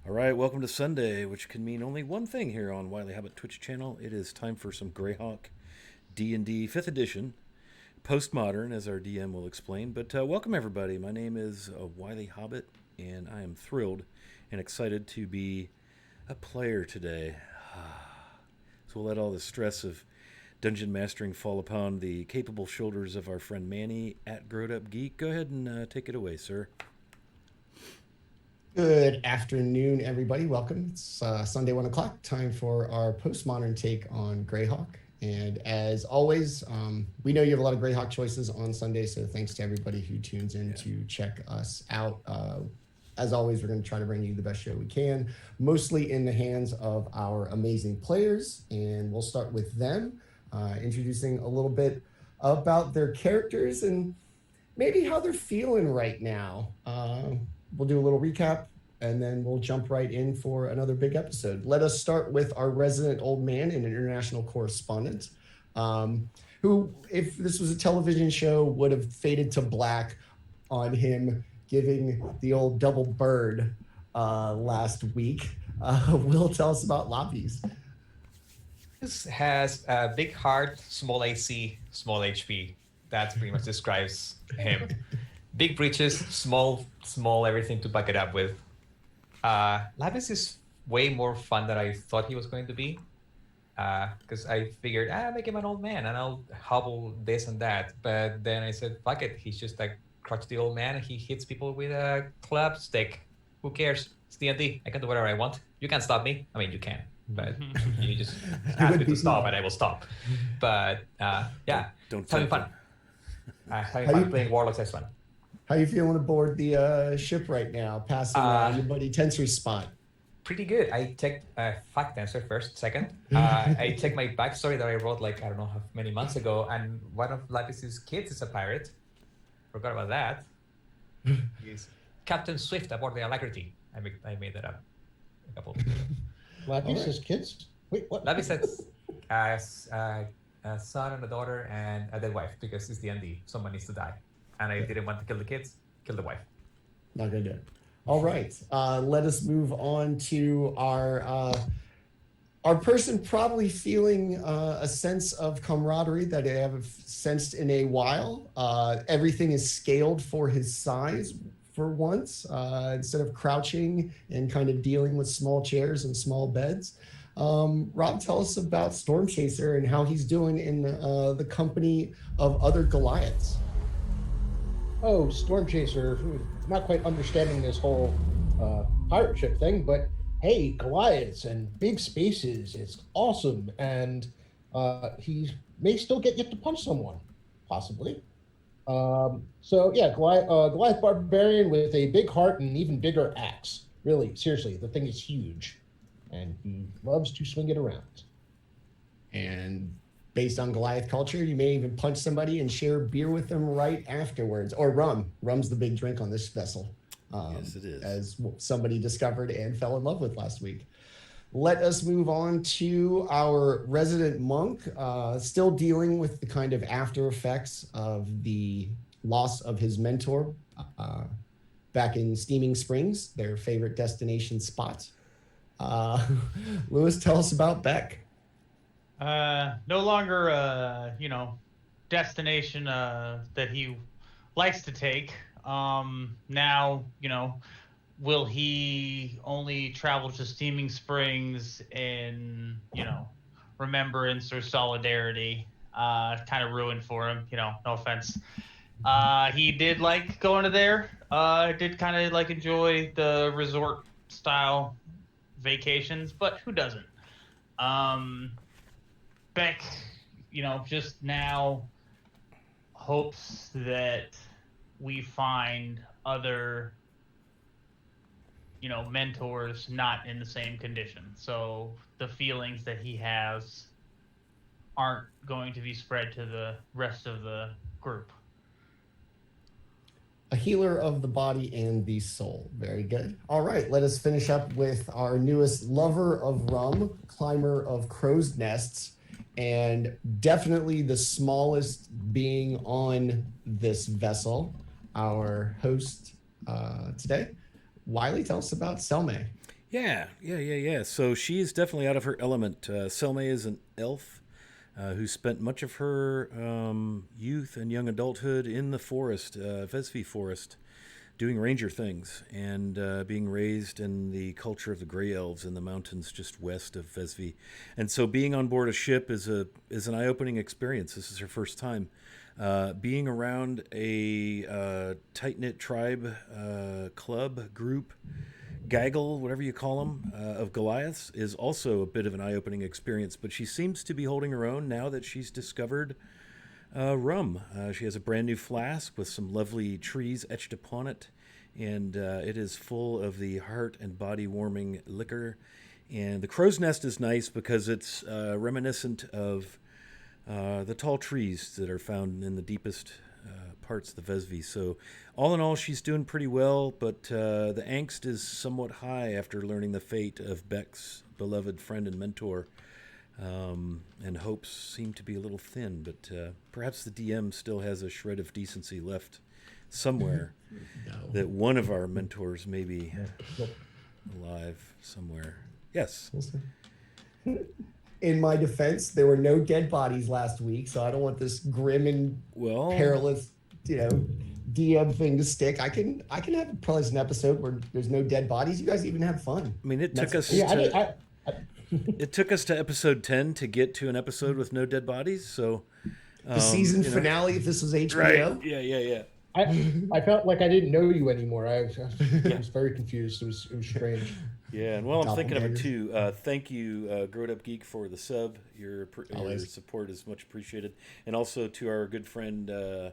All right, welcome to Sunday, which can mean only one thing here on Wiley Hobbit Twitch channel. It is time for some Greyhawk D&D 5th edition, postmodern, as our DM will explain. But welcome, everybody. My name is Wiley Hobbit, and I am thrilled and excited to be a player today. So we'll let all the stress of dungeon mastering fall upon the capable shoulders of our friend Manny at Growed Up Geek. Go ahead and take it away, sir. Good afternoon, everybody. Welcome. It's Sunday, 1 o'clock, time for our postmodern take on Greyhawk. And as always, we know you have a lot of Greyhawk choices on Sunday, so thanks to everybody who tunes in to check us out. As always, we're going to try to bring you the best show we can, mostly in the hands of our amazing players. And we'll start with them, introducing a little bit about their characters and maybe how they're feeling right now. We'll do a little recap, and then we'll jump right in for another big episode. Let us start with our resident old man and international correspondent, who, if this was a television show, would have faded to black on him giving the old double bird last week. Will, tell us about Lapis. This has a big heart, small AC, small HP. That pretty much describes him. Big breeches, small everything to back it up with. Lapis is way more fun than I thought he was going to be. Because I figured, make him an old man and I'll hobble this and that. But then I said, fuck it. He's just a crotchety old man. He hits people with a club stick. Who cares? It's D&D. I can do whatever I want. You can't stop me. I mean, you can. But you just ask me to stop and I will stop. But yeah, Don't having fun. Having fun playing Warlocks is fun. How you feeling aboard the ship right now, passing your buddy Tensor's spot? Pretty good. I checked fact answer first, second. I checked my backstory that I wrote I don't know how many months ago, and one of Lapis's kids is a pirate. Forgot about that. He's Captain Swift aboard the Alacrity. I made that up a couple. Lapis's kids? Wait, what? Lapis has a son and a daughter and a dead wife because it's D&D. Someone needs to die. And I didn't want to kill the kids, kill the wife. Not gonna do it. All right, let us move on to our person probably feeling a sense of camaraderie that I haven't sensed in a while. Everything is scaled for his size for once, instead of crouching and kind of dealing with small chairs and small beds. Rob, tell us about Storm Chaser and how he's doing in the company of other Goliaths. Oh, Storm Chaser, not quite understanding this whole pirate ship thing, but hey, Goliaths and big spaces, it's awesome. And he may still get to punch someone, possibly. So yeah, Goliath Barbarian with a big heart and even bigger axe. Really, seriously, the thing is huge. And he loves to swing it around. And based on Goliath culture, you may even punch somebody and share beer with them right afterwards. Or rum. Rum's the big drink on this vessel. Yes, it is. As somebody discovered and fell in love with last week. Let us move on to our resident monk, still dealing with the kind of after effects of the loss of his mentor back in Steaming Springs, their favorite destination spot. Lewis, tell us about Beck. No longer destination that he likes to take. Now, will he only travel to Steaming Springs in, remembrance or solidarity? Kind of ruined for him, no offense. He did like going to there. Did kind of enjoy the resort style vacations, but who doesn't? Beck, just now hopes that we find other, mentors not in the same condition. So the feelings that he has aren't going to be spread to the rest of the group. A healer of the body and the soul. Very good. All right, let us finish up with our newest lover of rum, climber of crow's nests, and definitely the smallest being on this vessel, our host today. Wiley, tell us about Selmay. Yeah. So she is definitely out of her element. Selma is an elf who spent much of her youth and young adulthood in the forest, Vesvi Forest, doing ranger things and being raised in the culture of the Grey Elves in the mountains just west of Vesvi. And so being on board a ship is an eye-opening experience. This is her first time. Being around a tight-knit tribe, club, group, gaggle, whatever you call them, of Goliaths is also a bit of an eye-opening experience. But she seems to be holding her own now that she's discovered rum. She has a brand new flask with some lovely trees etched upon it, and it is full of the heart and body warming liquor. And the crow's nest is nice because it's reminiscent of the tall trees that are found in the deepest parts of the Vesvi. So all in all, she's doing pretty well, but the angst is somewhat high after learning the fate of Beck's beloved friend and mentor. And hopes seem to be a little thin, but perhaps the DM still has a shred of decency left somewhere. That one of our mentors may be alive somewhere. Yes. In my defense, there were no dead bodies last week, so I don't want this grim and perilous, DM thing to stick. I can have a pleasant episode where there's no dead bodies. You guys even have fun. I mean, it took us it took us to episode 10 to get to an episode with no dead bodies. So the season finale, if this was HBO. Right. Yeah. I felt like I didn't know you anymore. I was very confused. It was strange. Yeah, and while I'm thinking of it too, thank you, Growed Up Geek, for the sub. Your support is much appreciated. And also to our good friend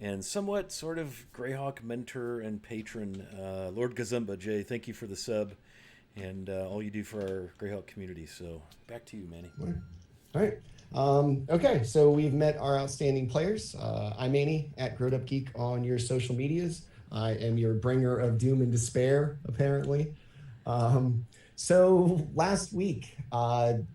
and somewhat sort of Greyhawk mentor and patron, Lord Gazumba. Jay, thank you for the sub and all you do for our Greyhawk community. So back to you, Manny. All right. Okay, so we've met our outstanding players. I'm Manny at Growed Up Geek on your social medias. I am your bringer of doom and despair, apparently. So last week, the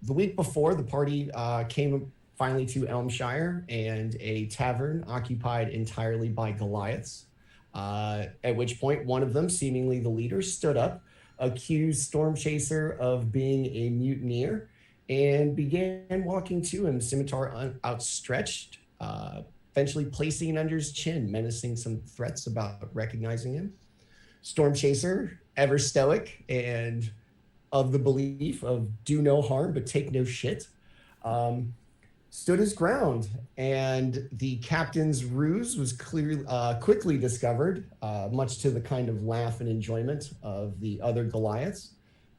week before, the party came finally to Elmshire and a tavern occupied entirely by Goliaths. At which point, one of them, seemingly the leader, stood up, accused Stormchaser of being a mutineer, and began walking to him, scimitar outstretched, eventually placing it under his chin, menacing some threats about recognizing him. Stormchaser, ever stoic and of the belief of do no harm but take no shit, stood his ground, and the captain's ruse was quickly discovered, much to the kind of laugh and enjoyment of the other Goliaths.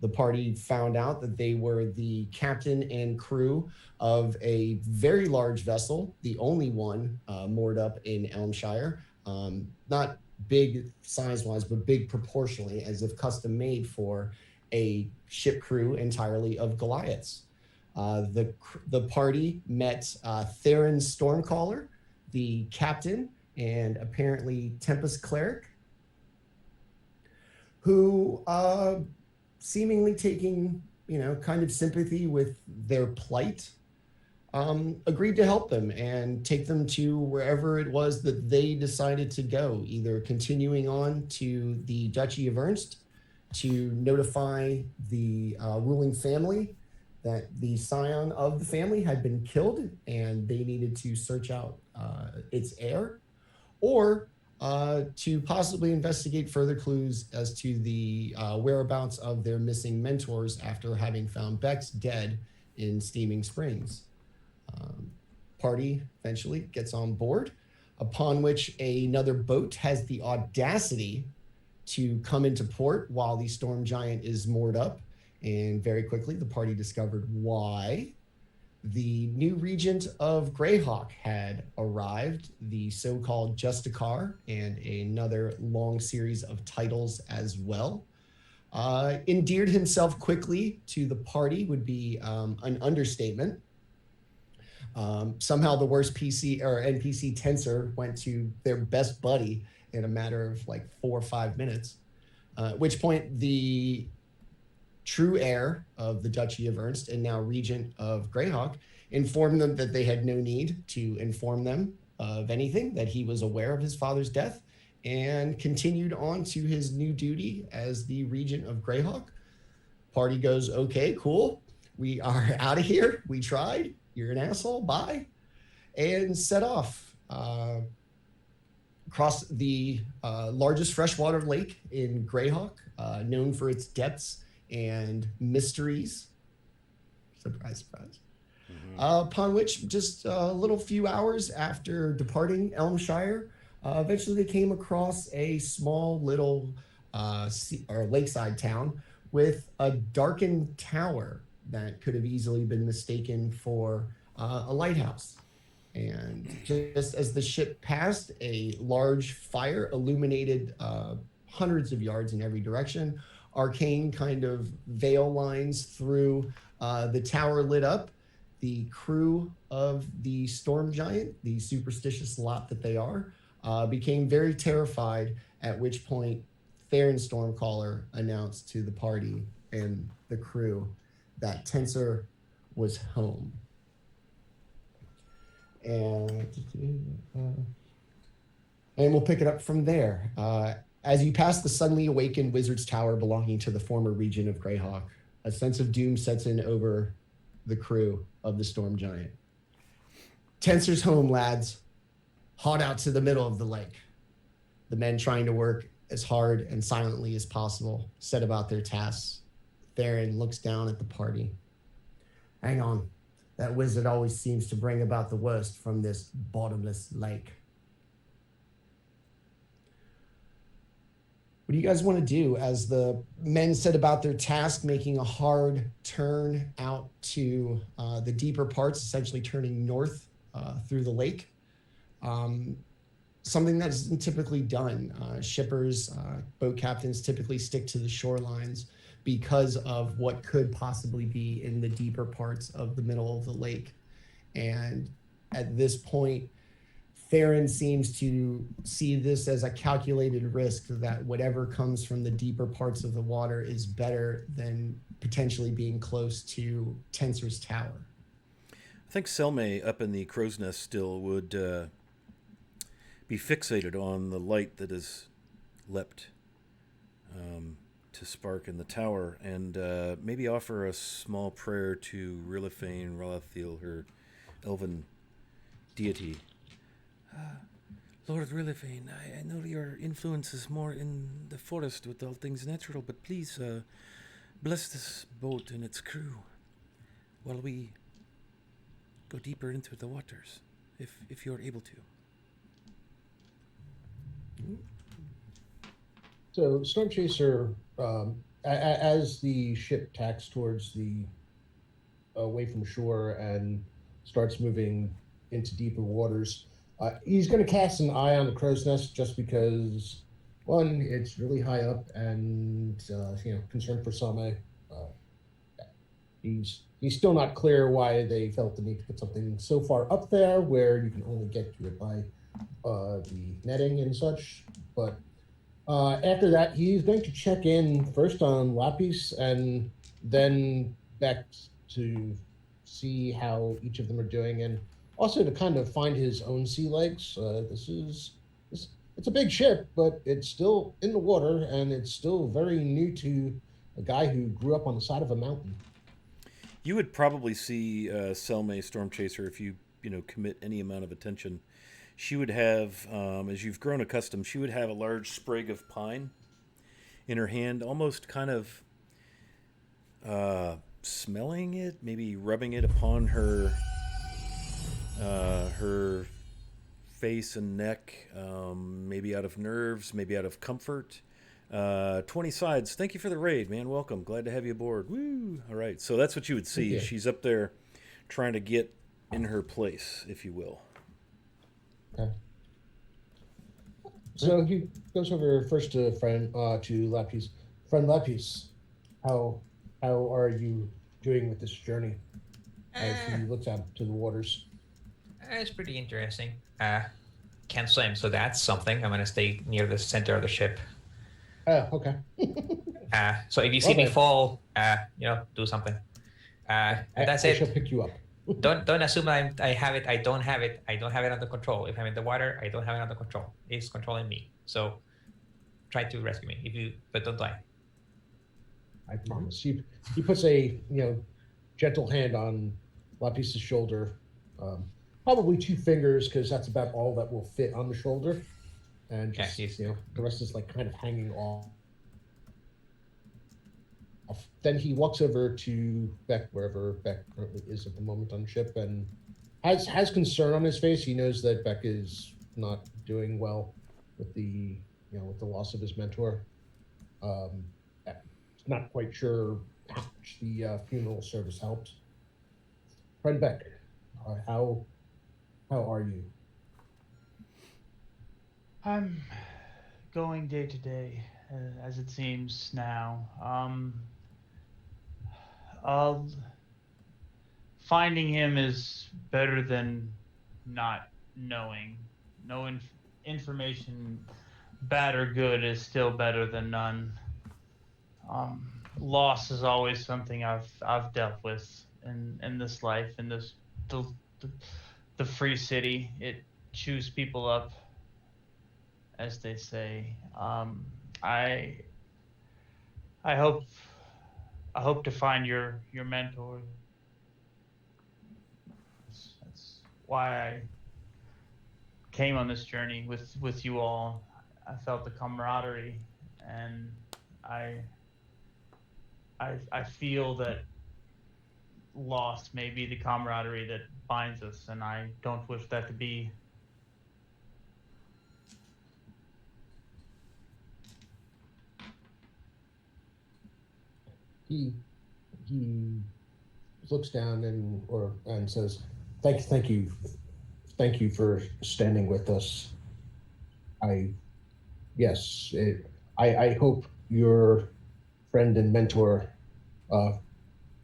The party found out that they were the captain and crew of a very large vessel, the only one moored up in Elmshire. Not big size-wise, but big proportionally, as if custom made for a ship crew entirely of Goliaths. The party met Theron Stormcaller, the captain, and apparently Tempest Cleric, who seemingly taking, kind of sympathy with their plight, agreed to help them and take them to wherever it was that they decided to go, either continuing on to the Duchy of Ernst to notify the ruling family that the scion of the family had been killed and they needed to search out its heir, or to possibly investigate further clues as to the whereabouts of their missing mentors after having found Bex dead in Steaming Springs. Party eventually gets on board, upon which another boat has the audacity to come into port while the Storm Giant is moored up, and very quickly the party discovered why. The new regent of Greyhawk had arrived, the so-called Justicar, and another long series of titles as well. Endeared himself quickly to the party would be an understatement. Somehow the worst PC or NPC Tensor went to their best buddy in a matter of like 4 or 5 minutes, at which point the true heir of the Duchy of Ernst and now regent of Greyhawk informed them that they had no need to inform them of anything, that he was aware of his father's death and continued on to his new duty as the regent of Greyhawk. Party goes, okay, cool. We are out of here. We tried. You're an asshole. Bye. And set off across the largest freshwater lake in Greyhawk, known for its depths and mysteries. Surprise, surprise. Upon which, just a little few hours after departing Elmshire, eventually they came across a small little lakeside town with a darkened tower that could have easily been mistaken for a lighthouse. And just as the ship passed, a large fire illuminated hundreds of yards in every direction. Arcane kind of veil lines through the tower lit up. The crew of the Storm Giant, the superstitious lot that they are, became very terrified, at which point Theron Stormcaller announced to the party and the crew that Tensor was home. And we'll pick it up from there. As you pass the suddenly awakened Wizard's Tower belonging to the former region of Greyhawk, a sense of doom sets in over the crew of the Storm Giant. Tensor's home, lads. Hauled out to the middle of the lake. The men trying to work as hard and silently as possible set about their tasks. Theron looks down at the party. Hang on. That wizard always seems to bring about the worst from this bottomless lake. What do you guys want to do as the men set about their task, making a hard turn out to the deeper parts, essentially turning north through the lake? Something that isn't typically done. Shippers, boat captains typically stick to the shorelines because of what could possibly be in the deeper parts of the middle of the lake. And at this point, Theron seems to see this as a calculated risk that whatever comes from the deeper parts of the water is better than potentially being close to Tensor's tower. I think Selmay up in the crow's nest still would be fixated on the light that has leapt to spark in the tower, and maybe offer a small prayer to Rilifane Rolathiel, her elven deity. Lord Rilifane, I know your influence is more in the forest with all things natural, but please bless this boat and its crew while we go deeper into the waters, if you're able to. So Storm Chaser, as the ship tacks towards the away from shore and starts moving into deeper waters, he's going to cast an eye on the crow's nest just because, one, it's really high up, and concern for Same. He's still not clear why they felt the need to put something so far up there where you can only get to it by the netting and such. But after that, he's going to check in first on Lapis and then back to see how each of them are doing, and also to kind of find his own sea legs. It's a big ship, but it's still in the water, and it's still very new to a guy who grew up on the side of a mountain. You would probably see Selmay Stormchaser if you commit any amount of attention. She would have, as you've grown accustomed, she would have a large sprig of pine in her hand, almost kind of smelling it, maybe rubbing it upon her face and neck, maybe out of nerves, maybe out of comfort. 20 sides. Thank you for the raid, man. Welcome. Glad to have you aboard. Woo! All right. So that's what you would see. Okay. She's up there trying to get in her place, if you will. Okay. So he goes over first to Lapis. Friend Lapis, how are you doing with this journey? As he looks out to the waters. It's pretty interesting. Can't swim, so that's something. I'm gonna stay near the center of the ship. Oh, okay. So if you see me fall, do something. That's I it. shall pick you up. Don't assume I have it. I don't have it. I don't have it under control. If I'm in the water, I don't have it under control. It's controlling me. So try to rescue me, but don't die. I promise. He puts a gentle hand on Lapisa's shoulder, probably 2 fingers because that's about all that will fit on the shoulder, and just the rest is like kind of hanging off. Then he walks over to Beck, wherever Beck currently is at the moment on the ship, and has concern on his face. He knows that Beck is not doing well with the with the loss of his mentor. Not quite sure how much the funeral service helped. Friend Beck, how are you? I'm going day to day, as it seems now. Finding him is better than not knowing. No information, bad or good, is still better than none. Loss is always something I've dealt with in this life, in this the free city. It chews people up, as they say. I hope to find your mentor. That's why I came on this journey with you all. I felt the camaraderie, and I feel that lost may be the camaraderie that binds us, and I don't wish that to be. He looks down and says, "Thank you for standing with us. I hope your friend and mentor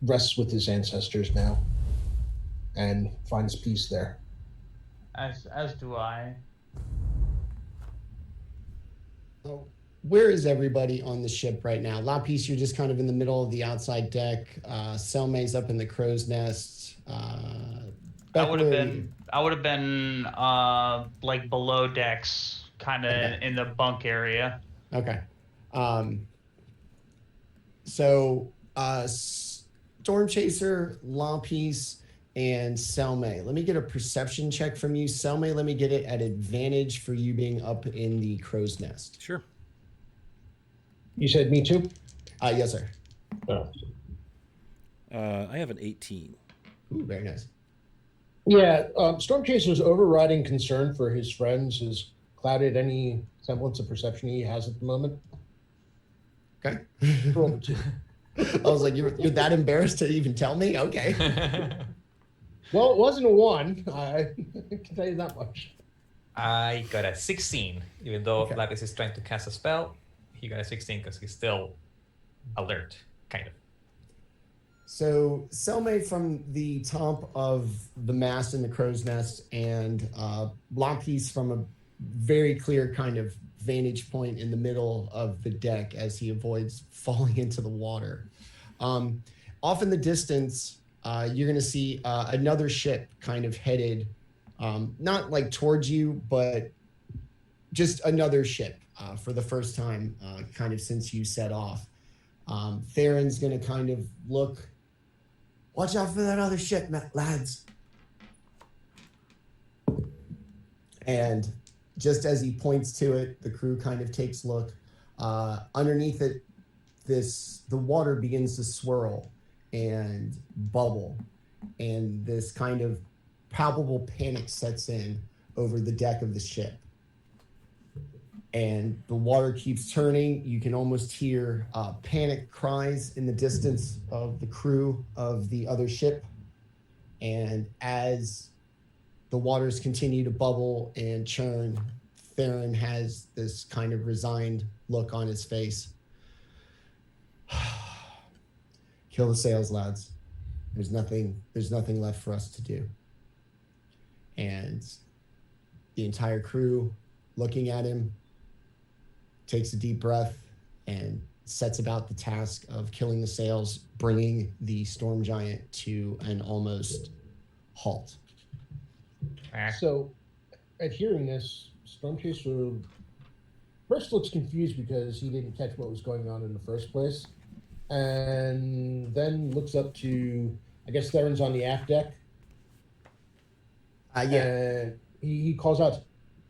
rests with his ancestors now and finds peace there." As do I. So where is everybody on the ship right now? Lapis, you're just kind of in the middle of the outside deck. Selmay's up in the crow's nest. I would have been like below decks, kind of in the bunk area. Okay. So Storm Chaser, Lapis, and Selmay. Let me get a perception check from you. Selmay, let me get it at advantage for you being up in the crow's nest. Sure. You said me too? Yes, sir. Oh. I have an 18. Ooh, very nice. Yeah, Storm Chaser's overriding concern for his friends has clouded any semblance of perception he has at the moment. Okay. Roll 2. I was like, you're that embarrassed to even tell me? Okay. Well, it wasn't a 1. I can tell you that much. I got a 16, even though Okay. Lapis is trying to cast a spell. He got a 16 because he's still alert, kind of. So Selmay from the top of the mast in the crow's nest, and Lapis from a very clear kind of vantage point in the middle of the deck as he avoids falling into the water. Off in the distance, you're going to see another ship kind of headed, not like towards you, but just another ship for the first time kind of since you set off. Theron's going to kind of look, watch out for that other ship, lads. And just as he points to it, the crew kind of takes a look. Underneath it, the water begins to swirl and bubble, and this kind of palpable panic sets in over the deck of the ship. And the water keeps turning. You can almost hear panic cries in the distance of the crew of the other ship. And as the waters continue to bubble and churn, Theron has this kind of resigned look on his face. Kill the sails, lads. There's nothing left for us to do. And the entire crew, looking at him, takes a deep breath and sets about the task of killing the sails, bringing the storm giant to an almost halt. So, at hearing this, Storm Chaser first looks confused because he didn't catch what was going on in the first place, and then looks up to, I guess Theron's on the aft deck. Yeah. And he calls out,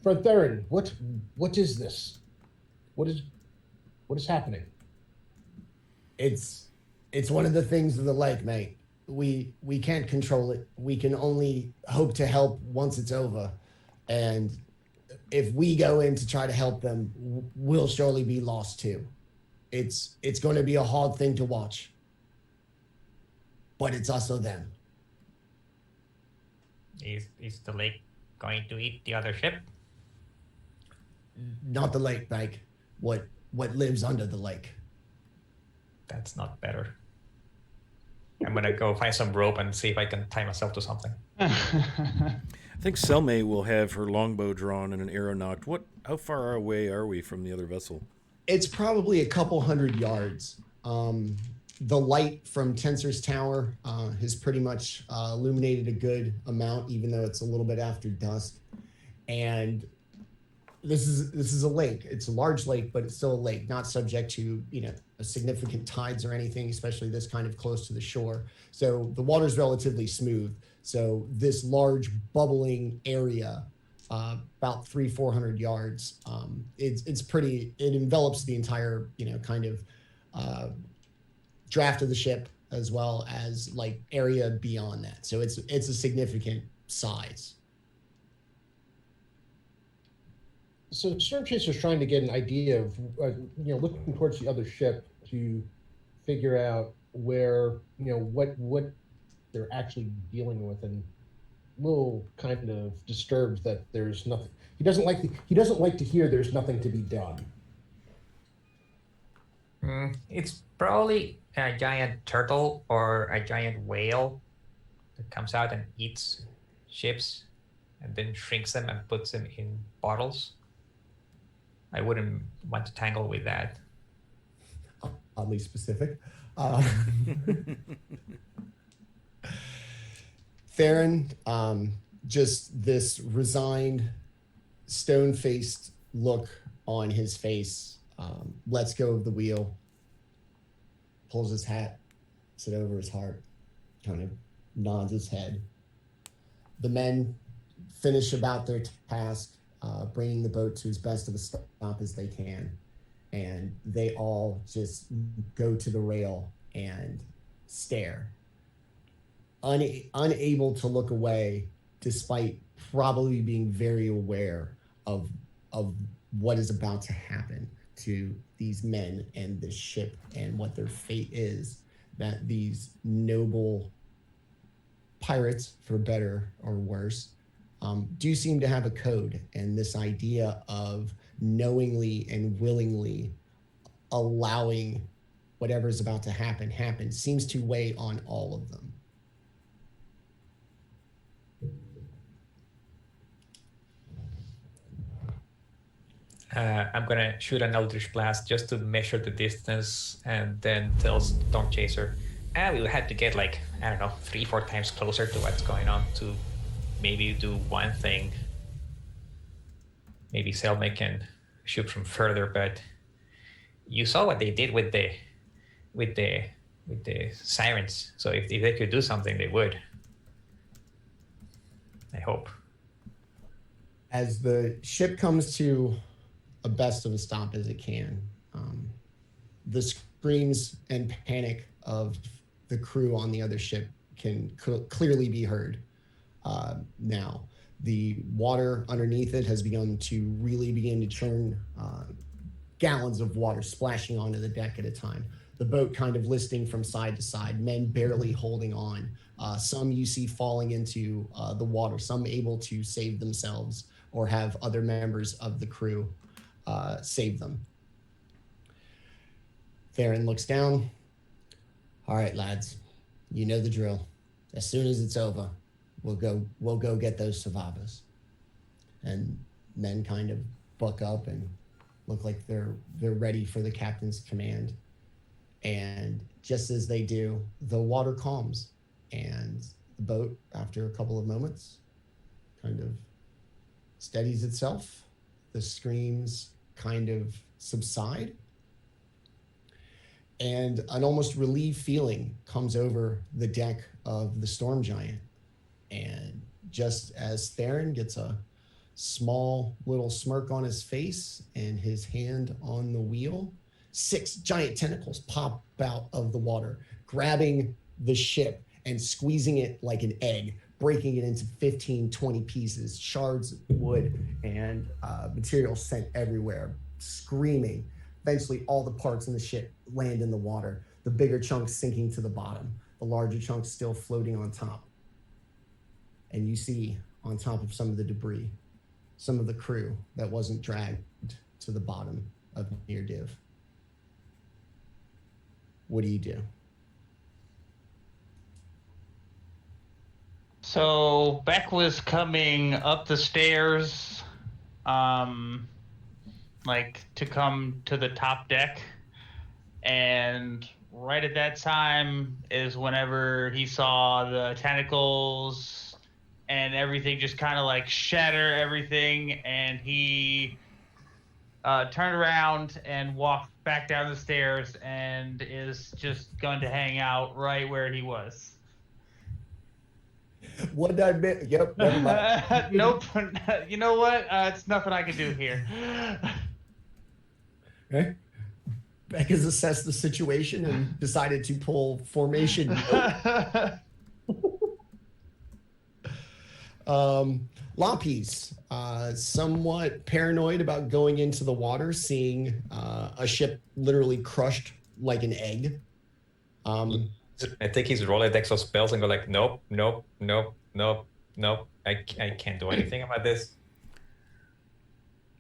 "Friend Theron, what is this? What is happening?" It's one of the things of the lake, mate. We can't control it. We can only hope to help once it's over. And if we go in to try to help them, we'll surely be lost too. It's going to be a hard thing to watch. But it's also them. Is the lake going to eat the other ship? Not the lake, Mike. What lives under the lake. That's not better. I'm gonna go find some rope and see if I can tie myself to something. I think Selmay will have her longbow drawn and an arrow nocked. How far away are we from the other vessel? It's probably a couple hundred yards. The light from Tensor's tower has pretty much illuminated a good amount, even though it's a little bit after dusk. And this is a lake. It's a large lake, but it's still a lake, not subject to significant tides or anything, especially this kind of close to the shore. So the water's relatively smooth. So this large bubbling area, about 300-400 yards, it's pretty. It envelops the entire kind of draft of the ship, as well as like area beyond that. So it's a significant size. So Storm Chaser's trying to get an idea of, looking towards the other ship to figure out where, what they're actually dealing with, and a little kind of disturbed that there's nothing. He doesn't like to hear there's nothing to be done. It's probably a giant turtle or a giant whale that comes out and eats ships and then shrinks them and puts them in bottles. I wouldn't want to tangle with that. Oddly specific. Theron, just this resigned, stone-faced look on his face, lets go of the wheel, pulls his hat, sits over his heart, kind of nods his head. The men finish about their task, bringing the boat to as best of a stop as they can. And they all just go to the rail and stare, unable to look away, despite probably being very aware of what is about to happen to these men and this ship and what their fate is, that these noble pirates, for better or worse, do seem to have a code, and this idea of knowingly and willingly allowing whatever's about to happen seems to weigh on all of them. I'm gonna shoot an Eldritch Blast just to measure the distance, and then tell Storm Chaser, we had to get 3-4 times closer to what's going on to maybe do one thing. Maybe Selma can shoot from further, but you saw what they did with the sirens. So if they could do something, they would. I hope. As the ship comes to a best of a stop as it can, the screams and panic of the crew on the other ship can clearly be heard. Now, the water underneath it has begun to really churn, gallons of water splashing onto the deck at a time. The boat kind of listing from side to side, men barely holding on. Some you see falling into the water, some able to save themselves or have other members of the crew save them. Theron looks down. All right, lads, you know the drill. As soon as it's over, we'll go get those survivors. And men kind of buck up and look like they're ready for the captain's command. And just as they do, the water calms, and the boat, after a couple of moments, kind of steadies itself. The screams kind of subside. And an almost relieved feeling comes over the deck of the Storm Giant. And just as Theron gets a small little smirk on his face and his hand on the wheel, 6 giant tentacles pop out of the water, grabbing the ship and squeezing it like an egg, breaking it into 15, 20 pieces, shards of wood and material sent everywhere, screaming. Eventually, all the parts in the ship land in the water, the bigger chunks sinking to the bottom, the larger chunks still floating on top. And you see on top of some of the debris, some of the crew that wasn't dragged to the bottom of Near Div. What do you do? So Beck was coming up the stairs, like to come to the top deck, and right at that time is whenever he saw the tentacles and everything just kind of like shatter everything, and he turned around and walked back down the stairs and is just going to hang out right where he was. What did I admit? Yep, never mind. Nope. You know what? It's nothing I can do here. Okay. Beck has assessed the situation and decided to pull formation. Lapis, somewhat paranoid about going into the water, seeing a ship literally crushed like an egg. I think he's Rolodex of spells and go like, nope, nope, nope, nope, nope. I can't do anything about this.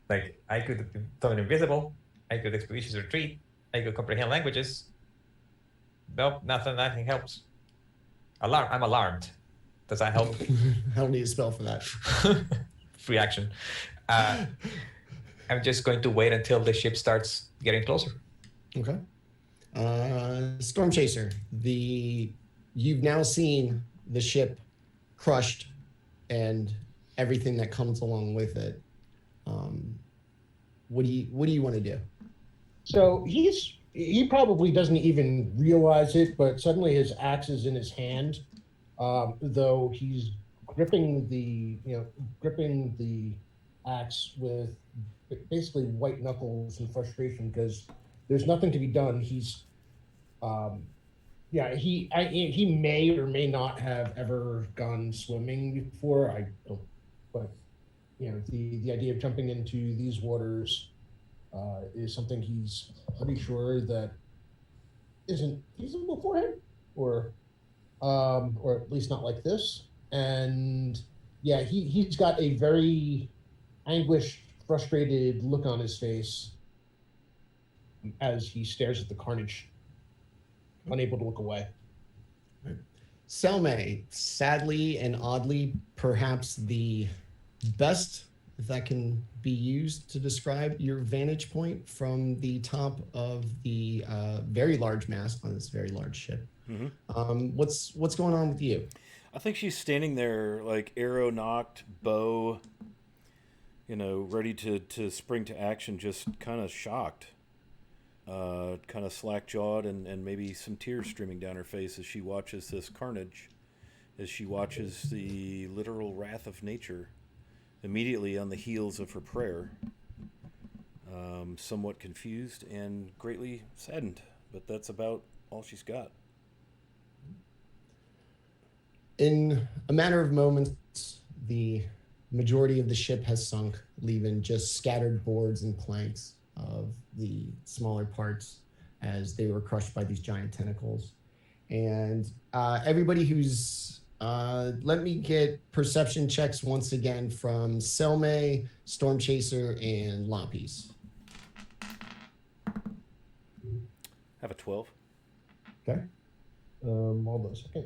Like, I could turn invisible. I could expeditious retreat. I could comprehend languages. Nope, nothing helps. I'm alarmed. Does that help? I don't need a spell for that. Free action. I'm just going to wait until the ship starts getting closer. Okay. Storm Chaser, you've now seen the ship crushed and everything that comes along with it. What do you want to do? So he probably doesn't even realize it, but suddenly his axe is in his hand, though he's gripping the axe with basically white knuckles and frustration because there's nothing to be done. He's, he may or may not have ever gone swimming before. I don't, but the idea of jumping into these waters is something he's pretty sure that isn't feasible for him, or at least not like this. And yeah, he's got a very anguished, frustrated look on his face as he stares at the carnage, unable to look away. Selme, sadly and oddly, perhaps the best, if that can be used to describe your vantage point from the top of the very large mast on this very large ship. Mm-hmm. What's going on with you? I think she's standing there like arrow knocked, bow, ready to spring to action, just kind of shocked. Kind of slack-jawed and maybe some tears streaming down her face as she watches this carnage, as she watches the literal wrath of nature immediately on the heels of her prayer. Somewhat confused and greatly saddened, but that's about all she's got. In a matter of moments, the majority of the ship has sunk, leaving just scattered boards and planks of the smaller parts as they were crushed by these giant tentacles. And everybody who's let me get perception checks once again from Selme, Storm Chaser, and Lapis. Have a 12. Okay. Hold on a second.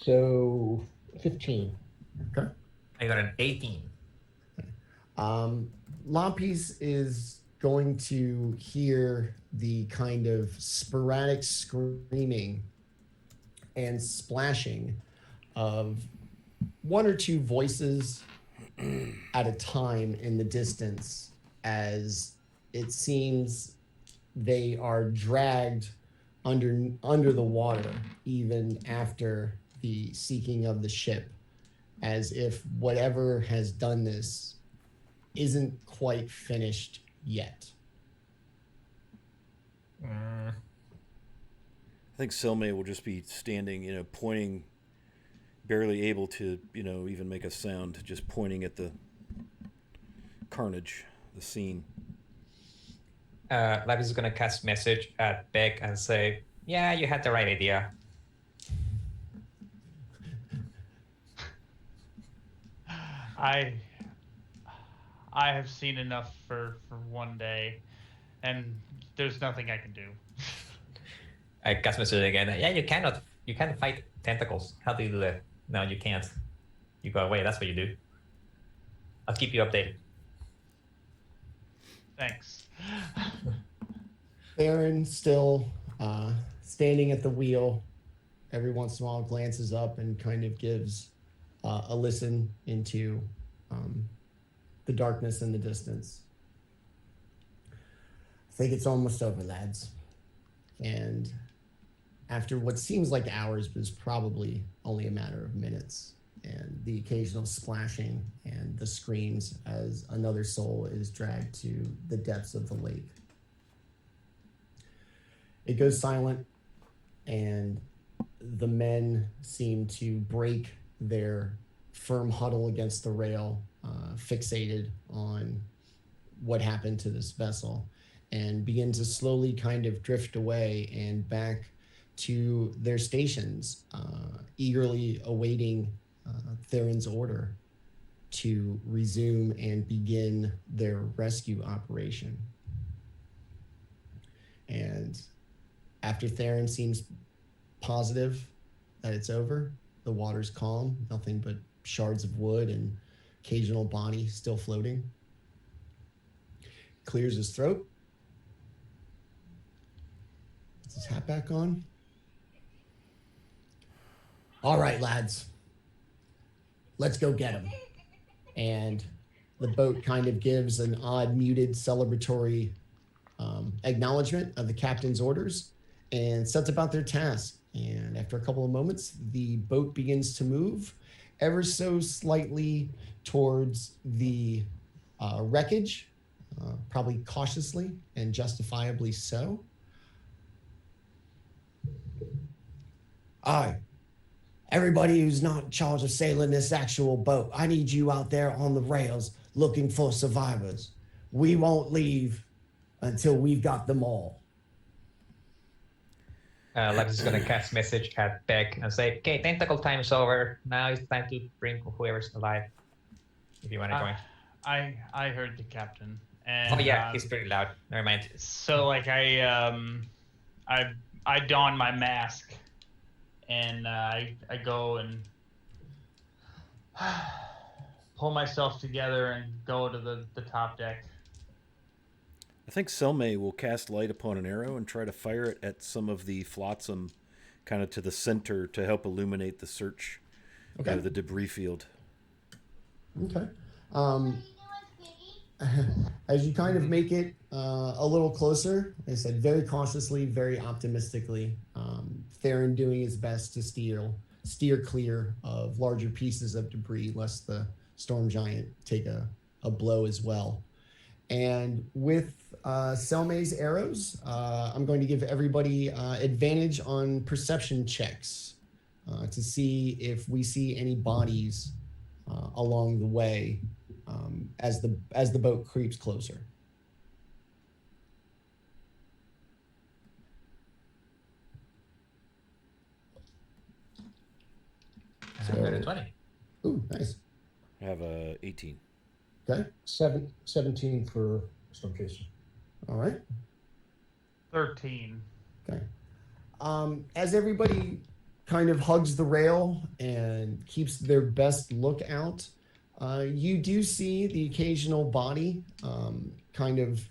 So 15. Okay. I got an 18. Lapis is going to hear the kind of sporadic screaming and splashing of one or two voices at a time in the distance as it seems they are dragged under the water even after the sinking of the ship, as if whatever has done this isn't quite finished yet. I think Selmay will just be standing, pointing, barely able to, even make a sound, just pointing at the carnage, the scene. Lavis is going to cast message at Beck and say, yeah, you had the right idea. I have seen enough for one day, and there's nothing I can do. I cast message again. Yeah, you can't fight tentacles. How do you do that? No, you can't. You go away. That's what you do. I'll keep you updated. Thanks. Theron still standing at the wheel, every once in a while glances up and kind of gives a listen into the darkness in the distance. I think it's almost over, lads. And after what seems like hours, but is probably only a matter of minutes, and the occasional splashing and the screams as another soul is dragged to the depths of the lake. It goes silent, and the men seem to break their firm huddle against the rail, fixated on what happened to this vessel, and begin to slowly kind of drift away and back to their stations, eagerly awaiting Theron's order to resume and begin their rescue operation. And after Theron seems positive that it's over, the water's calm, nothing but shards of wood and occasional body still floating. Clears his throat. Puts his hat back on. All right, lads. Let's go get him. And the boat kind of gives an odd, muted, celebratory acknowledgement of the captain's orders and sets about their task. And after a couple of moments, the boat begins to move ever so slightly towards the wreckage, probably cautiously and justifiably so. Aye. Everybody who's not in charge of sailing this actual boat, I need you out there on the rails looking for survivors. We won't leave until we've got them all. Lex is going to cast message at Beck and say, okay, tentacle time is over. Now it's time to bring whoever's alive. If you want to join. I heard the captain. And, oh yeah, he's pretty loud. Never mind. So like I don my mask and I go and pull myself together and go to the top deck. I think Selmay will cast light upon an arrow and try to fire it at some of the flotsam kind of to the center to help illuminate the search of the debris field. Okay. As you kind of make it a little closer, like I said, very cautiously, very optimistically, Theron doing his best to steer clear of larger pieces of debris, lest the storm giant take a blow as well. And with Selmay's arrows, I'm going to give everybody advantage on perception checks to see if we see any bodies along the way as the boat creeps closer. So, 20. Ooh, nice. I have 18. Okay. 17 for Stormchaser. All right. 13. Okay. As everybody kind of hugs the rail and keeps their best look out, you do see the occasional body kind of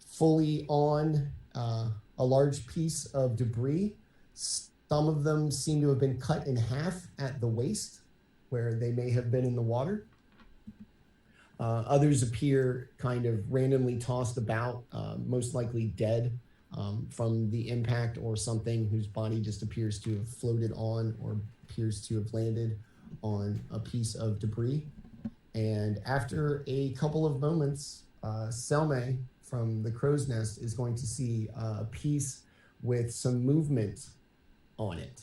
fully on a large piece of debris. Some of them seem to have been cut in half at the waist, where they may have been in the water. Others appear kind of randomly tossed about, most likely dead from the impact, or something whose body just appears to have floated on or appears to have landed on a piece of debris. And after a couple of moments, Selme from the crow's nest is going to see a piece with some movement on it.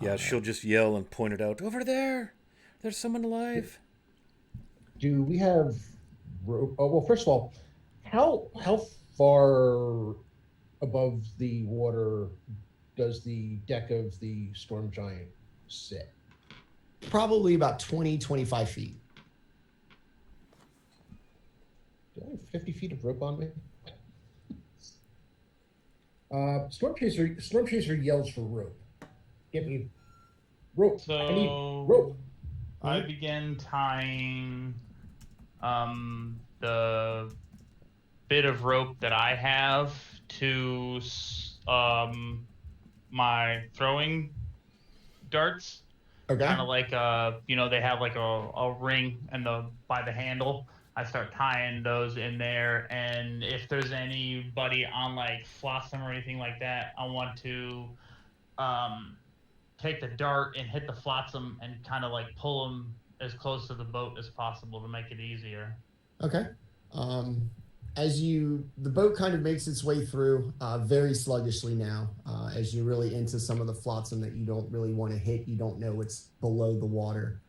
Yeah, she'll just yell and point it out. Over there! There's someone alive. Do we have rope? Oh, well, first of all, how far above the water does the deck of the Storm Giant sit? Probably about 20, 25 feet. Do I have 50 feet of rope on me? Storm Chaser yells for rope. Get me rope. So I need rope. I began tying the bit of rope that I have to my throwing darts. Okay. Kind of like they have like a ring and by the handle. I start tying those in there, and if there's anybody on like Flossom or anything like that, I want to take the dart and hit the flotsam and kind of like pull them as close to the boat as possible to make it easier. Okay. The boat kind of makes its way through very sluggishly now, as you're really into some of the flotsam that you don't really want to hit. You don't know what's below the water.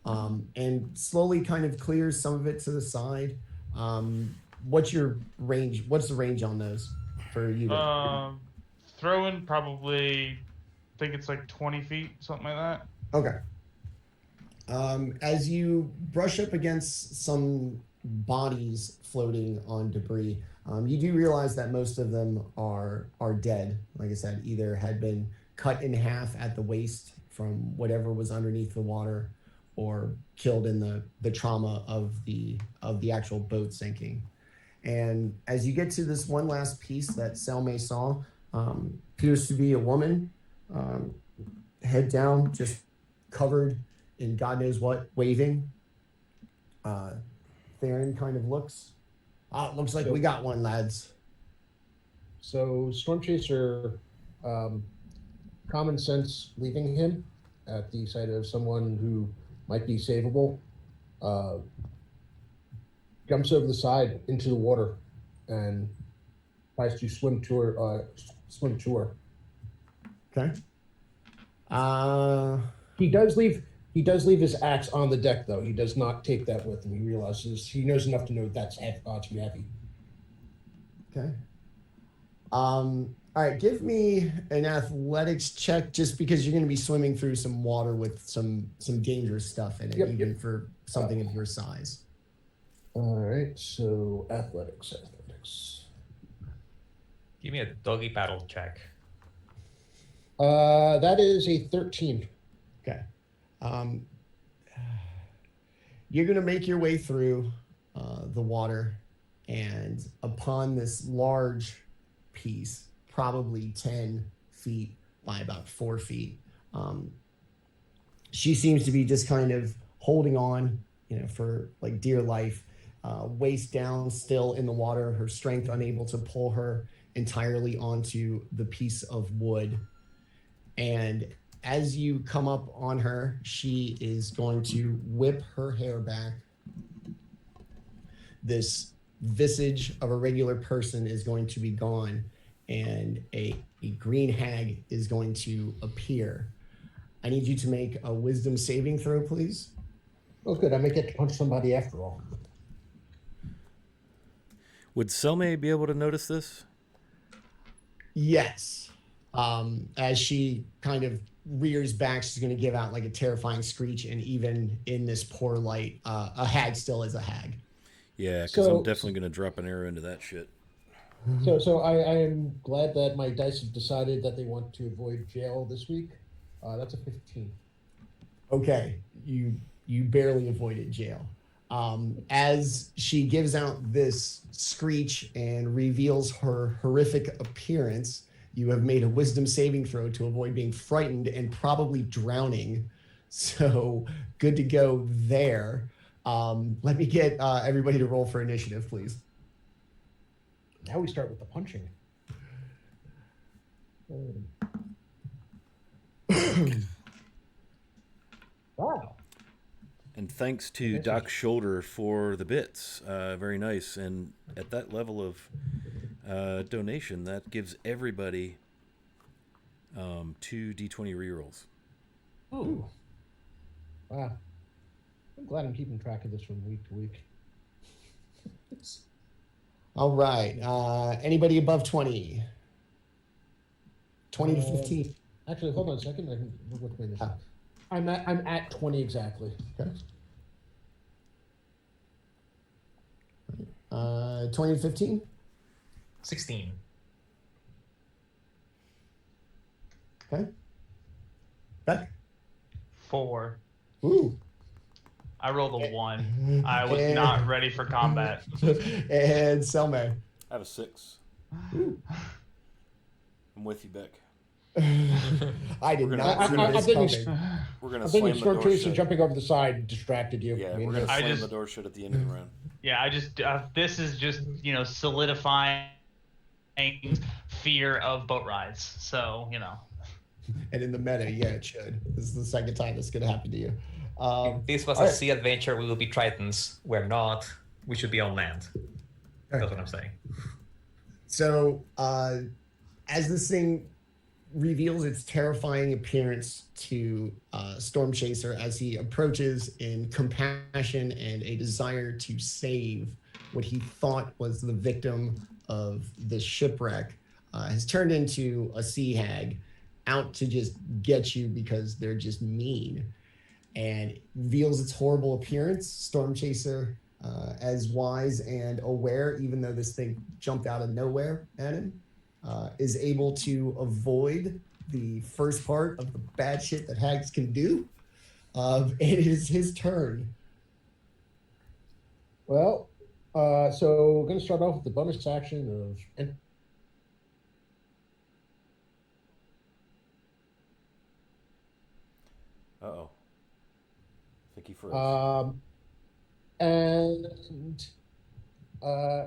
And slowly kind of clears some of it to the side. What's your range? What's the range on those for you? Throwing probably, I think it's like 20 feet, something like that. Okay. As you brush up against some bodies floating on debris, you do realize that most of them are dead. Like I said, either had been cut in half at the waist from whatever was underneath the water, or killed in the trauma of the actual boat sinking. And as you get to this one last piece that Selme saw, appears to be a woman, head down, just covered in God knows what, waving. Theron kind of looks. It looks like we got one, lads. So Storm Chaser, common sense leaving him at the sight of someone who might be savable, jumps over the side into the water and tries to swim to her. Okay. He does leave his axe on the deck, though. He does not take that with him. He knows enough to know that's too heavy. Okay. All right, give me an athletics check, just because you're going to be swimming through some water with some dangerous stuff in it, for something of your size. All right, so athletics. Give me a doggy paddle check. That is a 13. Okay. You're going to make your way through the water, and upon this large piece, probably 10 feet by about 4 feet, she seems to be just kind of holding on, for like dear life, waist down, still in the water, her strength unable to pull her entirely onto the piece of wood. And as you come up on her, she is going to whip her hair back. This visage of a regular person is going to be gone, and a green hag is going to appear. I need you to make a wisdom saving throw, please. Oh, good. I may get to punch somebody after all. Would Selme be able to notice this? Yes. As she kind of rears back, she's going to give out like a terrifying screech, and even in this poor light, a hag still is a hag. Yeah, because I'm definitely going to drop an arrow into that shit. So I am glad that my dice have decided that they want to avoid jail this week. That's a 15. Okay, you barely avoided jail. As she gives out this screech and reveals her horrific appearance, you have made a wisdom saving throw to avoid being frightened and probably drowning. So good to go there. Let me get everybody to roll for initiative, please. Now we start with the punching. Wow. And thanks to Doc Shoulder for the bits. Very nice. And at that level of donation, that gives everybody 2 D20 rerolls. Ooh. Wow. I'm glad I'm keeping track of this from week to week. All right. Anybody above 20? 20 to 15. Actually, hold on a second. I can look with my initiative. I'm at 20 exactly. Okay. 20 to 15? 16. Okay. Beck? 4. Ooh. I rolled a 1. I was not ready for combat. And Selma. I have a 6. Ooh. I'm with you, Beck. I did not I- see I- this I coming. think We're going I to think slam the Storm door Chaser shut. jumping over the side distracted you. Yeah, I mean, we're going to I slam just- the door shut at the end of the round. Yeah, I just this is just solidifying fear of boat rides. So And in the meta, yeah, it should. This is the second time this could happen to you. If this was all a right. sea adventure, we will be Tritons. We're not. We should be on land. That's what I'm saying. So, as this thing reveals its terrifying appearance to Storm Chaser as he approaches in compassion and a desire to save what he thought was the victim of this shipwreck, has turned into a sea hag out to just get you because they're just mean, and reveals its horrible appearance. Storm Chaser, as wise and aware, even though this thing jumped out of nowhere at him, is able to avoid the first part of the bad shit that hags can do. It is his turn. Well, so we're going to start off with the bonus action of. Uh-oh. I think he froze. And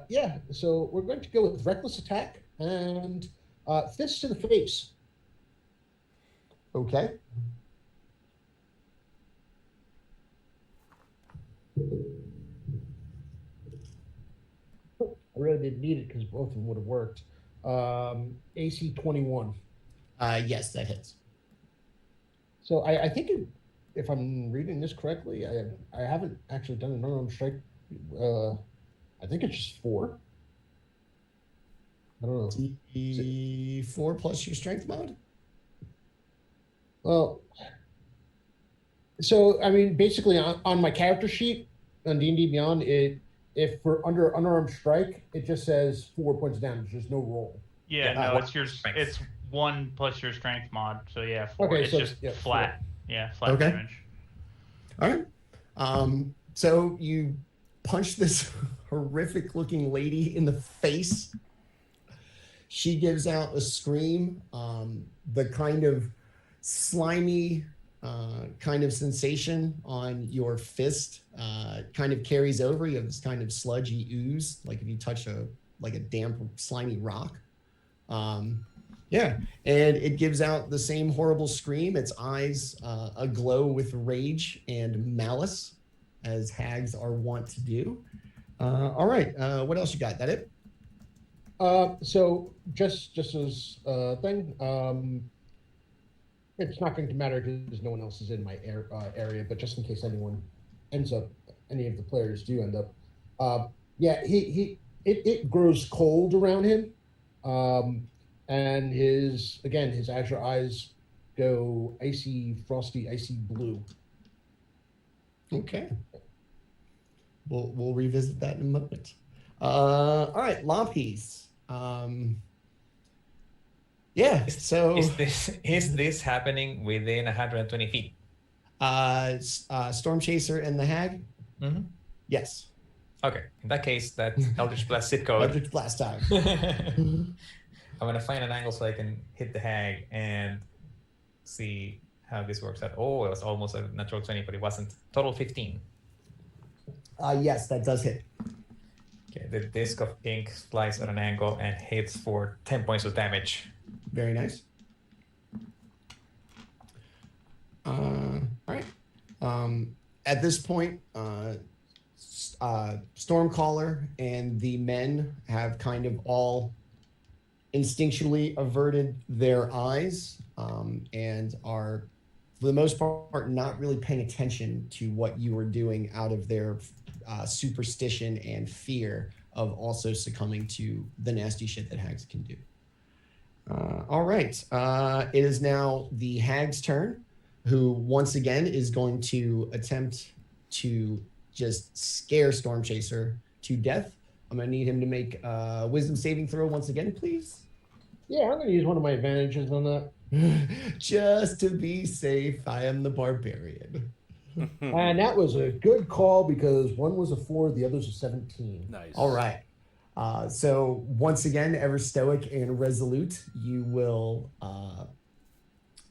yeah, so we're going to go with reckless attack and fist to the face. Okay. I really didn't need it because both of them would have worked. AC 21. Yes, that hits. So I think if I'm reading this correctly, I haven't actually done an unarmed strike. I think it's just 4. I don't know. D4 plus your strength mod? Well, so I mean, basically on my character sheet on D&D Beyond, if we're under unarmed strike, it just says 4 points of damage. There's no roll. yeah, Yeah, no, what it's your strength? it's 1 plus your strength mod. So yeah, 4. Okay, it's so just yeah, flat. 4. Yeah, flat Okay. damage. All right. So you punch this horrific looking lady in the face. She gives out a scream. The kind of slimy kind of sensation on your fist kind of carries over. You have this kind of sludgy ooze, like if you touch a damp, slimy rock. Yeah, and it gives out the same horrible scream. Its eyes aglow with rage and malice, as hags are wont to do. All right, what else you got? That it? So just as a thing, it's not going to matter because no one else is in my area, but just in case anyone ends up, any of the players do end up, yeah, it grows cold around him, and his azure eyes go icy, frosty, icy blue. Okay. We'll revisit that in a moment. All right, Lompies. Yeah. So Is this happening within 120 feet? Storm Chaser and the Hag. Mm-hmm. Yes. Okay. In that case, that Eldritch Blast zip code. Eldritch Blast time. I'm gonna find an angle so I can hit the hag and see how this works out. Oh, it was almost a natural 20, but it wasn't. Total 15. Yes, that does hit. Okay, the disc of ink flies at an angle and hits for 10 points of damage. Very nice. All right. At this point, Stormcaller and the men have kind of all instinctually averted their eyes and are, for the most part, not really paying attention to what you are doing out of their superstition and fear of also succumbing to the nasty shit that hags can do. All right. It is now the hag's turn, who once again is going to attempt to just scare Stormchaser to death. I'm going to need him to make a wisdom saving throw once again, please. Yeah, I'm going to use one of my advantages on that. Just to be safe, I am the barbarian. And that was a good call because one was a 4, the other's a 17. Nice. All right. So once again, ever stoic and resolute, you will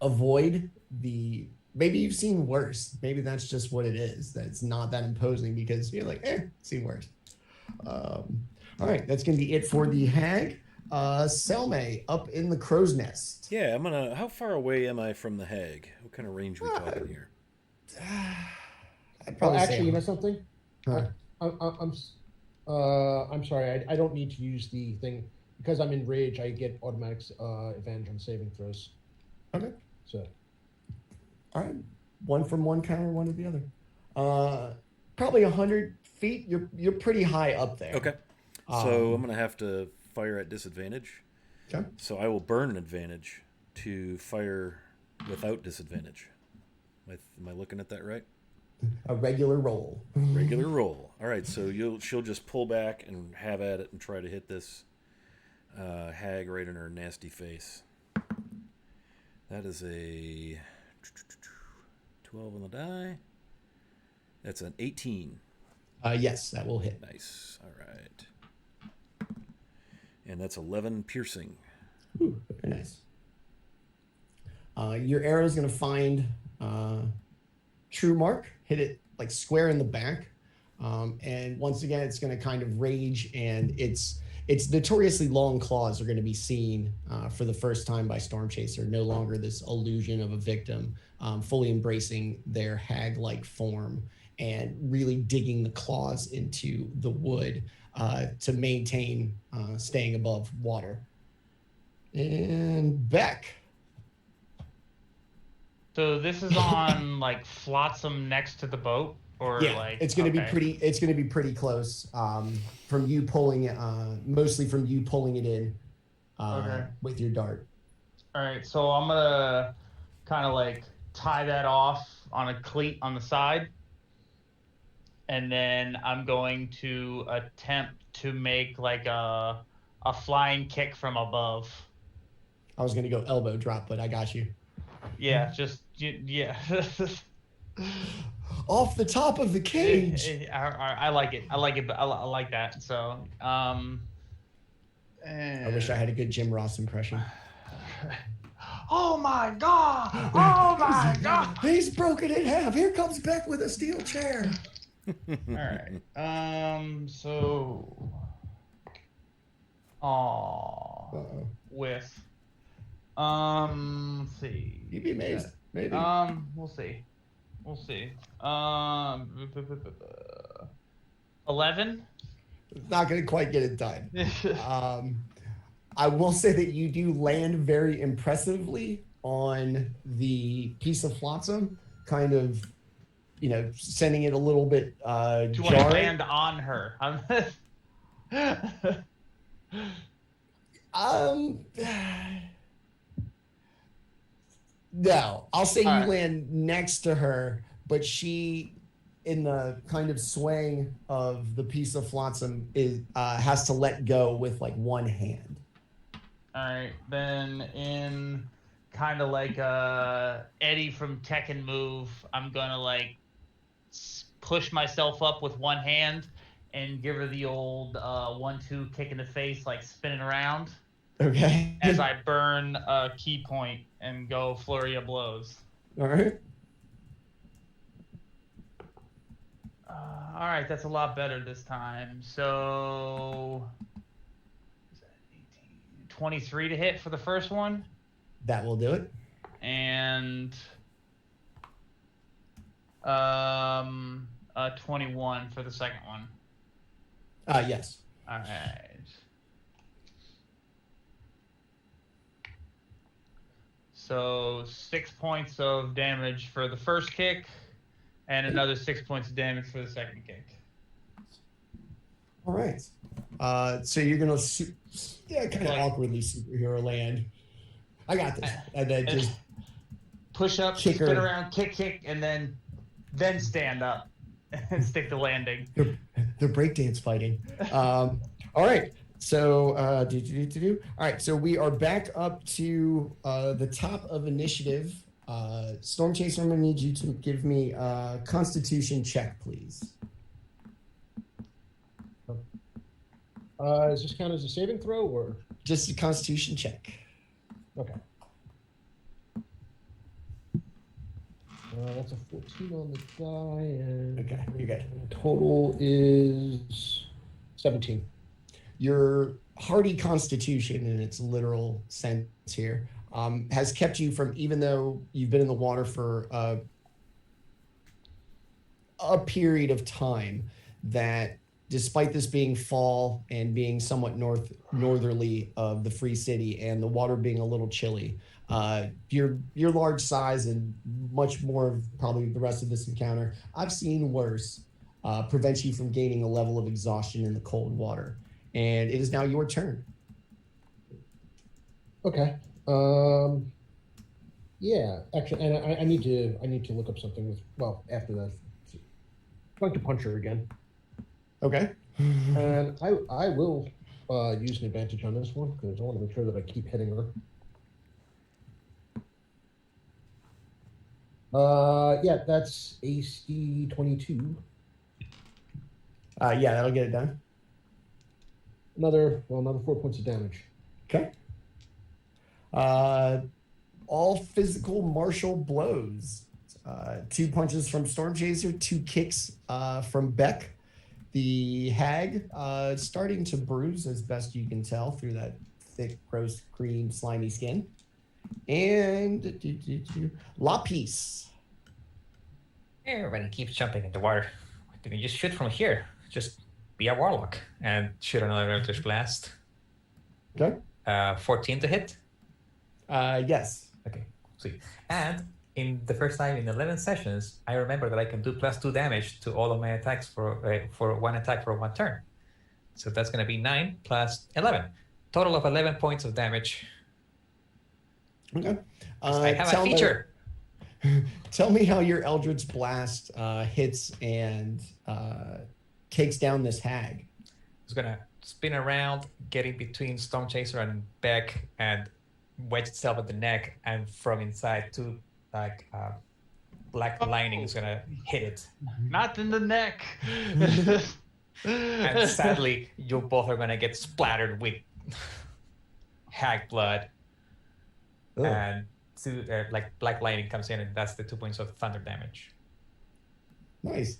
avoid the... Maybe you've seen worse. Maybe that's just what it is. That's not that imposing because you're like, seen worse. All right, that's going to be it for the hag. Selme, up in the crow's nest. Yeah, I'm gonna. How far away am I from the hag? What kind of range are we talking here? I'd Oh, probably actually, say, you know something? Huh. I'm sorry. I don't need to use the thing because I'm in rage. I get automatic advantage on saving throws. Okay. So, All right. One from one counter, one to the other. Probably 100 feet. You're pretty high up there. Okay. So I'm gonna have to fire at disadvantage. Okay. So I will burn an advantage to fire without disadvantage. Am I looking at that right? A regular roll. Regular roll. All right. So she'll just pull back and have at it and try to hit this hag right in her nasty face. That is a 12 on the die. That's an 18. Yes, that will hit. Nice. All right. And that's 11 piercing. Ooh, very nice. Your arrow is going to find true mark, hit it like square in the back. And once again, it's going to kind of rage, and its notoriously long claws are going to be seen for the first time by Stormchaser. No longer this illusion of a victim, fully embracing their hag-like form and really digging the claws into the wood to maintain staying above water. And Beck. So this is on like flotsam next to the boat, or Yeah, like it's going to okay. be pretty. It's going to be pretty close from you pulling it. Mostly from you pulling it in Okay. with your dart. All right, so I'm gonna kind of like tie that off on a cleat on the side, and then I'm going to attempt to make like a flying kick from above. I was going to go elbow drop, but I got you. Yeah, just yeah. Off the top of the cage. I like it. I like it. I like that. So I wish I had a good Jim Ross impression. Oh my god! Oh my god! He's broken in half. Here comes Beck with a steel chair. All right. So. Oh. Uh-oh. With. Let's see. You'd be amazed. Maybe. We'll see. We'll see. 11. Not going to quite get it done. I will say that you do land very impressively on the piece of flotsam, kind of, sending it a little bit Do I jarring. land on her? No, I'll say you All right. land next to her, but she, in the kind of swaying of the piece of flotsam, has to let go with like one hand. All right, then in kind of like Eddie from Tekken move, I'm gonna like push myself up with one hand and give her the old 1-2 kick in the face, like spinning around Okay. as I burn a key point and go flurry of blows. All right. All right, that's a lot better this time. So, is that 18? 23 to hit for the first one, That will do it. and 21 for the second one. Yes. All right. So 6 points of damage for the first kick, and another 6 points of damage for the second kick. All right. So you're gonna kind of Like- awkwardly superhero land. I got this, and then just Push up, Kick her. spin around, kick, and then stand up and stick the landing. they're breakdance fighting. All right. So All right. So we are back up to the top of initiative. Storm Chaser, I'm gonna need you to give me a Constitution check, please. Does this count as a saving throw or? Just a Constitution check. Okay. That's a 14 on the die, and Okay, you're good. total is 17. Your hardy constitution, in its literal sense here, has kept you from, even though you've been in the water for a period of time, that despite this being fall and being somewhat northerly of the Free City and the water being a little chilly, your large size and much more of probably the rest of this encounter, I've seen worse, prevents you from gaining a level of exhaustion in the cold water. And it is now your turn. Okay. Yeah. Actually, and I need to look up something with. Well, after that, I'm going to punch her again, Okay. and I will use an advantage on this one because I want to make sure that I keep hitting her. Yeah, that's AC 22. Yeah, that'll get it done. Another 4 points of damage. Okay. All physical martial blows. 2 punches from Storm Chaser, 2 kicks from Beck. The hag starting to bruise as best you can tell through that thick, gross, green, slimy skin. And Lapis. Everybody keeps jumping in the water. Why didn't you just shoot from here? Just be a warlock and shoot another Eldritch Blast. Okay. 14 to hit. Yes. Okay, sweet. And in the first time in 11 sessions, I remember that I can do +2 damage to all of my attacks for one attack for one turn. So that's going to be 9 plus 11. Total of 11 points of damage. Okay. I have a feature. Tell me how your Eldritch Blast hits and takes down this hag. It's going to spin around, getting between Storm Chaser and Beck, and wedge itself at the neck, and from inside two black lightning is going to hit it. Not in the neck. And sadly, you both are going to get splattered with hag blood. Ugh. And black lightning comes in, and that's the 2 points of thunder damage. Nice.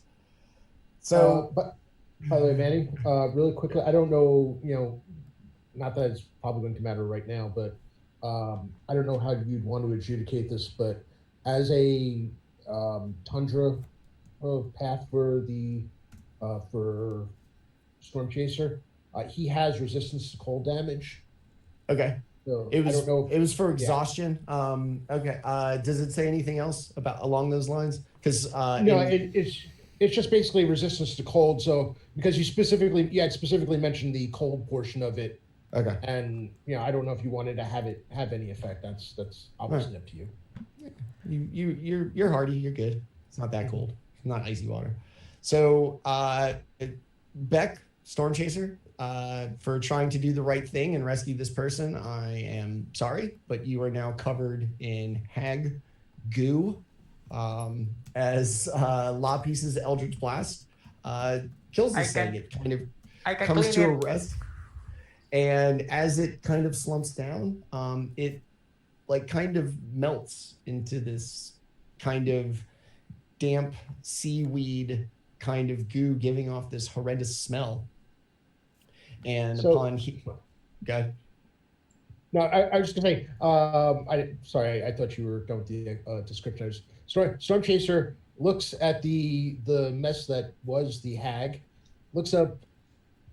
So, but by the way, Manny, really quickly, I don't know, not that it's probably going to matter right now, but I don't know how you'd want to adjudicate this, but as a tundra path for for Storm Chaser, he has resistance to cold damage. okay. So It was I don't know if, it was for exhaustion. Okay. Does it say anything else along those lines? Because it's just basically resistance to cold. So because you had specifically mentioned the cold portion of it, okay. and I don't know if you wanted to have any effect. That's obviously up to you. You're hardy. You're good. It's not that cold. It's not icy water. So Beck, Storm Chaser, for trying to do the right thing and rescue this person, I am sorry, but you are now covered in hag goo. As Lapis's Eldritch Blast kills this thing. It kind of comes to a rest. And as it kind of slumps down, it kind of melts into this kind of damp seaweed kind of goo giving off this horrendous smell. And So- upon go ahead. No, I was just gonna say. Sorry, I thought you were done with the description. Storm Chaser looks at the mess that was the hag, looks up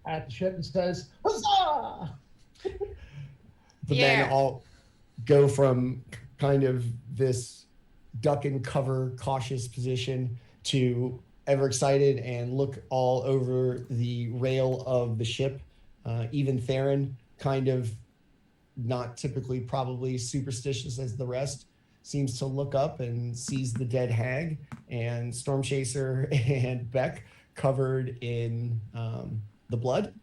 at the ship and says, "Huzzah!" The men all go from kind of this duck and cover cautious position to ever excited and look all over the rail of the ship. Even Theron, kind of not typically probably superstitious as the rest, seems to look up and sees the dead hag, and Storm Chaser and Beck covered in the blood.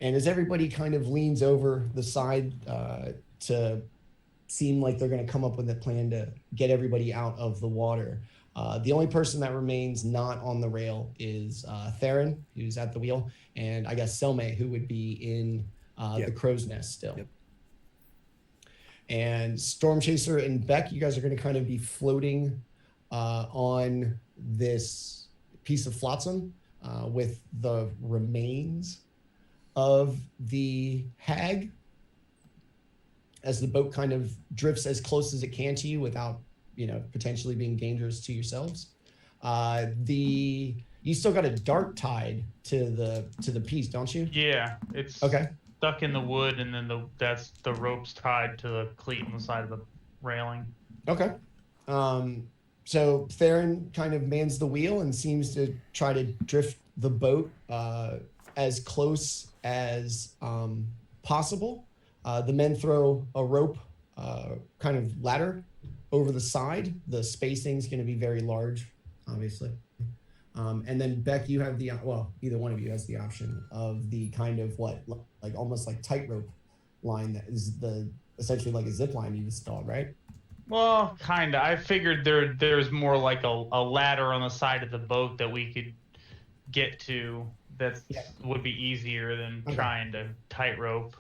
And as everybody kind of leans over the side to seem like they're going to come up with a plan to get everybody out of the water, the only person that remains not on the rail is Theron, who's at the wheel, and I guess Selme, who would be in the crow's nest still. Yep. And Storm Chaser and Beck, you guys are going to kind of be floating on this piece of flotsam with the remains of the hag as the boat kind of drifts as close as it can to you without, potentially being dangerous to yourselves. You still got a dart tied to the piece, don't you? Yeah, it's okay. Stuck in the wood, and then that's the ropes tied to the cleat on the side of the railing. Okay. So Theron kind of mans the wheel and seems to try to drift the boat as close as possible. The men throw a rope kind of ladder over the side. The spacing's going to be very large, obviously. And then Beck, you have either one of you has the option of the kind of almost like tightrope line that is essentially like a zip line you installed, right? Well, kind of. I figured there's more like a ladder on the side of the boat that we could get to would be easier than trying to tightrope.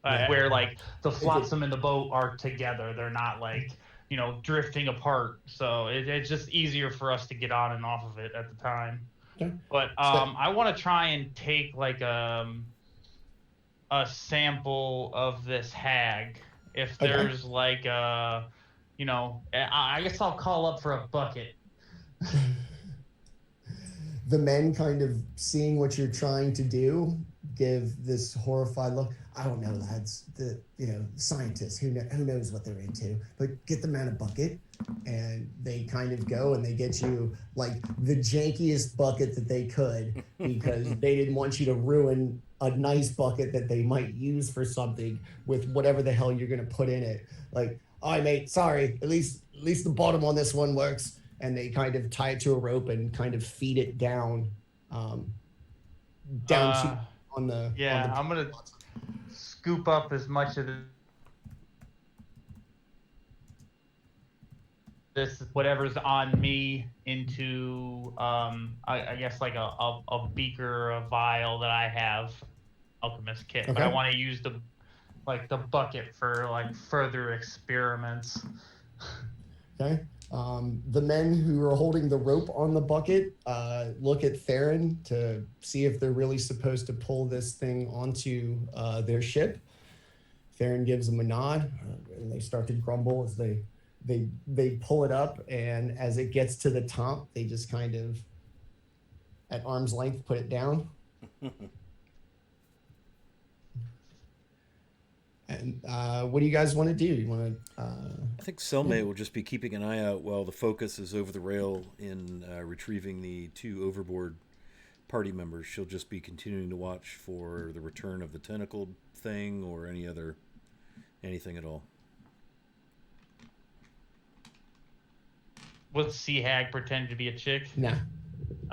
Where like the flotsam and the boat are together. They're not like, drifting apart. So it's just easier for us to get on and off of it at the time. Okay. But I want to try and take like a sample of this hag. If there's like I guess I'll call up for a bucket. The men kind of seeing what you're trying to do give this horrified look. I don't know, lads. The scientists who knows what they're into, but get the man a bucket, and they kind of go and they get you like the jankiest bucket that they could because they didn't want you to ruin a nice bucket that they might use for something with whatever the hell you're gonna put in it. Like, all right, mate, sorry, at least the bottom on this one works. And they kind of tie it to a rope and kind of feed it down I'm gonna scoop up as much of this whatever's on me into I guess like a beaker, a vial that I have, alchemist kit. Okay. But I want to use the bucket for like further experiments. Okay. The men who are holding the rope on the bucket look at Theron to see if they're really supposed to pull this thing onto their ship. Theron gives them a nod, and they start to grumble as they pull it up, and as it gets to the top, they just kind of, at arm's length, put it down. And what do you guys want to do? You want to? I think Selme will just be keeping an eye out while the focus is over the rail in retrieving the two overboard party members. She'll just be continuing to watch for the return of the tentacled thing or anything at all. Was Sea Hag pretend to be a chick? Nah.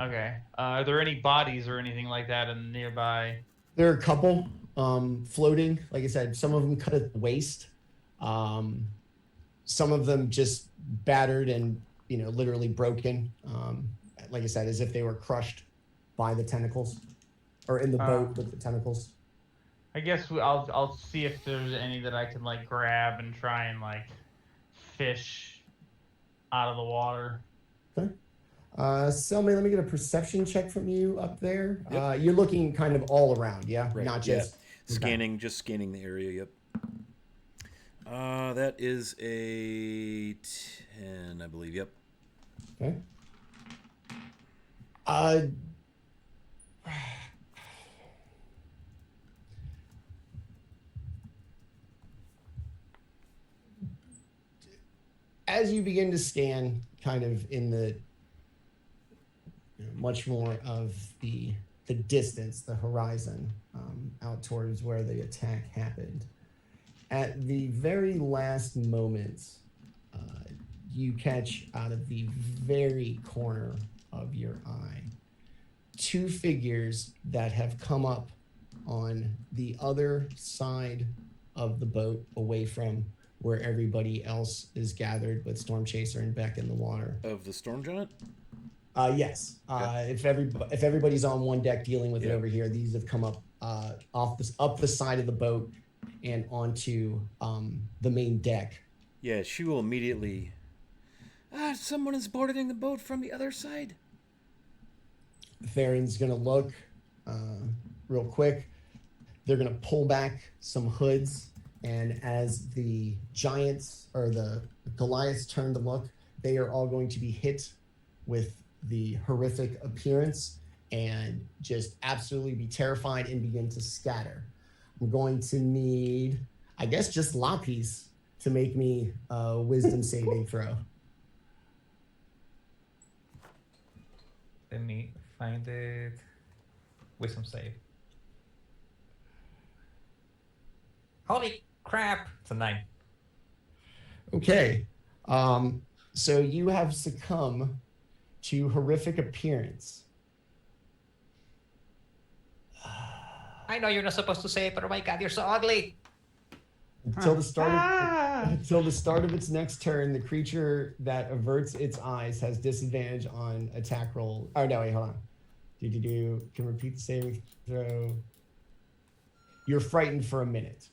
Okay. Are there any bodies or anything like that in nearby? There are a couple. Floating, like I said, some of them cut at the waist, some of them just battered and literally broken, like I said, as if they were crushed by the tentacles or in the boat with the tentacles. I guess I'll see if there's any that I can like grab and try and like fish out of the water. Okay. Selmy, let me get a perception check from you up there. Yep. You're looking kind of all around, yeah? Right. Not Yeah. just... Scanning, just scanning the area. Yep. That is a 10, I believe. Yep. Okay. As you begin to scan, kind of in the much more of the distance, the horizon, out towards where the attack happened, at the very last moment, you catch out of the very corner of your eye two figures that have come up on the other side of the boat, away from where everybody else is gathered with Storm Chaser and Beck in the water. Of the Storm Giant? Yes. Okay. If everybody's on one deck dealing with it Yeah. over here, these have come up up the side of the boat and onto the main deck. Yeah, she will immediately... someone is boarding the boat from the other side. Theron's going to look real quick. They're going to pull back some hoods, and as the giants or the Goliaths turn to look, they are all going to be hit with the horrific appearance and just absolutely be terrified and begin to scatter. I'm going to need, I guess, just Lapis to make me a wisdom saving throw. Let me find it. Wisdom save. Holy crap! It's a 9. Okay. So you have succumbed to horrific appearance. I know you're not supposed to say it, but oh my god, you're so ugly! Until the start of its next turn, the creature that averts its eyes has disadvantage on attack roll. Oh no, wait, hold on. Can repeat the saving throw. You're frightened for a minute.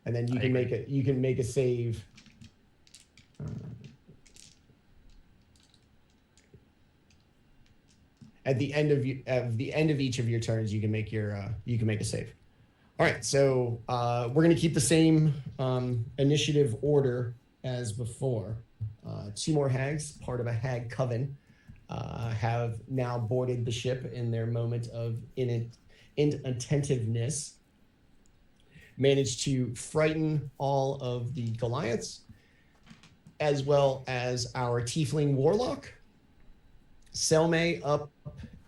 And then you can make a save. At the end of each of your turns, you can make a save. All right, so we're going to keep the same initiative order as before. 2 more hags, part of a hag coven, have now boarded the ship in their moment of inattentiveness. Managed to frighten all of the Goliaths, as well as our Tiefling Warlock. Selme up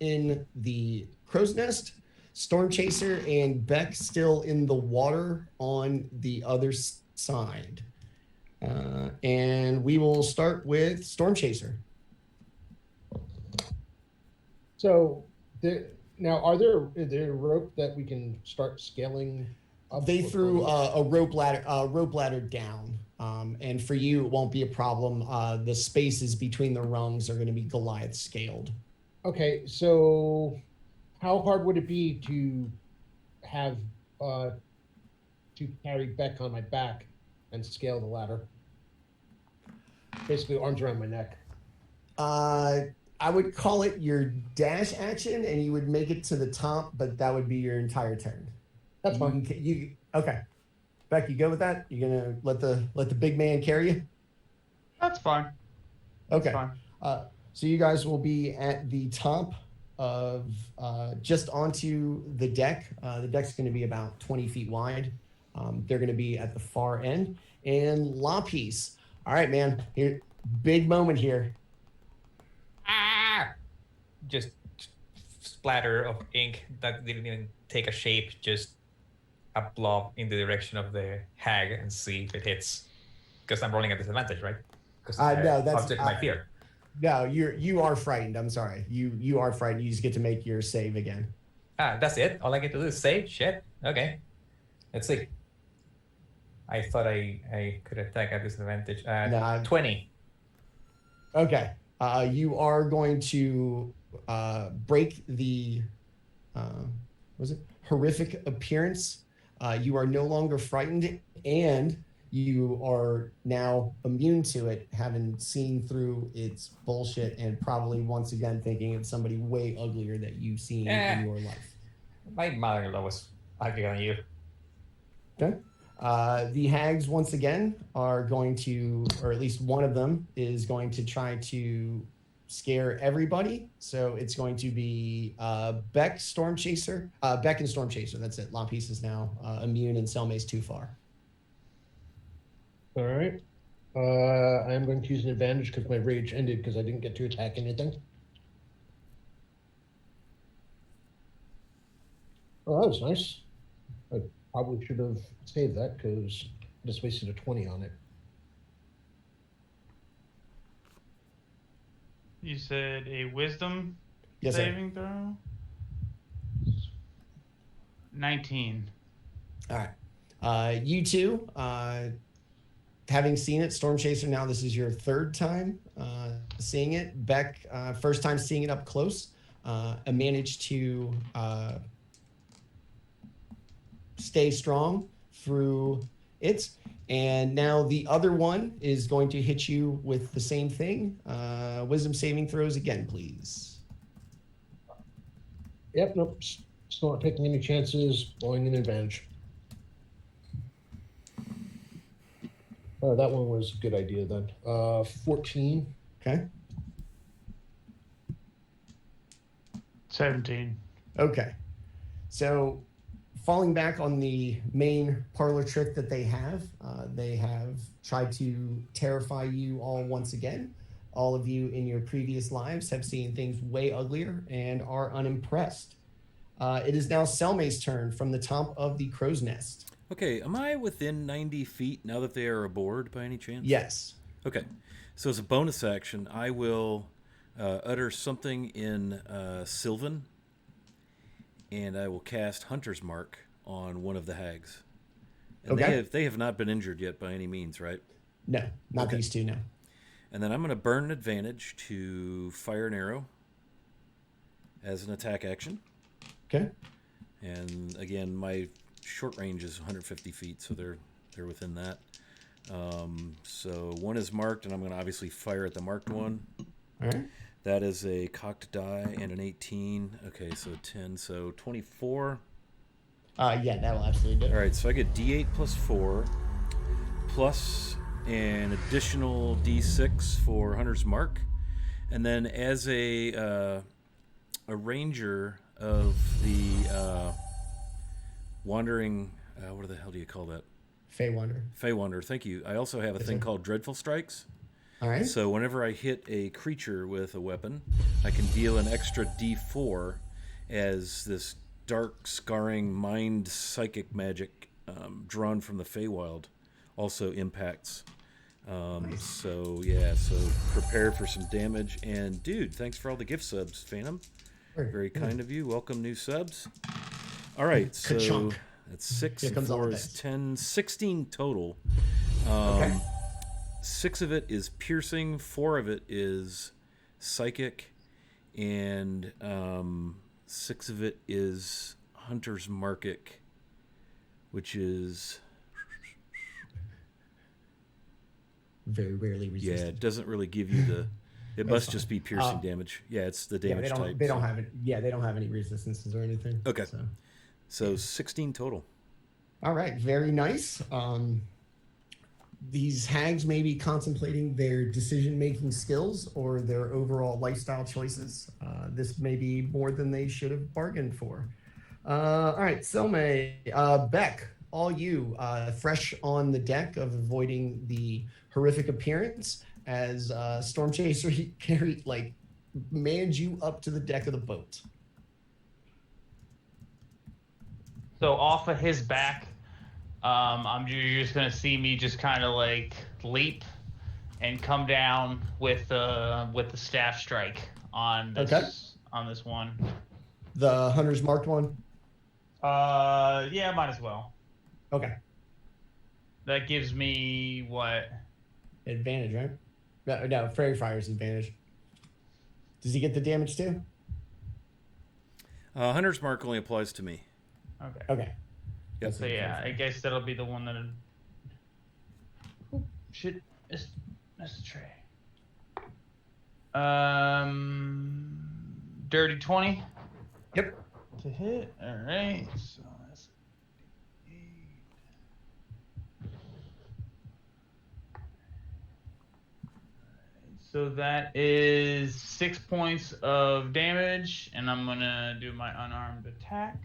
in the crow's nest, Storm Chaser and Beck still in the water on the other side. And we will start with Storm Chaser. So, now, is there a rope that we can start scaling up? They threw a rope ladder down. And for you, it won't be a problem. The spaces between the rungs are going to be Goliath scaled. Okay, so how hard would it be to have to carry Beck on my back and scale the ladder? Basically, arms around my neck. I would call it your dash action, and you would make it to the top, but that would be your entire turn. That's fine. Okay. Beck, you go with that? You gonna let the big man carry you? That's fine. Okay. That's fine. So you guys will be at the top of just onto the deck. The deck's going to be about 20 feet wide. They're going to be at the far end. And Lapis. All right, man. Here, big moment here. Ah! Just splatter of ink that didn't even take a shape, just a blob in the direction of the hag and see if it hits. Because I'm rolling at disadvantage, right? Because No, that's object my fear. No, you are frightened. I'm sorry. You are frightened. You just get to make your save again. That's it? All I get to do is save? Shit. Okay. Let's see. I thought I could attack at disadvantage. 20. Okay. You are going to break the horrific appearance. You are no longer frightened, and you are now immune to it, having seen through its bullshit and probably once again thinking of somebody way uglier that you've seen in your life. My mother-in-law was ugly on you. Okay. The hags, once again, are going to, or at least one of them, is going to try to scare everybody. So it's going to be Beck, Storm Chaser. Beck and Storm Chaser. That's it. Lampiece is now immune and Selmay's too far. All right. I am going to use an advantage because my rage ended because I didn't get to attack anything. Oh, that was nice. I probably should have saved that because I just wasted a 20 on it. You said a wisdom Yes, sir. saving throw? 19. All right. You two, having seen it, Storm Chaser, now this is your third time seeing it. Beck, first time seeing it up close, managed to stay strong through it. And now the other one is going to hit you with the same thing. Wisdom saving throws again, please. Yep, nope. Still not taking any chances, blowing an advantage. Oh, that one was a good idea then. 14. Okay. 17. Okay. So falling back on the main parlor trick that they have tried to terrify you all once again. All of you in your previous lives have seen things way uglier and are unimpressed. It is now Selmay's turn from the top of the crow's nest. Okay, am I within 90 feet now that they are aboard by any chance? Yes. Okay, so as a bonus action, I will utter something in Sylvan, and I will cast Hunter's Mark on one of the hags. And Okay. they have not been injured yet by any means, right? No, not Okay. these two, no. And then I'm going to burn an advantage to fire an arrow as an attack action. Okay. And again, my short range is 150 feet, so they're within that. So one is marked, and I'm going to obviously fire at the marked one. All right. That is a cocked die and an 18. Okay, so 10, so 24. Yeah, that will absolutely do. All right, so I get D8 plus 4, plus an additional D6 for Hunter's Mark. And then as a ranger of the wandering, what the hell do you call that? Feywander. Feywander, thank you. I also have a thing called Dreadful Strikes. All right. So whenever I hit a creature with a weapon, I can deal an extra D4 as this dark, scarring, mind psychic magic drawn from the Feywild also impacts. Nice. So prepare for some damage. And dude, thanks for all the gift subs, Phantom. Very kind of you. Welcome new subs. All right, so Ka-chunk. that's 6 Here and comes all 4 the is dice. 10, 16 total. Okay. 6 of it is piercing, 4 of it is psychic, and 6 of it is Hunter's Markic, which is Very rarely resisted. yeah, it doesn't really give you the. It must just be piercing damage. Yeah, it's the Yeah, damage type. they don't have it. Yeah, they don't have any resistances or anything. Okay. So. So 16 total. All right, very nice. These hags may be contemplating their decision-making skills or their overall lifestyle choices. This may be more than they should have bargained for. All right, Selmay, Beck, all you, fresh on the deck of avoiding the horrific appearance as Storm Chaser manned you up to the deck of the boat. So off of his back, you're just gonna see me just kind of like leap and come down with the staff strike on this one. The Hunter's Marked one? Yeah, might as well. Okay. That gives me what? Advantage, right? No, Fairy Fire's advantage. Does he get the damage too? Hunter's Mark only applies to me. Okay. Okay. Yep. So yeah, I guess that'll be the one that. Shit, that's the tray. Dirty 20. Yep. To hit. All right. So that's 8. So that is 6 points of damage, and I'm gonna do my unarmed attack.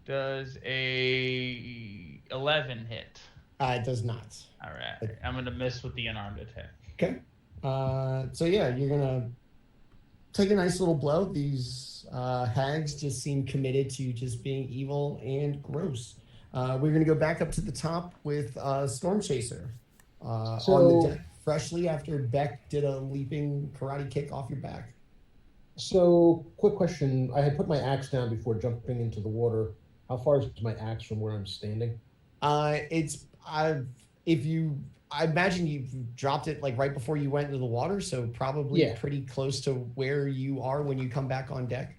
Does a 11 hit? It does not. All right. I'm gonna miss with the unarmed attack. Okay. So yeah, you're gonna take a nice little blow. These hags just seem committed to just being evil and gross. We're gonna go back up to the top with Storm Chaser on the deck, freshly after Beck did a leaping karate kick off your back. So, quick question. I had put my axe down before jumping into the water. How far is my axe from where I'm standing? I imagine you dropped it like right before you went into the water, so probably pretty close to where you are when you come back on deck.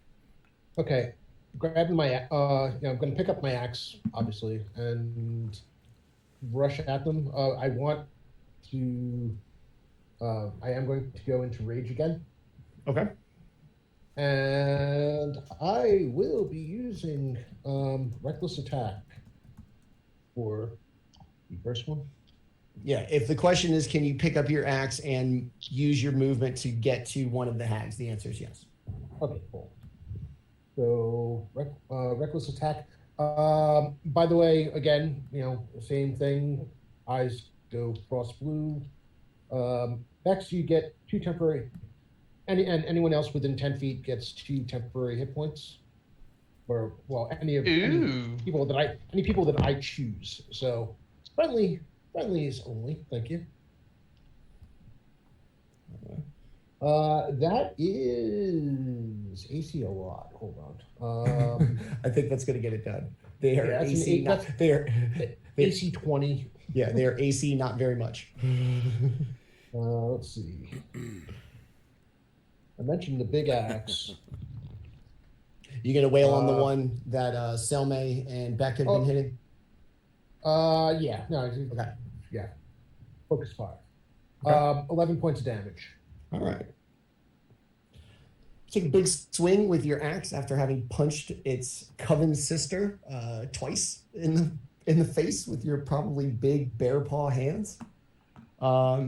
Okay, grabbing my, I'm going to pick up my axe, obviously, and rush at them. I am going to go into rage again. Okay. And I will be using Reckless Attack for the first one. Yeah, if the question is, can you pick up your axe and use your movement to get to one of the hags? The answer is yes. Okay, cool. So, Reckless Attack. By the way, again, same thing. Eyes go frost blue. Next, you get 2 temporary. And anyone else within 10 feet gets 2 temporary hit points. Or, well, any people that I choose. So, friendlies only. Thank you. That is AC a lot. Hold on. I think that's going to get it done. They are AC. AC 20. Yeah, they are AC, not very much. Let's see. I mentioned the big axe. You going to wail on the one that Selmay and Beck have been hitting? Yeah. No. Okay. Yeah. Focus fire. Okay. 11 points of damage. All right. Take a big swing with your axe after having punched its coven sister twice in the face with your probably big bear paw hands. All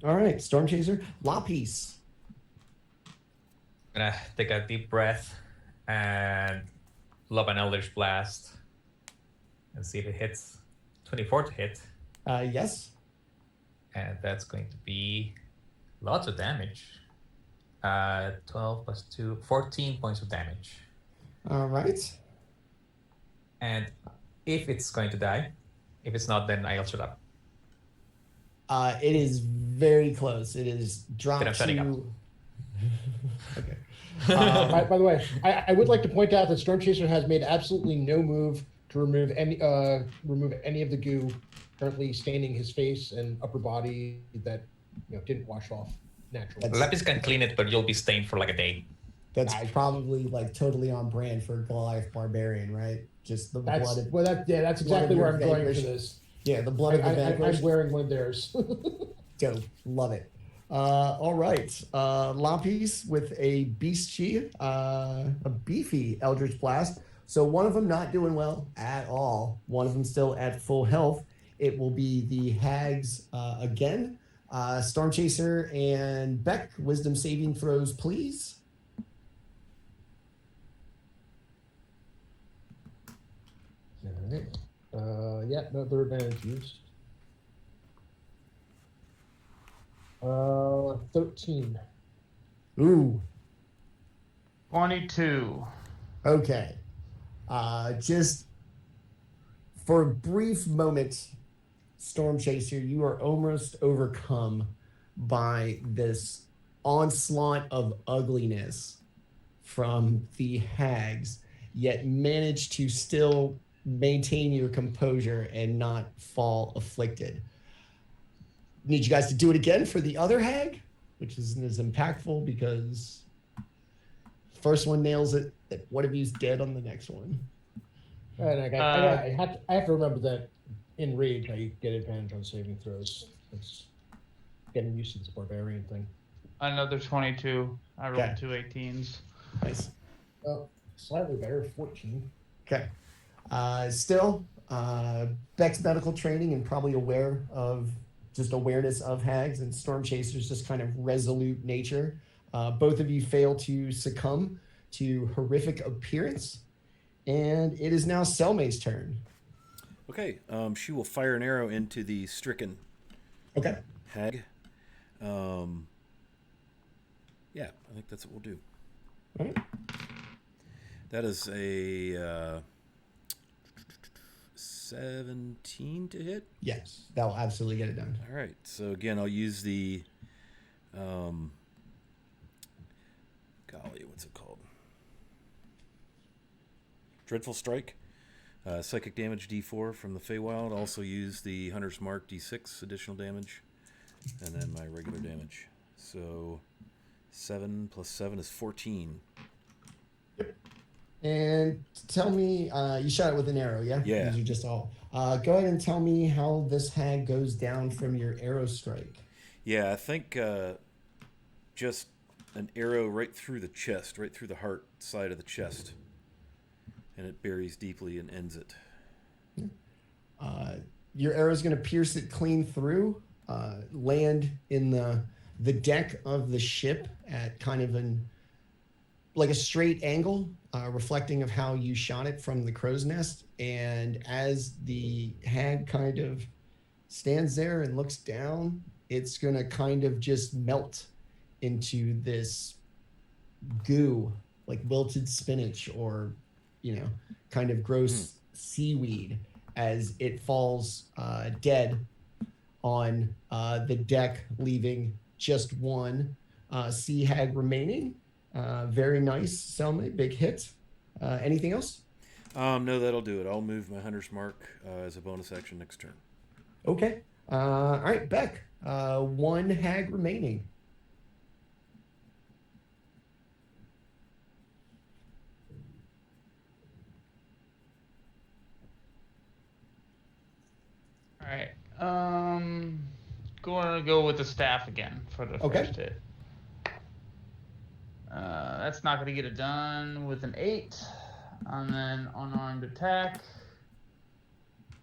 right, Storm Chaser, Lapis. I'm gonna take a deep breath and lob an Eldritch Blast and see if it hits. 24 to hit. Yes. And that's going to be lots of damage. 12 plus 2, 14 points of damage. All right. And if it's going to die, if it's not, then I'll shut up. It is very close. It is dropped Then I'm shutting up. Okay. By the way, I would like to point out that Storm Chaser has made absolutely no move to remove any of the goo currently staining his face and upper body that didn't wash off naturally. Lapis can clean it, but you'll be stained for like a day. That's probably like totally on brand for Goliath Barbarian, right? Just the blood. That's exactly where I'm going for this. Yeah, the blood of the vanquished. I'm wearing one of theirs. Dope. Love it. All right. Lapis with a a beefy Eldritch Blast. So one of them not doing well at all. One of them still at full health. It will be the hags again. Storm Chaser and Beck, wisdom saving throws, please. All right. Yeah, no other advantage used. 13. Ooh. 22. Okay. Just for a brief moment, Storm Chaser, you are almost overcome by this onslaught of ugliness from the hags, yet manage to still maintain your composure and not fall afflicted. Need you guys to do it again for the other hag, which isn't as impactful because first one nails it, one of you's dead on the next one. And I have to remember that in Rage, I get advantage on saving throws. It's getting used to this barbarian thing. Another 22. I rolled Okay. two 18s. Nice. Oh, slightly better, 14. Okay. Still, Beck's medical training and probably awareness of hags and storm chasers, just kind of resolute nature. Both of you fail to succumb to horrific appearance, and it is now Selmay's turn. Okay, she will fire an arrow into the stricken Okay. hag. Yeah, I think that's what we'll do. All right. That is a 17 to hit. Yes, that will absolutely get it done. All right. So again, I'll use the golly, what's it called? Dreadful Strike. Psychic damage D4 from the Feywild. Also use the Hunter's Mark D6 additional damage, and then my regular damage. So 7 plus 7 is 14. And tell me, you shot it with an arrow, yeah? Yeah. These are just all. Go ahead and tell me how this hag goes down from your arrow strike. Yeah, I think just an arrow right through the chest, right through the heart side of the chest. And it buries deeply and ends it. Your arrow is going to pierce it clean through, land in the deck of the ship at kind of like a straight angle, reflecting of how you shot it from the crow's nest. And as the hag kind of stands there and looks down, it's going to kind of just melt into this goo, like wilted spinach or, kind of gross seaweed, as it falls dead on the deck, leaving just one sea hag remaining. Very nice, Selma. Big hit. Anything else? No, that'll do it. I'll move my Hunter's Mark as a bonus action next turn. Okay. All right, Beck. One hag remaining. All right. Going to go with the staff again for the first hit. That's not going to get it done with an 8. And then unarmed attack.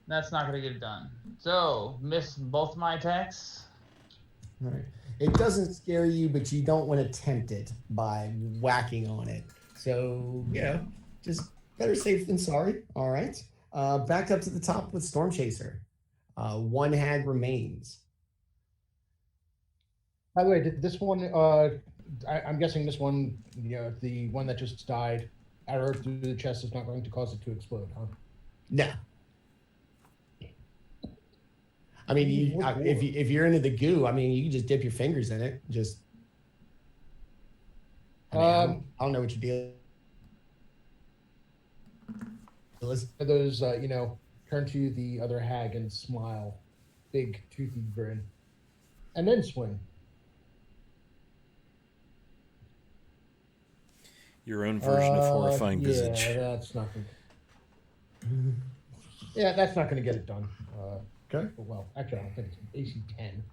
That's not going to get it done. So, miss both my attacks. All right. It doesn't scare you, but you don't want to tempt it by whacking on it. So, just better safe than sorry. All right. Back up to the top with Storm Chaser. One hag remains. By the way, did this one, I'm guessing this one, the one that just died, arrow through the chest is not going to cause it to explode, huh? No. I mean, if you're into the goo, I mean, you can just dip your fingers in it. I don't know what you do. Those, turn to the other hag and smile, big toothy grin, and then swing. Your own version of horrifying visage. That's not going. Yeah, that's not going to get it done. Okay. Well, actually, I don't think it's AC 10.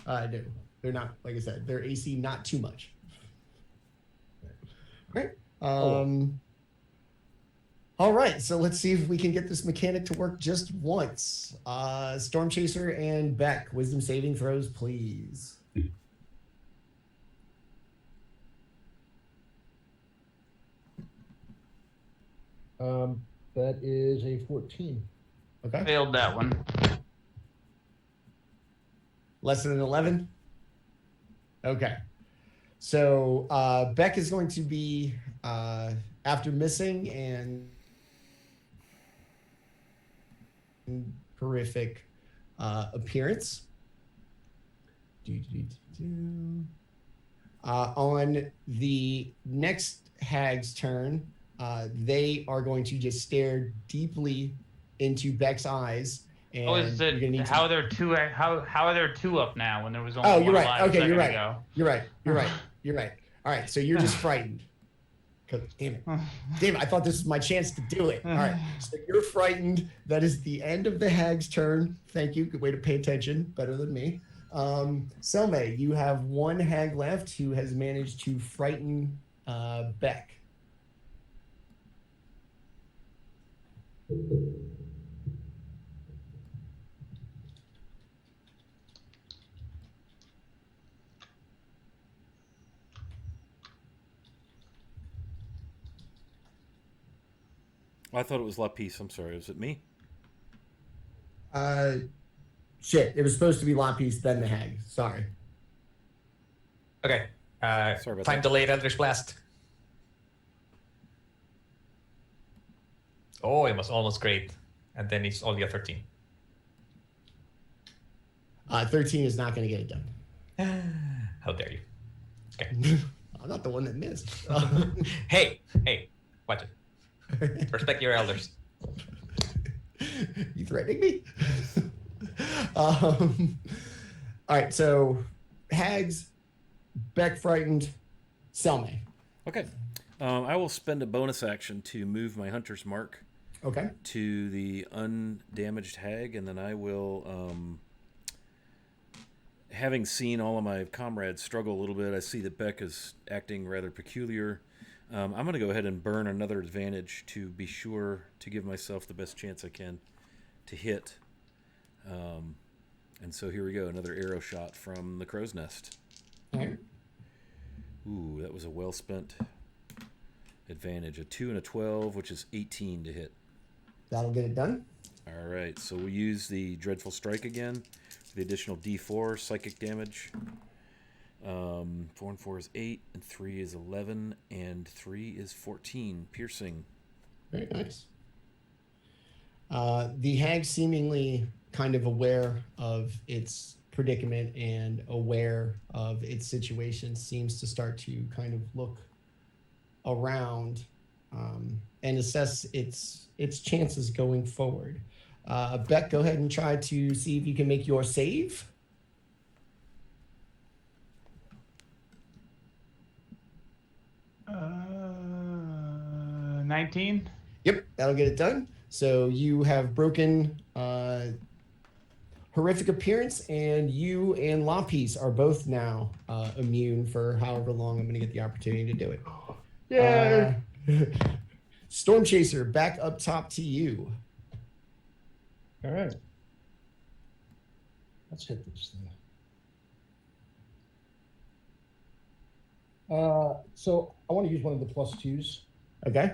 I do. They're not, like I said, they're AC not too much. Great. All right, so let's see if we can get this mechanic to work just once. Storm Chaser and Beck, wisdom saving throws, please. That is a 14. Okay. Failed that one. Less than an 11? Okay. So Beck is going to be, after missing and horrific appearance. On the next hag's turn, they are going to just stare deeply into Beck's eyes. And how are there two up now when there was only one you're right. alive Okay, a you're second right. ago? You're right. All right, so you're just frightened. Damn it. Damn it. I thought this was my chance to do it. All right. So you're frightened. That is the end of the hag's turn. Thank you. Good way to pay attention. Better than me. Selme, you have one hag left who has managed to frighten Beck. I thought it was Lapis. I'm sorry. Was it me? Shit. It was supposed to be Lapis, then the hag. Sorry. Okay. Sorry about Time that. delayed Eldritch Blast. Oh, it was almost great. And then it's only a 13. 13 is not going to get it done. How dare you? Okay. I'm not the one that missed. Hey, watch it. Respect your elders. You threatening me? All right, so hags, Beck frightened, Selme. Okay. I will spend a bonus action to move my hunter's mark Okay. to the undamaged hag, and then I will, having seen all of my comrades struggle a little bit, I see that Beck is acting rather peculiar. I'm going to go ahead and burn another advantage to be sure to give myself the best chance I can to hit. And so here we go, another arrow shot from the crow's nest. All right. Ooh, that was a well-spent advantage. A 2 and a 12, which is 18 to hit. That'll get it done. All right, so we'll use the Dreadful Strike again for the additional D4 psychic damage. 4 and 4 is 8, and 3 is 11, and 3 is 14, piercing. Very nice. The hag, seemingly kind of aware of its predicament and aware of its situation, seems to start to kind of look around and assess its chances going forward. Beck, go ahead and try to see if you can make your save. Uh, 19. Yep, that'll get it done. So you have broken horrific appearance, and you and Lapis are both now immune for however long I'm going to get the opportunity to do it. Yeah. Storm Chaser, back up top to you. All right. Let's hit this thing. So I want to use one of the +2s Okay.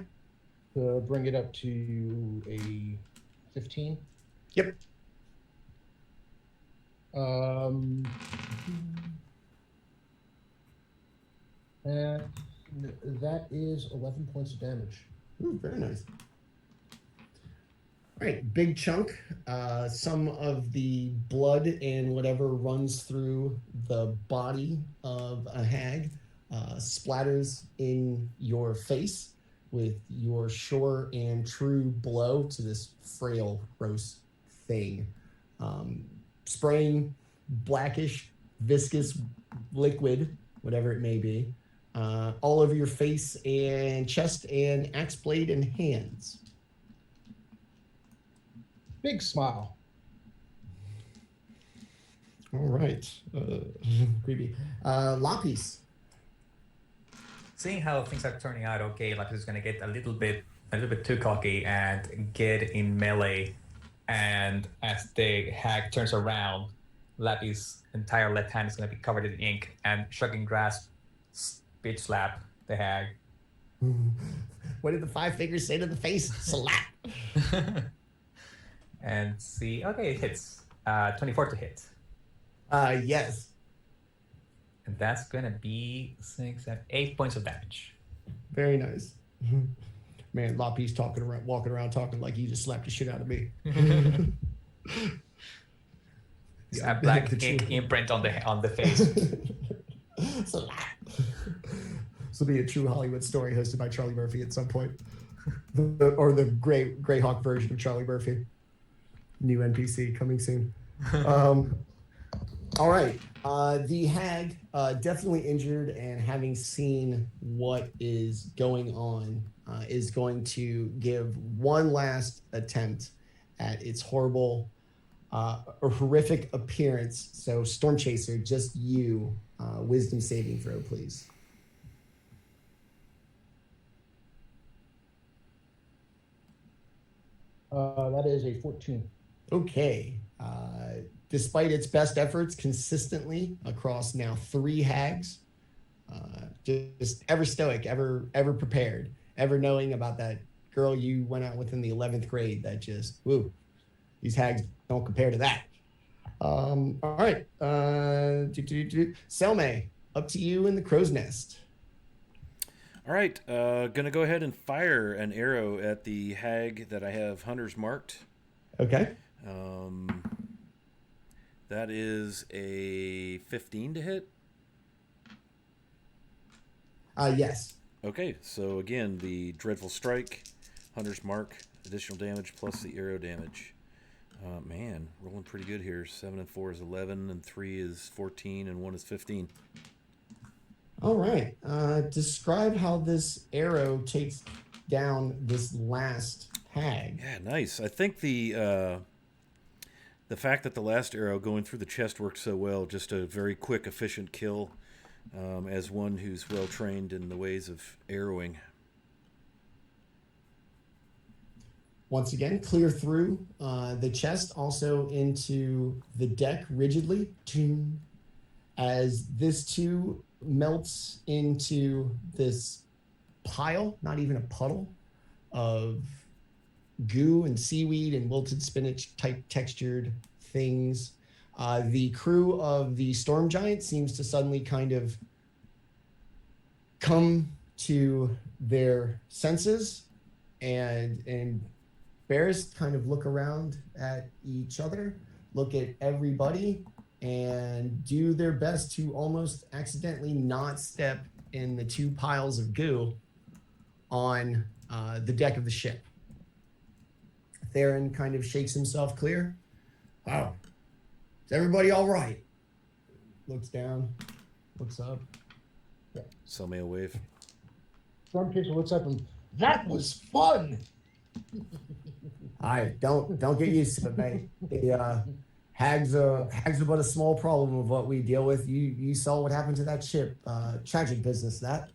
to bring it up to a 15. Yep. And that is 11 points of damage. Ooh, very nice. All right, big chunk. Some of the blood and whatever runs through the body of a hag splatters in your face with your sure and true blow to this frail, gross thing. Spraying blackish, viscous liquid, whatever it may be, all over your face and chest and axe blade and hands. Big smile. All right. Creepy. Lapis. Seeing how things are turning out okay, Lapis is going to get a little bit too cocky and get in melee. And as the hag turns around, Lapis' entire left hand is going to be covered in ink, and Shocking Grasp bitch slap the hag. What did the five fingers say to the face? Slap. And see, okay, it hits. 24 to hit. Yes. And that's going to be 6, 7, 8 points of damage. Very nice. Man, Lapis walking around talking like he just slapped the shit out of me. A black ink imprint on the face. Slap. This will be a true Hollywood story hosted by Charlie Murphy at some point. Or the Greyhawk version of Charlie Murphy. New NPC coming soon. All right. The hag, definitely injured and having seen what is going on, is going to give one last attempt at its horrible or horrific appearance. So, Storm Chaser, just you, wisdom saving throw, please. That is a 14. Okay. Despite its best efforts consistently across now 3 hags, just ever stoic, ever prepared, ever knowing about that girl you went out with in the 11th grade that just, woo, these hags don't compare to that. All right. Selme, up to you in the crow's nest. All right, gonna go ahead and fire an arrow at the hag that I have hunters marked. Okay. That is a 15 to hit. Yes. Okay, so again, the dreadful strike, hunter's mark, additional damage plus the arrow damage. Man, rolling pretty good here. 7 and 4 is 11, and 3 is 14, and 1 is 15. All right. Describe how this arrow takes down this last hag. Yeah, nice. I think the fact that the last arrow going through the chest worked so well, just a very quick, efficient kill, as one who's well trained in the ways of arrowing. Once again, clear through the chest, also into the deck rigidly, as this too melts into this pile, not even a puddle, of goo and seaweed and wilted spinach type textured things. The crew of the Storm Giant seems to suddenly kind of come to their senses and embarrassed kind of look around at each other, look at everybody, and do their best to almost accidentally not step in the 2 piles of goo on the deck of the ship. Theron kind of shakes himself clear. Wow. Is everybody all right? Looks down, looks up. Selmy a wave. Storm Chaser looks up and, that was fun! All right, don't get used to it, mate. The hags are but a small problem of what we deal with. You saw what happened to that ship. Tragic business, that.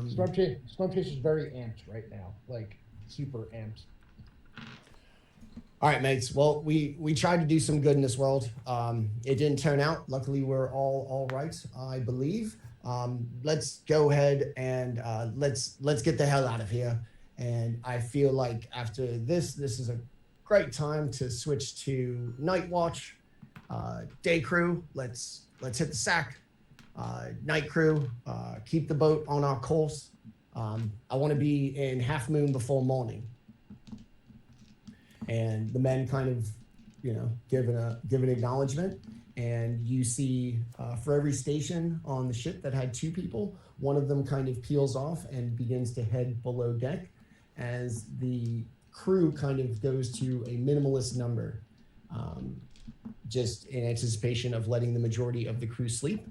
Storm Chaser's very amped right now, like super amped. All right, mates. Well, we tried to do some good in this world. It didn't turn out. Luckily, we're all right, I believe. Let's go ahead and let's get the hell out of here. And I feel like after this is a great time to switch to night watch. Day crew, let's hit the sack. Night crew, keep the boat on our course. I want to be in half moon before morning. And the men kind of, give an acknowledgement. And you see, for every station on the ship that had 2 people, one of them kind of peels off and begins to head below deck, as the crew kind of goes to a minimalist number, just in anticipation of letting the majority of the crew sleep.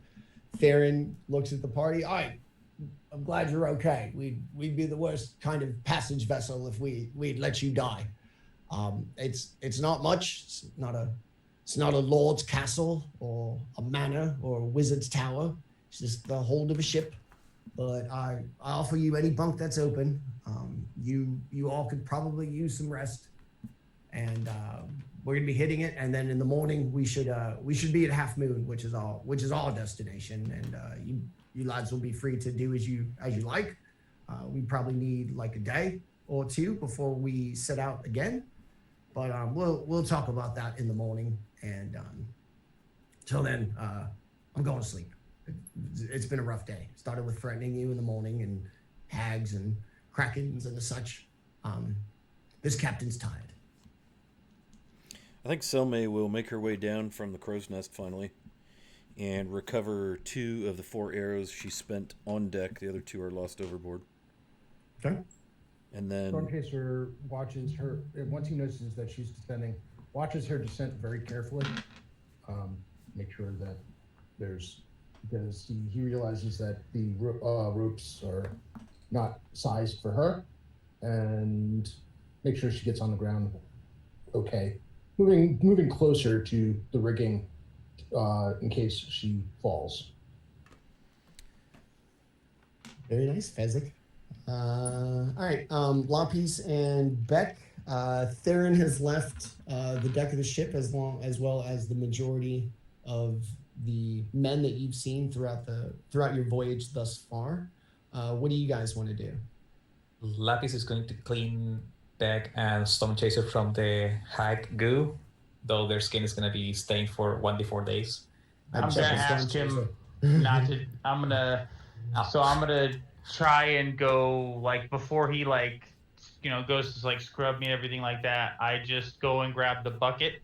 Theron looks at the party. All right, I'm glad you're okay. We'd be the worst kind of passage vessel if we'd let you die. It's not much. It's not a lord's castle or a manor or a wizard's tower. It's just the hold of a ship. But I offer you any bunk that's open. You all could probably use some rest, and we're gonna be hitting it. And then in the morning we should be at Half Moon, which is our destination. And you lads will be free to do as you like. We probably need like a day or 2 before we set out again. But we'll talk about that in the morning. And till then, I'm going to sleep. It's been a rough day. Started with threatening you in the morning and hags and krakens and the such. This captain's tired. I think Selme will make her way down from the crow's nest finally and recover 2 of the 4 arrows she spent on deck. The other 2 are lost overboard. Okay. And then Storm Chaser watches her, once he notices that she's descending, watches her descent very carefully. make sure that there's because he realizes that the ropes are not sized for her, and make sure she gets on the ground okay. Moving closer to the rigging in case she falls. Very nice, Fezzik. All right, Lapis and Beck. Theron has left the deck of the ship as well as the majority of the men that you've seen throughout your voyage thus far. What do you guys want to do? Lapis is going to clean Beck and Storm Chaser from the hag goo, though their skin is going to be stained for 1d4 days. I'm gonna ask him not to. I'm gonna try and go like before he goes to like scrub me and everything like that. I just go and grab the bucket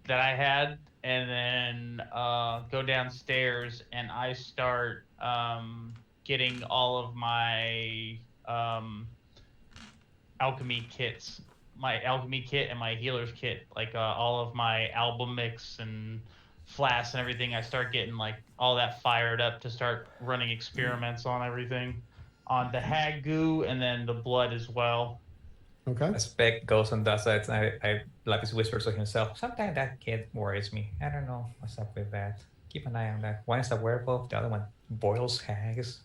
that I had and then go downstairs and I start getting all of my alchemy kits, my alchemy kit and my healer's kit, like all of my album mix and flasks and everything. I start getting like all that fired up to start running experiments on everything, on the hag goo and then the blood as well. Okay. As Beck goes and does that, Lapis whispers to himself, sometimes that kid worries me. I don't know what's up with that. Keep an eye on that. One is a werewolf, the other one boils hags.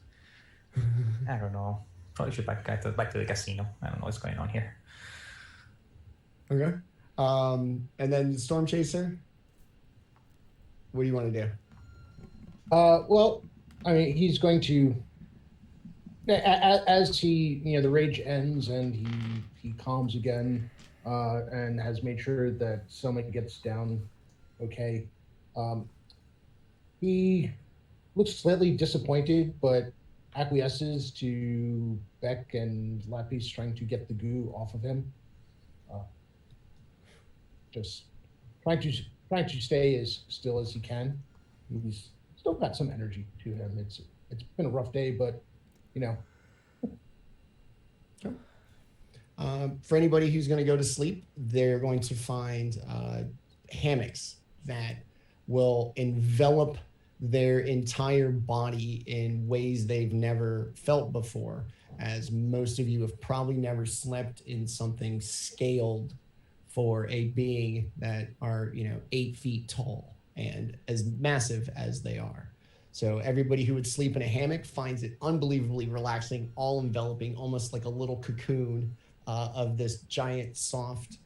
I don't know. Probably should back to the casino. I don't know what's going on here. Okay. And then Storm Chaser. What do you want to do? Well, I mean, he's going to, as he, the rage ends and he calms again, and has made sure that someone gets down okay. He looks slightly disappointed, but acquiesces to Beck and Lapis trying to get the goo off of him. Just trying to stay as still as he can. He's still got some energy to him. It's been a rough day, but For anybody who's going to go to sleep, they're going to find hammocks that will envelop their entire body in ways they've never felt before, as most of you have probably never slept in something scaled for a being that are 8 feet tall and as massive as they are. So everybody who would sleep in a hammock finds it unbelievably relaxing, all enveloping, almost like a little cocoon of this giant soft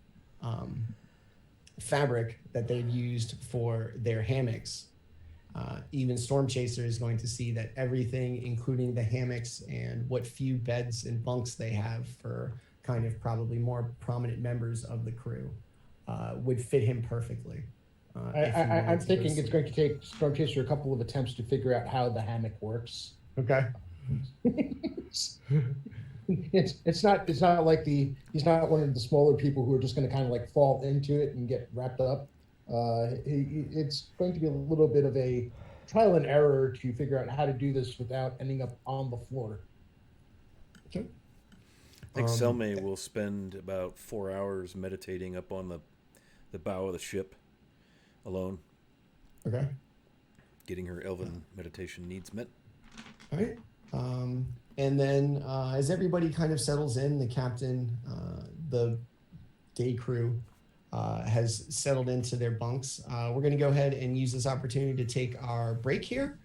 fabric that they've used for their hammocks. Even Storm Chaser is going to see that everything, including the hammocks and what few beds and bunks they have for kind of probably more prominent members of the crew, would fit him perfectly. I'm thinking it's going to take Storm Chaser a couple of attempts to figure out how the hammock works. Okay. It's not like he's not one of the smaller people who are just going to kind of like fall into it and get wrapped up. It's going to be a little bit of a trial and error to figure out how to do this without ending up on the floor. Okay. I think Selma will spend about 4 hours meditating up on the bow of the ship alone. Okay. Getting her elven meditation needs met. All right. And then as everybody kind of settles in, the captain, the day crew has settled into their bunks. We're going to go ahead and use this opportunity to take our break here.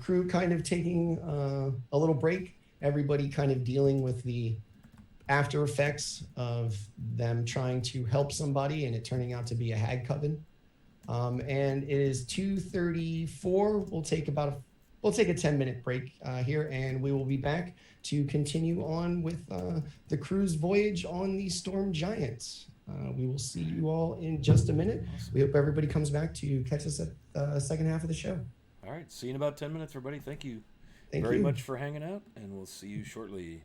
Crew kind of taking a little break. Everybody kind of dealing with the after effects of them trying to help somebody and it turning out to be a hag coven. And it is 2:34. We'll take a 10-minute break here, and we will be back to continue on with the crew's voyage on the Storm Giants. We will see you all in just a minute. We hope everybody comes back to catch us at the second half of the show. All right. See you in about 10 minutes, everybody. Thank you Thank very you. much for hanging out, and we'll see you shortly.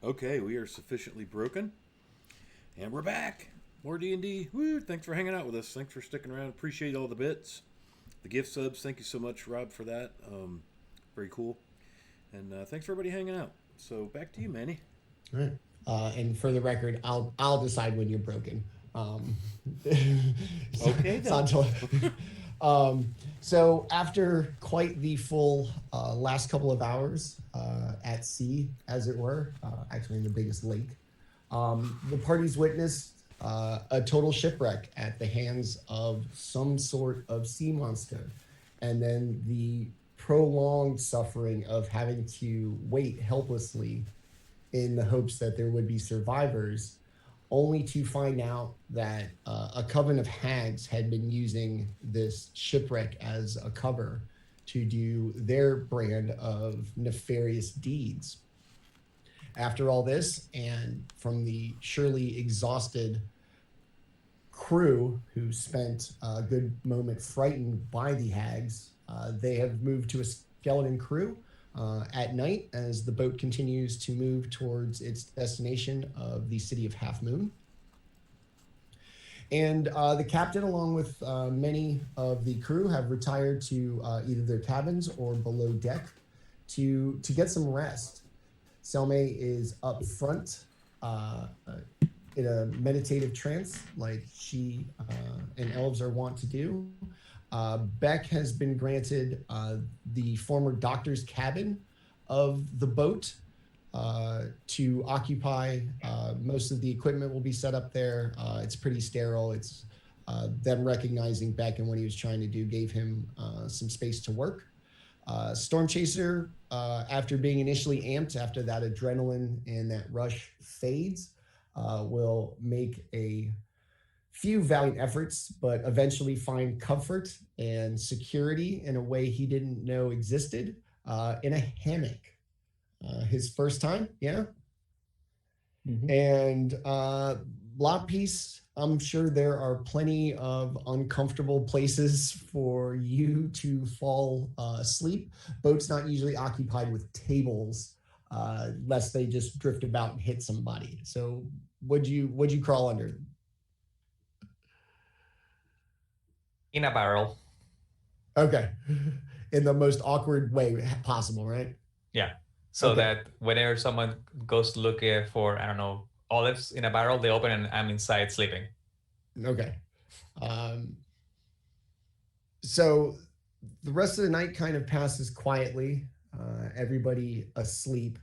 Okay, we are sufficiently broken, and we're back. More D&D. Woo! Thanks for hanging out with us. Thanks for sticking around. Appreciate all the bits, the gift subs. Thank you so much, Rob, for that. Very cool. And thanks for everybody hanging out. So back to you, Manny. All right. And for the record, I'll decide when you're broken. Okay, then. So after quite the full last couple of hours at sea, as it were, actually in the biggest lake, the party's witnessed a total shipwreck at the hands of some sort of sea monster, and then the prolonged suffering of having to wait helplessly in the hopes that there would be survivors, only to find out that a coven of hags had been using this shipwreck as a cover to do their brand of nefarious deeds. After all this, and from the surely exhausted crew who spent a good moment frightened by the hags, they have moved to a skeleton crew at night as the boat continues to move towards its destination of the city of Half Moon. And the captain, along with many of the crew, have retired to either their cabins or below deck to get some rest. Selme is up front in a meditative trance like she and elves are wont to do. Beck has been granted the former doctor's cabin of the boat to occupy. Most of the equipment will be set up there. It's pretty sterile. It's them recognizing Beck and what he was trying to do gave him some space to work. Storm Chaser, after being initially amped after that adrenaline and that rush fades, will make a few valiant efforts, but eventually find comfort and security in a way he didn't know existed, in a hammock. His first time, yeah. Mm-hmm. And Lot Piece, I'm sure there are plenty of uncomfortable places for you to fall asleep. Boat's not usually occupied with tables, lest they just drift about and hit somebody. So would you crawl under? In a barrel. Okay. In the most awkward way possible, right? Yeah. So Okay. that whenever someone goes to look for, I don't know, olives in a barrel, they open and I'm inside sleeping. Okay. So the rest of the night kind of passes quietly, everybody asleep,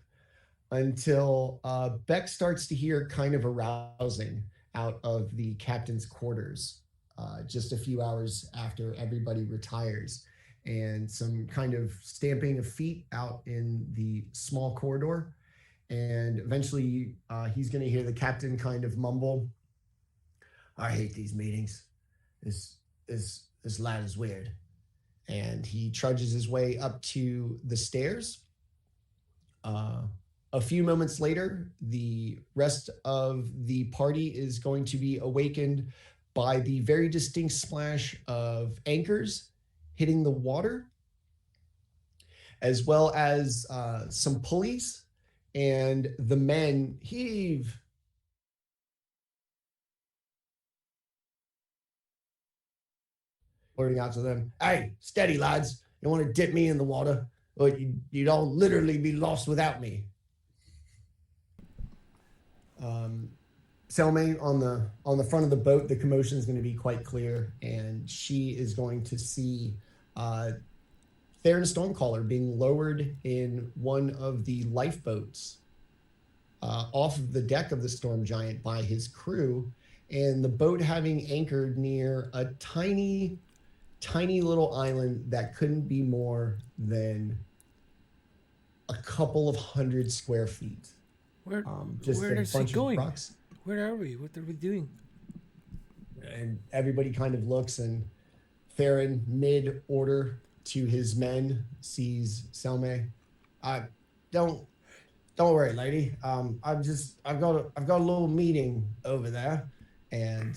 until Beck starts to hear kind of a rousing out of the captain's quarters just a few hours after everybody retires, and some kind of stamping of feet out in the small corridor. And eventually he's going to hear the captain kind of mumble, "I hate these meetings. This lad is weird." And he trudges his way up to the stairs. A few moments later, the rest of the party is going to be awakened by the very distinct splash of anchors hitting the water, as well as some pulleys, and the men heave. Blurting out to them, "Hey, steady, lads. You want to dip me in the water, or you'd all literally be lost without me." Selma, on the front of the boat, the commotion is going to be quite clear, and she is going to see Theron Stormcaller being lowered in one of the lifeboats off of the deck of the Storm Giant by his crew, and the boat having anchored near a tiny little island that couldn't be more than a couple of 100 square feet. Where Just where a is he bunch of going? rocks. Where are we? What are we doing? And everybody kind of looks, and Theron, mid-order to his men, sees Selme. Don't worry, lady. I've got a little meeting over there, and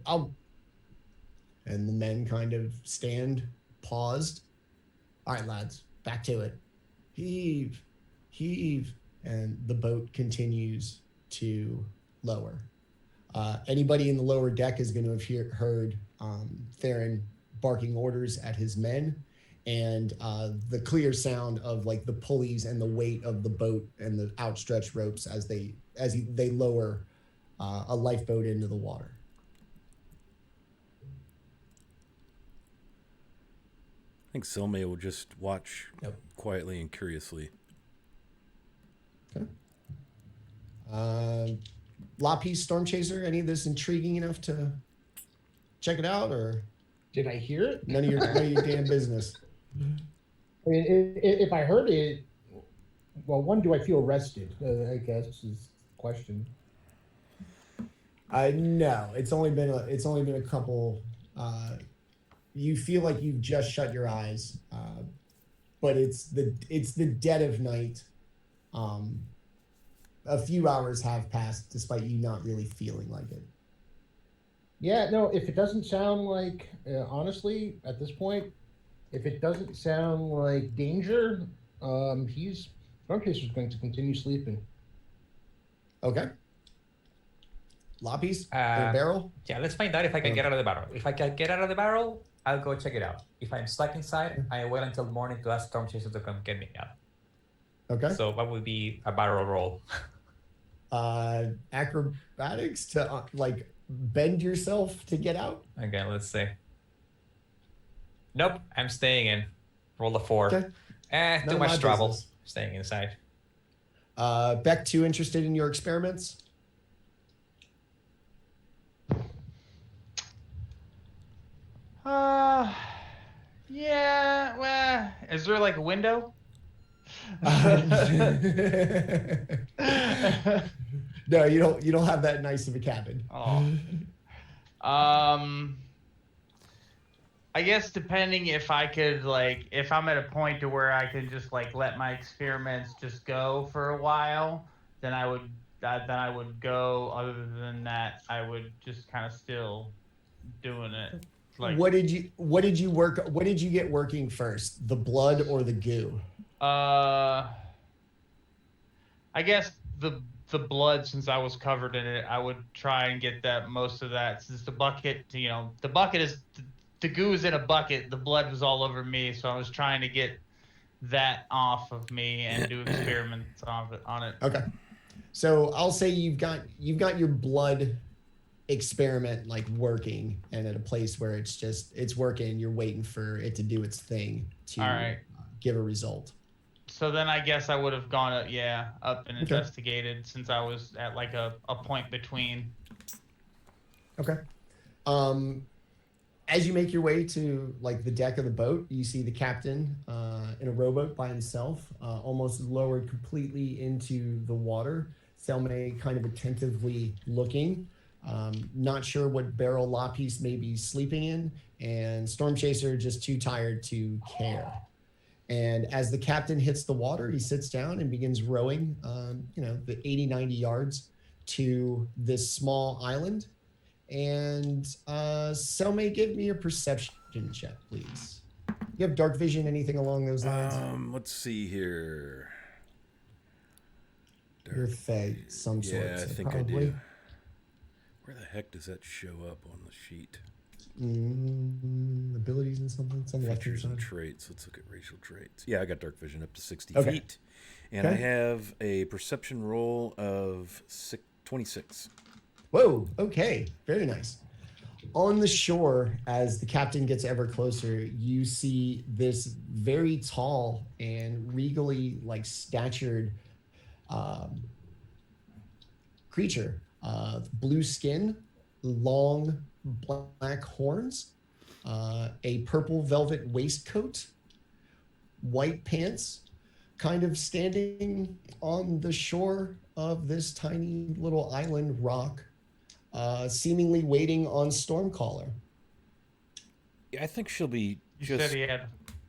I'll. And the men kind of stand, paused. "All right, lads. back to it. Heave, heave. And the boat continues to lower. Anybody in the lower deck is going to have heard Theron barking orders at his men, and the clear sound of like the pulleys and the weight of the boat and the outstretched ropes as they lower a lifeboat into the water. I think Selma will just watch quietly and curiously. Okay. Lapis, Storm Chaser, any of this intriguing enough to check it out, or Did I hear it? none of your damn business? I mean, if I heard it, well, one, do I feel rested? I guess is the question. No, it's only been a couple. You feel like you've just shut your eyes, but it's the dead of night. A few hours have passed, despite you not really feeling like it. Yeah, no, if it doesn't sound like, honestly, at this point, if it doesn't sound like danger, Storm Chaser's going to continue sleeping. Okay. Lapis, a barrel. Yeah, let's find out if I can get out of the barrel. If I can get out of the barrel, I'll go check it out. If I'm stuck inside, I wait until morning to ask Storm Chaser to come get me out. Okay. So that would be a barrel roll. Acrobatics to like bend yourself to get out. Okay, let's see. Nope, I'm staying in. Roll a 4. Okay. Too None of much my trouble. business. Staying inside. Beck, too interested in your experiments? Yeah. Well, is there like a window? No, you don't have that nice of a cabin. Oh. I guess depending if I could if I'm at a point to where I can just let my experiments just go for a while, then I would go. Other than that, I would just kind of still doing it. What did you get working first? The blood or the goo? I guess the blood, since I was covered in it, I would try and get most of that, since the bucket, the bucket is the goo is in a bucket, the blood was all over me, so I was trying to get that off of me and do experiments on it. Okay. So I'll say you've got your blood experiment working, and at a place where it's working, you're waiting for it to do its thing to All right. give a result. So then I guess I would have gone up and investigated, since I was at a point between. Okay. As you make your way to the deck of the boat, you see the captain in a rowboat by himself, almost lowered completely into the water. Selma kind of attentively looking, not sure what barrel Lapis may be sleeping in, and Storm Chaser just too tired to care. And as the captain hits the water, he sits down and begins rowing, the 80, 90 yards to this small island. And Selma, give me a perception check, please. You have dark vision, anything along those lines? Let's see here. You're Fey, some sort. Yeah, I so think probably. I do. Where the heck does that show up on the sheet? Abilities and something left Features and side. traits. Let's look at racial traits. Yeah, I got dark vision up to 60 Okay. feet. And I Okay. have a perception roll of 26. Whoa, okay, very nice. On the shore, as the captain gets ever closer, you see this very tall and regally statured creature. Blue skin, long black horns, a purple velvet waistcoat, white pants, kind of standing on the shore of this tiny little island rock, seemingly waiting on Stormcaller. Yeah, I think she'll be You just said he had.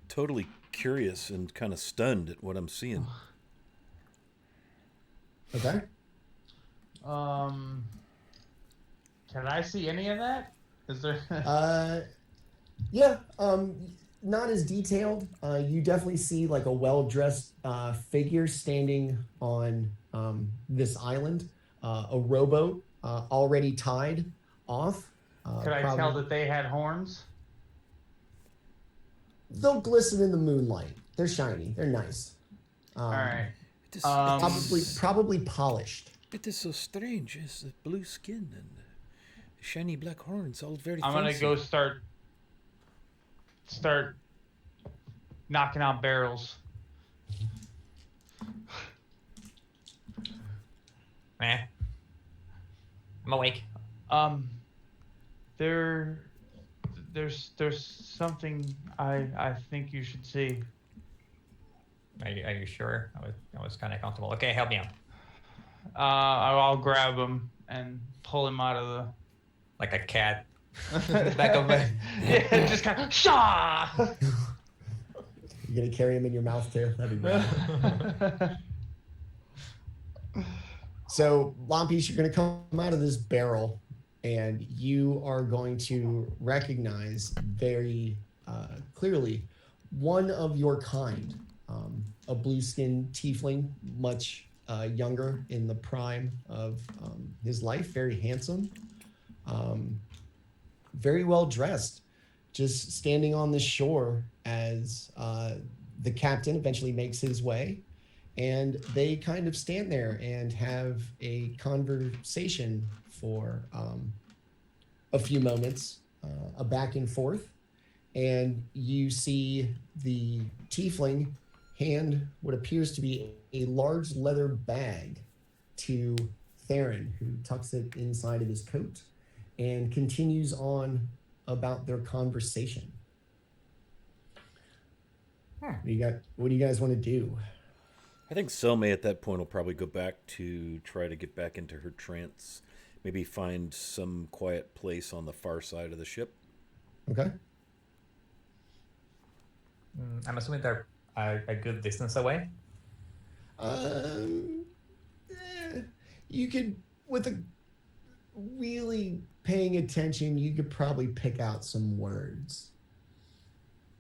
totally curious and kind of stunned at what I'm seeing. Okay. Can I see any of that? Is there? Yeah. not as detailed. You definitely see like a well-dressed figure standing on this island, a rowboat already tied off. Could I tell that they had horns? They'll glisten in the moonlight. They're shiny. They're nice. All right. It is, Probably polished. it is so strange. It's the blue skin and shiny black horns, all very I'm gonna fancy. go start knocking out barrels. Eh. I'm awake. There's something I think you should see. Are you sure? I was kind of comfortable. Okay, help me out. I'll grab him and pull him out of the Like a cat. Back of my... yeah, just kind of shah. You're gonna carry him in your mouth too. That'd be great. So, Lampish, you're gonna come out of this barrel, and you are going to recognize very clearly one of your kind, a blue-skinned tiefling, much younger in the prime of his life, very handsome, very well dressed, just standing on the shore as the captain eventually makes his way, and they kind of stand there and have a conversation for a few moments, a back and forth, and you see the tiefling hand what appears to be a large leather bag to Theron, who tucks it inside of his coat and continues on about their conversation. What do you guys want to do? I think Selma at that point will probably go back to try to get back into her trance. Maybe find some quiet place on the far side of the ship. Okay. I'm assuming they're a good distance away. You could, with a really paying attention, you could probably pick out some words.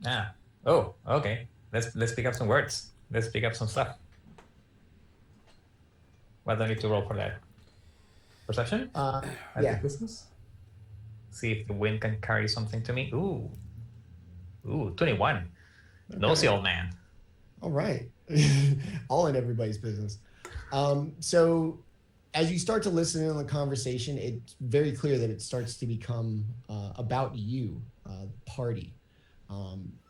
Ah. Oh, okay. Let's pick up some words. Let's pick up some stuff. What do I need to roll for that? Perception? At Yeah. the distance? See if the wind can carry something to me. Ooh, 21. Okay. Nosy old man. All right. All in everybody's business. So as you start to listen in on the conversation, it's very clear that it starts to become about you, party.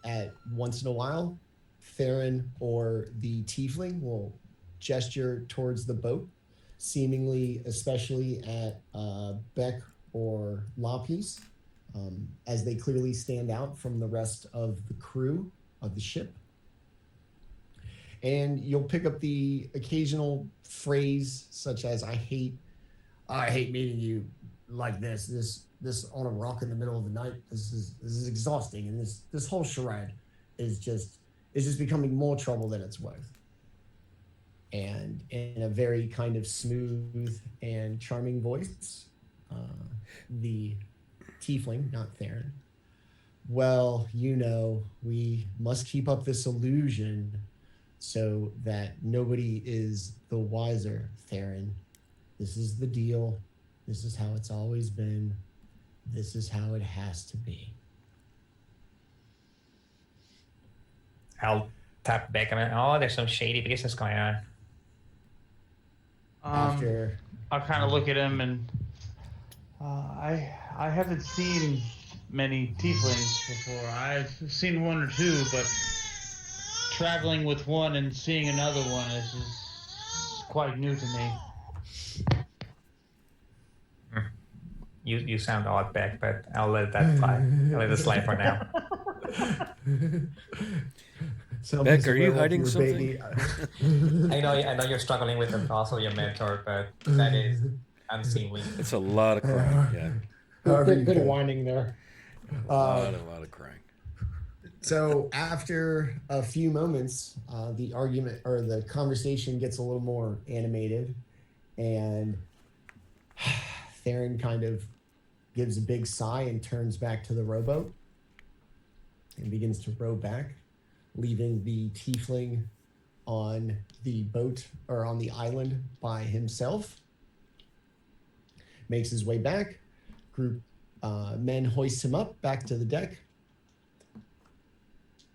At once in a while, Theron or the tiefling will gesture towards the boat, seemingly especially at Beck or Lapis, as they clearly stand out from the rest of the crew of the ship. And you'll pick up the occasional phrase such as I hate meeting you like this on a rock in the middle of the night. This is exhausting, and this whole charade is just becoming more trouble than it's worth. And in a very kind of smooth and charming voice, the tiefling, not Theron, well, we must keep up this illusion so that nobody is the wiser, Theron. This is the deal. This is how it's always been. This is how it has to be. I'll tap back. There's some shady business going on. After I'll kind of look at him and I haven't seen many tieflings before. I've seen one or two, but traveling with one and seeing another one is quite new to me. You sound odd, Beck, but I'll let that fly. I'll let it slide for now. Beck, are you hiding something? I know you're struggling with also your mentor, but that is unseemly. It's a lot of crying. Yeah, Good whining there. a lot of crying. So after a few moments, the argument or the conversation gets a little more animated, and Theron kind of gives a big sigh and turns back to the rowboat. and begins to row back, leaving the tiefling on the boat or on the island by himself. Makes his way back. Group men hoist him up back to the deck.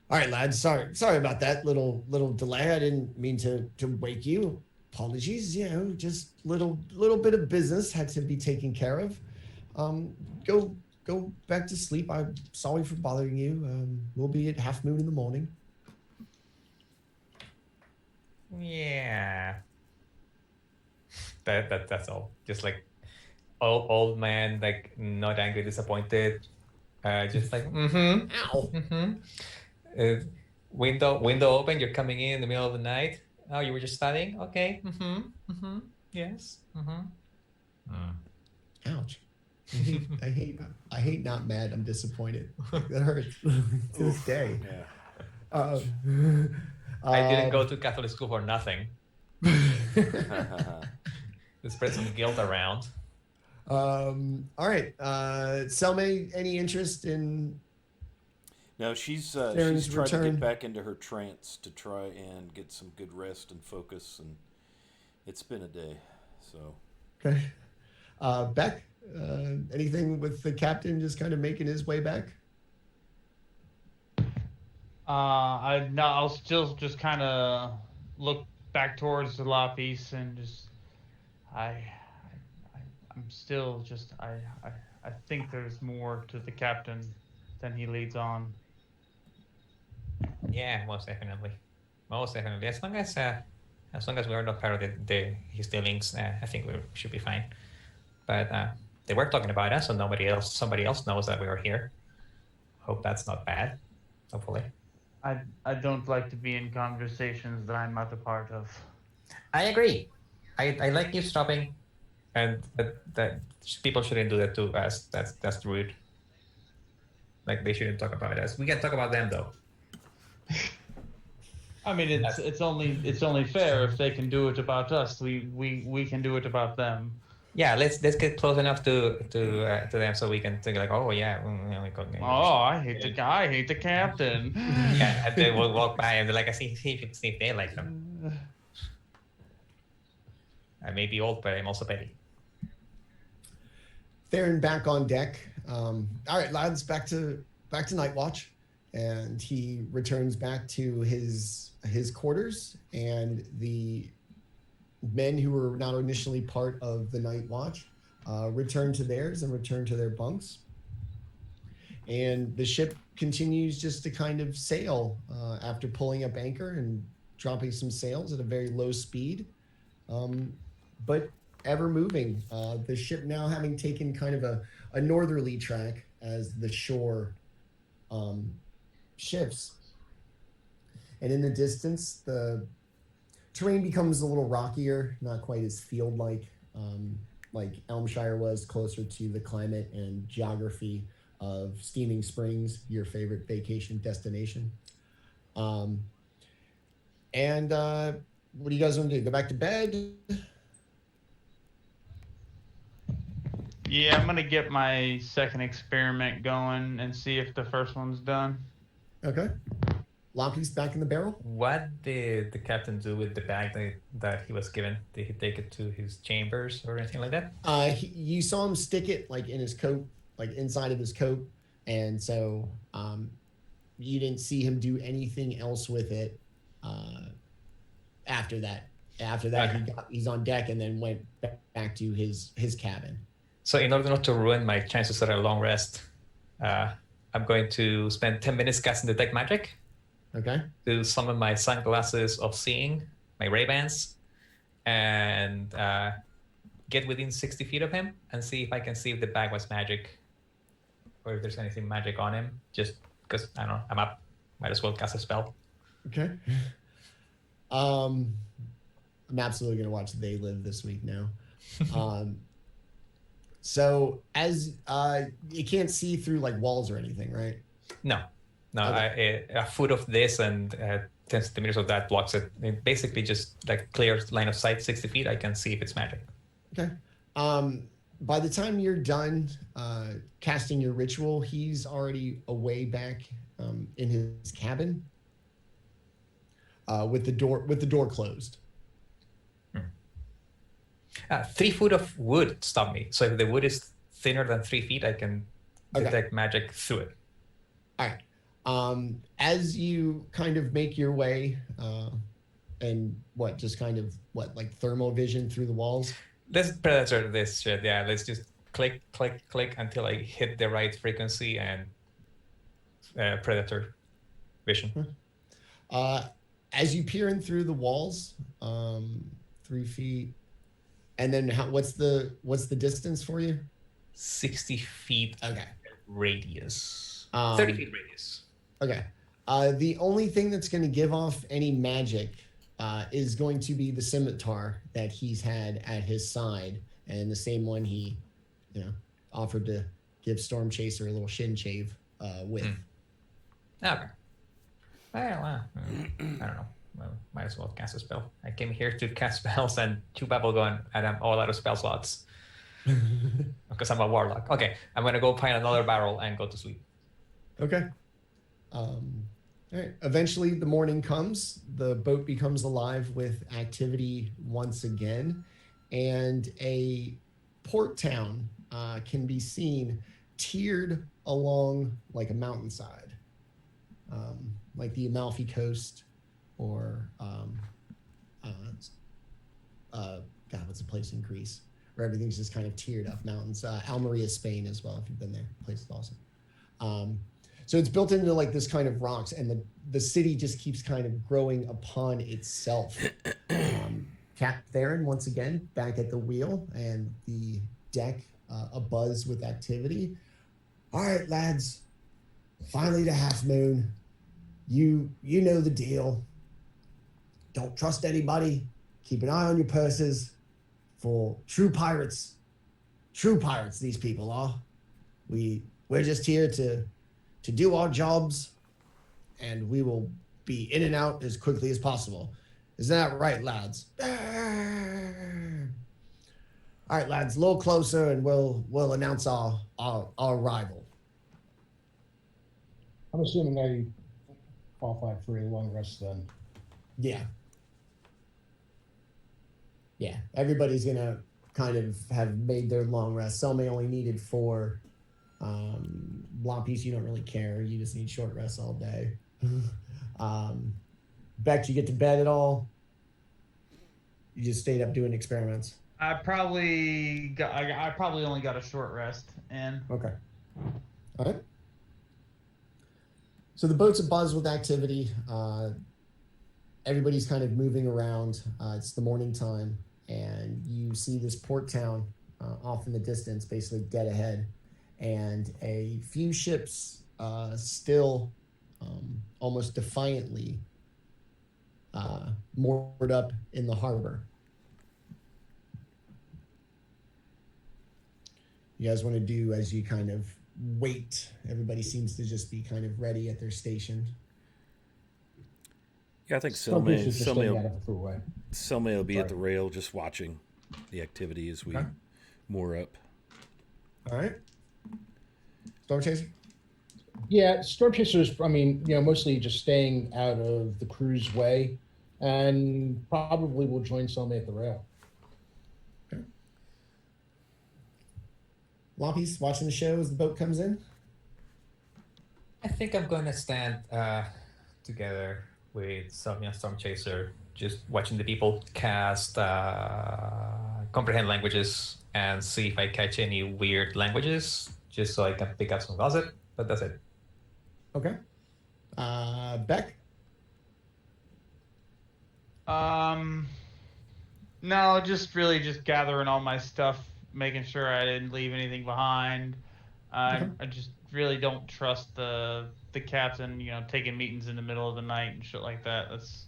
All right, lads. Sorry about that little delay. I didn't mean to wake you. Apologies. You know, just little bit of business had to be taken care of. Go back to sleep. I'm sorry for bothering you. We'll be at half moon in the morning. Yeah. That's all. Just like old man, like not angry, disappointed. Just like Ow. Window open. You're coming in the middle of the night. Oh, you were just studying. Okay. Yes. Ouch. I hate not mad. I'm disappointed. That hurts to this day. Yeah. I didn't go to Catholic school for nothing. To spread some guilt around. All right. Selma, any interest in? No, she's Darren's trying to return. get back into her trance to try and get some good rest and focus, and it's been a day. So. Okay. Beck, anything with the captain just kind of making his way back? I'll still just kind of look back towards the Lapis and just I'm still just I think there's more to the captain than he leads on. Yeah, most definitely. As long as we are not part of his dealings, I think we should be fine. But they were talking about us, so somebody else knows that we are here. Hope that's not bad. Hopefully. I don't like to be in conversations that I'm not a part of. I agree. I like you stopping, and that people shouldn't do that to us. That's rude. Like they shouldn't talk about us. We can talk about them though. I mean, it's only fair if they can do it about us. We can do it about them. Yeah, let's get close enough to them so we can think like, oh yeah, we could. I hate the captain. Yeah, and they will walk by and they're like, I see if they like them. I may be old, but I'm also petty. Theron back on deck. All right, lads, back to night watch, and he returns back to his quarters, and the men who were not initially part of the night watch return to theirs and return to their bunks. And the ship continues just to kind of sail after pulling up anchor and dropping some sails at a very low speed, but ever moving. The ship now having taken kind of a northerly track as the shore shifts. And in the distance, the terrain becomes a little rockier, not quite as field-like, like Elmshire was, closer to the climate and geography of Steaming Springs, your favorite vacation destination. And what do you guys want to do? Go back to bed? Yeah, I'm gonna get my second experiment going and see if the first one's done. Okay. Lompy's back in the barrel? What did the captain do with the bag that he was given? Did he take it to his chambers or anything like that? You saw him stick it like in his coat, like inside of his coat, and so you didn't see him do anything else with it after that. After that, Okay. he's on deck and then went back to his cabin. So in order not to ruin my chances at a long rest, I'm going to spend 10 minutes casting Detect Magic Okay. to summon my sunglasses of seeing, my Ray-Bans, and get within 60 feet of him and see if I can see if the bag was magic or if there's anything magic on him. Just because, I don't know, I'm up. Might as well cast a spell. Okay. I'm absolutely going to watch They Live this week now. So as you can't see through like walls or anything, right? No, Okay. a foot of this and 10 centimeters of that blocks it. It basically just like clear line of sight, 60 feet. I can see if it's magic. Okay. By the time you're done casting your ritual, he's already away back in his cabin with the door closed. 3 foot of wood stop me. So if the wood is thinner than 3 feet, I can detect magic through it. All right. As you kind of make your way, and like thermal vision through the walls? Let's predator this shit. Yeah, let's just click, click, click until I hit the right frequency and predator vision. As you peer in through the walls, 3 feet, and then what's the distance for you? 60 feet. Okay. Radius. 30 feet radius. Okay. The only thing that's going to give off any magic is going to be the scimitar that he's had at his side, and the same one he, offered to give Storm Chaser a little shin shave with. Okay. Well, I don't know. Well, might as well cast a spell. I came here to cast spells and chew bubblegum, and I'm all out of spell slots. Because I'm a warlock. Okay, I'm gonna go find another barrel and go to sleep. Okay. All right. Eventually, the morning comes. The boat becomes alive with activity once again, and a port town can be seen tiered along like a mountainside, like the Amalfi Coast, or God, what's the place in Greece where everything's just kind of tiered up mountains? Almeria, Spain, as well. If you've been there, the place is awesome. So it's built into like this kind of rocks, and the city just keeps kind of growing upon itself. Cap Theron, once again, back at the wheel, and the deck abuzz with activity. All right, lads, finally the half moon. You know the deal. Don't trust anybody. Keep an eye on your purses. For true pirates, these people are. We're just here to do our jobs, and we will be in and out as quickly as possible. Is that right, lads? All right, lads, a little closer, and we'll announce our arrival. I'm assuming I qualified for a long rest then. Yeah. Yeah, everybody's gonna kind of have made their long rest. Selma only needed 4. Blompies, you don't really care. You just need short rests all day. Beck, you get to bed at all? You just stayed up doing experiments. I probably only got a short rest and Okay. All right. So the boat's abuzz with activity. Everybody's kind of moving around. It's the morning time, and you see this port town off in the distance, basically dead ahead, and a few ships still almost defiantly moored up in the harbor. You guys want to do as you kind of wait? Everybody seems to just be kind of ready at their station. Yeah, I think Selma will be at the rail just watching the activity as we moor up. All right. Storm Chaser? Yeah, Storm Chaser's, mostly just staying out of the crew's way, and probably will join Selma at the rail. Okay. Loppies watching the show as the boat comes in? I think I'm going to stand together with Storm Chaser, just watching the people cast comprehend languages and see if I catch any weird languages, just so I can pick up some gossip. But that's it. Okay. Beck? No, just gathering all my stuff, making sure I didn't leave anything behind. I just really don't trust the captain, taking meetings in the middle of the night and shit like that. That's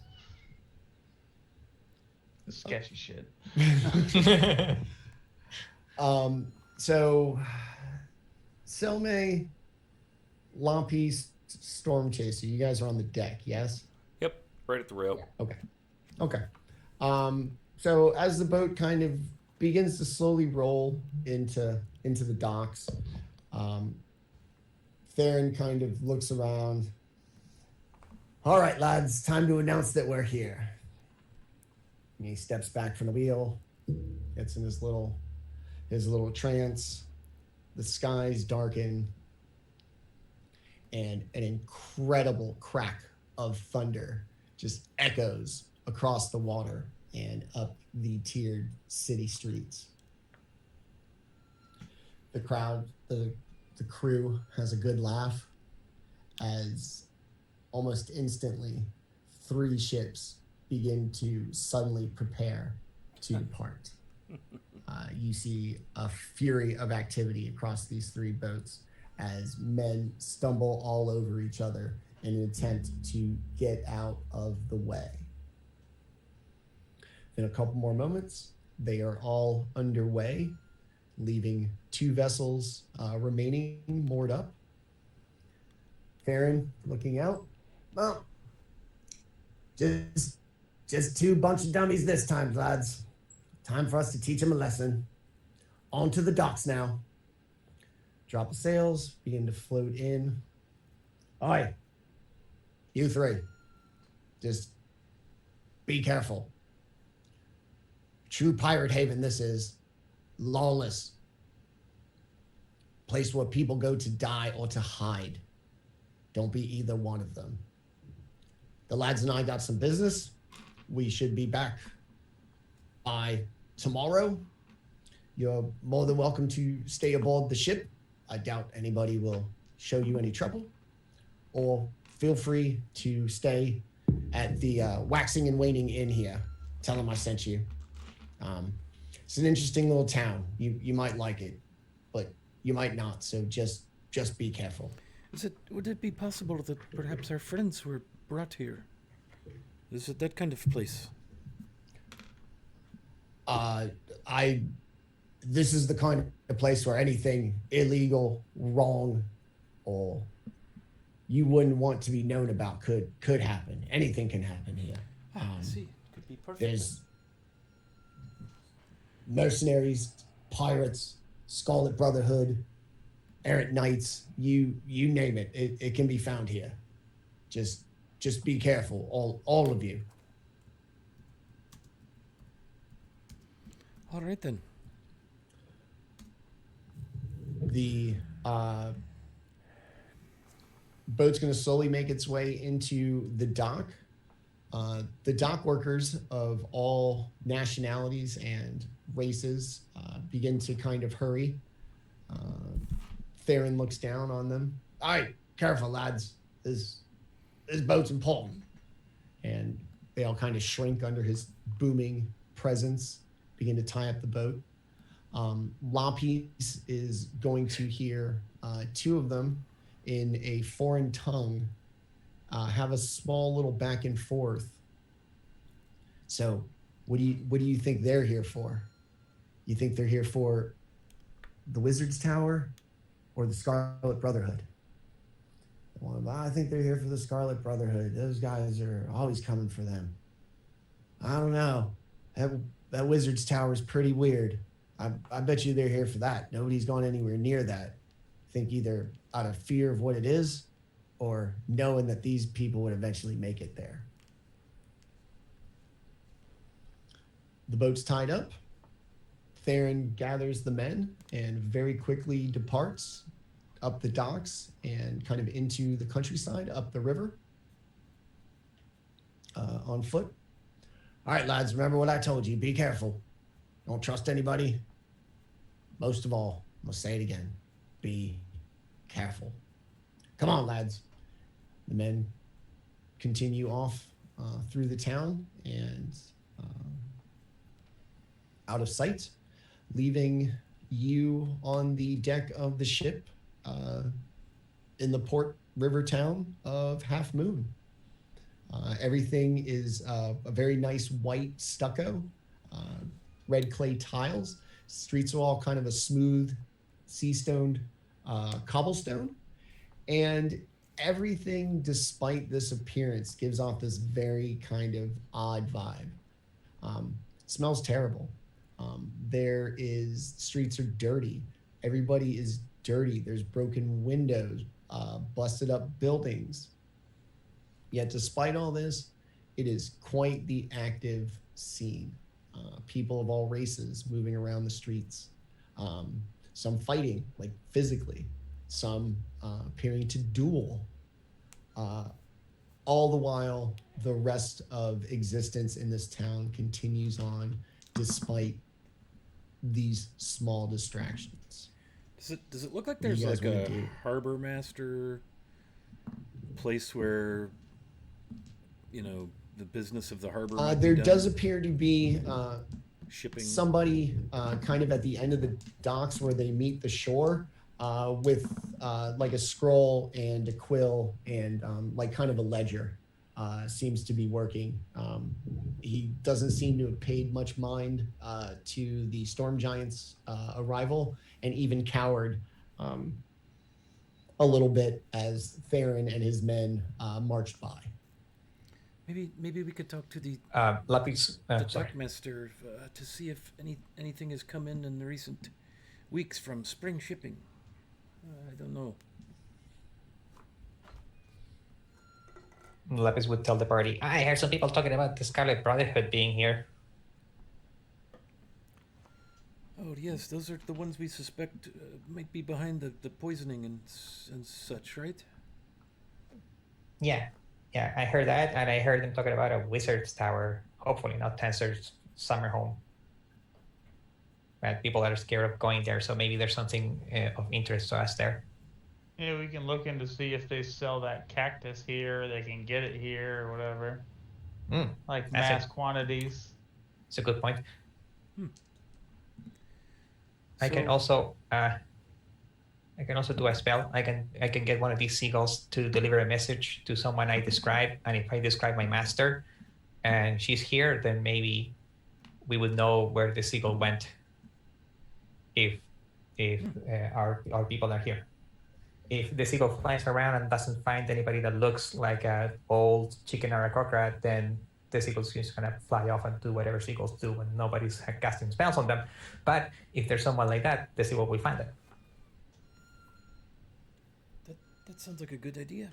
sketchy shit. So Selma, Lampy, Storm Chaser, you guys are on the deck, yes? Yep, right at the rail. Okay. So as the boat kind of begins to slowly roll into the docks, Theron kind of looks around, All right, lads, time to announce that we're here. And he steps back from the wheel, gets in his little trance. The skies darken, and an incredible crack of thunder just echoes across the water and up the tiered city streets. The crowd, the crew has a good laugh as almost instantly 3 ships begin to suddenly prepare to depart. You see a fury of activity across these 3 boats as men stumble all over each other in an attempt to get out of the way. In a couple more moments, they are all underway, leaving 2 vessels remaining moored up. Farron looking out. Well, just 2 bunch of dummies this time, lads. Time for us to teach them a lesson. On to the docks now. Drop the sails, begin to float in. Oi, you 3. Just be careful. True pirate haven this is. Lawless. Place where people go to die or to hide. Don't be either one of them. The lads and I got some business. We should be back by tomorrow. You're more than welcome to stay aboard the ship. I doubt anybody will show you any trouble. Or feel free to stay at the Waxing and Waning Inn here. Tell them I sent you. It's an interesting little town. You might like it, but you might not. So just be careful. Would it be possible that perhaps our friends were brought here? Is it that kind of place? This is the kind of place where anything illegal, wrong, or you wouldn't want to be known about could happen. Anything can happen here. I see. Could be perfect. There's mercenaries, pirates, Scarlet Brotherhood, errant knights, you name it. It can be found here. Just be careful, all of you. All right then. The boat's going to slowly make its way into the dock. The dock workers of all nationalities and races begin to kind of hurry. Theron looks down on them. All right, careful, lads. This boat's important. And they all kind of shrink under his booming presence, begin to tie up the boat. Lapis is going to hear 2 of them in a foreign tongue have a small little back and forth. So what do you think they're here for? You think they're here for the Wizard's Tower or the Scarlet Brotherhood? Well, I think they're here for the Scarlet Brotherhood. Those guys are always coming for them. I don't know. That Wizard's Tower is pretty weird. I bet you they're here for that. Nobody's gone anywhere near that. I think either out of fear of what it is or knowing that these people would eventually make it there. The boat's tied up. Theron gathers the men and very quickly departs up the docks and kind of into the countryside, up the river, on foot. All right, lads, remember what I told you. Be careful. Don't trust anybody. Most of all, I'm going to say it again. Be careful. Come on, lads. The men continue off through the town and out of sight, leaving you on the deck of the ship in the port river town of Half Moon. Everything is a very nice white stucco, red clay tiles. Streets are all kind of a smooth, sea-stoned cobblestone. And everything, despite this appearance, gives off this very kind of odd vibe. Smells terrible. Streets are dirty. Everybody is dirty. There's broken windows, busted up buildings. Yet, despite all this, it is quite the active scene. People of all races moving around the streets. Some fighting, like physically. Some appearing to duel. All the while, the rest of existence in this town continues on despite these small distractions. Does it look like What do you there's guys like wanna a do? harbor master place where, you know, the business of the harbor might There be does done? appear to be Shipping. somebody kind of at the end of the docks where they meet the shore with like a scroll and a quill and like kind of a ledger seems to be working. He doesn't seem to have paid much mind to the storm giants arrival and even cowered a little bit as Theron and his men marched by. Maybe we could talk to the Lapis. the Sorry. dockmaster to see if anything has come in the recent weeks from spring shipping. I don't know. Lapis would tell the party, I heard some people talking about the Scarlet Brotherhood being here. Oh yes, those are the ones we suspect might be behind the poisoning and such, right? Yeah, I heard that, and I heard them talking about a wizard's tower. Hopefully not Tensor's summer home. But people are scared of going there, so maybe there's something of interest to us there. Yeah, we can look in to see if they sell that cactus here, they can get it here or whatever. Like That's mass it. quantities. It's a good point. I So- can also do a spell. I can get one of these seagulls to deliver a message to someone I describe, and if I describe my master, and she's here, then maybe we would know where the seagull went. If our people are here, if the seagull flies around and doesn't find anybody that looks like an old chicken or a cockrat, then the seagulls just gonna fly off and do whatever seagulls do when nobody's casting spells on them. But if there's someone like that, the seagull will find them. That sounds like a good idea.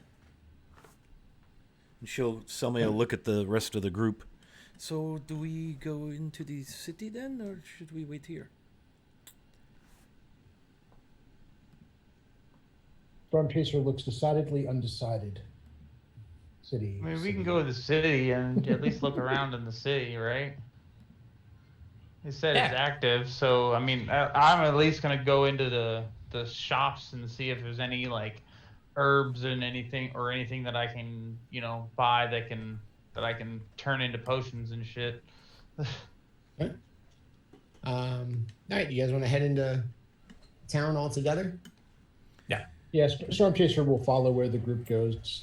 And Selma will look at the rest of the group. So do we go into the city then, or should we wait here? Storm Chaser looks decidedly undecided. City. I mean, we city. can go to the city and at least look around in the city, right? They said it's Yeah. active, so I mean, I'm at least gonna go into the shops and see if there's any like herbs and anything that I can buy that I can turn into potions and shit. Okay. All right, you guys want to head into town all together? Yes, Storm Chaser will follow where the group goes.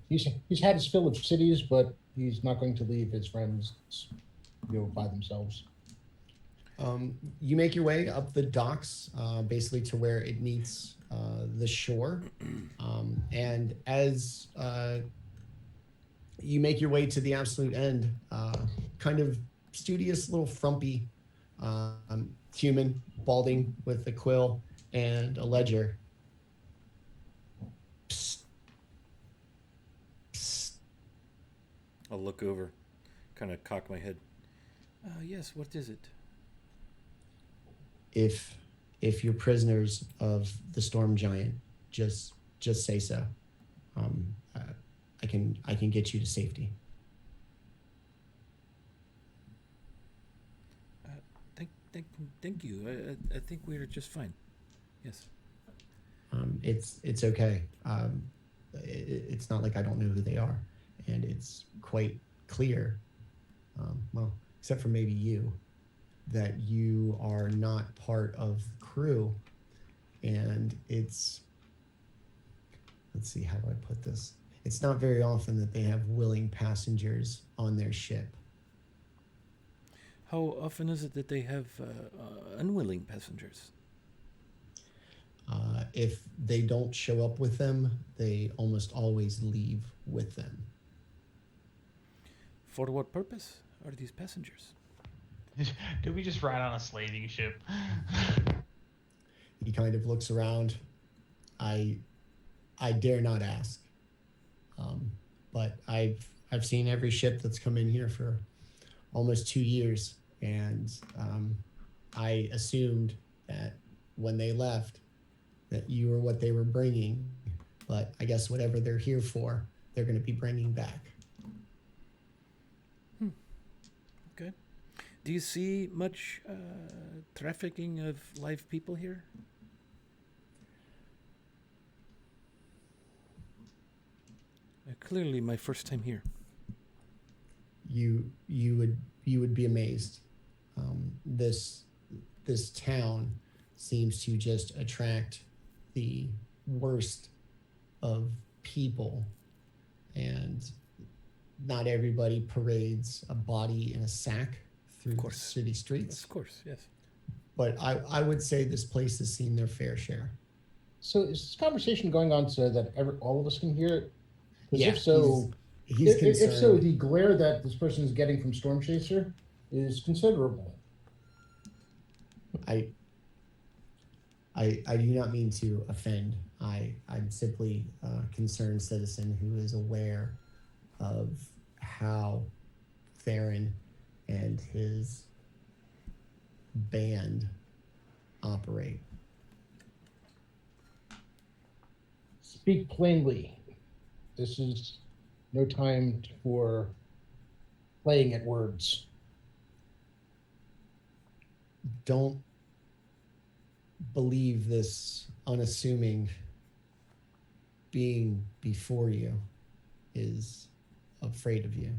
He's had his fill of cities, but he's not going to leave his friends by themselves. You make your way up the docks, basically to where it meets the shore. And as you make your way to the absolute end, kind of studious, little frumpy human, balding with a quill and a ledger. Psst. Psst. I'll look over, kind of cock my head. Yes, what is it? If you're prisoners of the storm giant, just say so. I can get you to safety. Thank you. I think we're just fine. Yes. It's okay. It's not like I don't know who they are, and it's quite clear. Well, except for maybe you, that you are not part of the crew, and let's see, how do I put this? It's not very often that they have willing passengers on their ship. How often is it that they have unwilling passengers? If they don't show up with them, they almost always leave with them. For what purpose are these passengers? Did we just ride on a slaving ship? He kind of looks around. I dare not ask. But I've seen every ship that's come in here for almost 2 years, and I assumed that when they left that you were what they were bringing, but I guess whatever they're here for, they're going to be bringing back. Okay. Do you see much trafficking of live people here? Clearly my first time here. You would be amazed. This town seems to just attract the worst of people, and not everybody parades a body in a sack through the city streets. Of course, yes. But I would say this place has seen their fair share. So is this conversation going on so that all of us can hear it? Because Yeah, if so, he's if so, concerned. the glare that this person is getting from Storm Chaser is considerable. I do not mean to offend. I'm simply a concerned citizen who is aware of how Theron and his band operate. Speak plainly. This is no time for playing at words. Don't believe this unassuming being before you is afraid of you.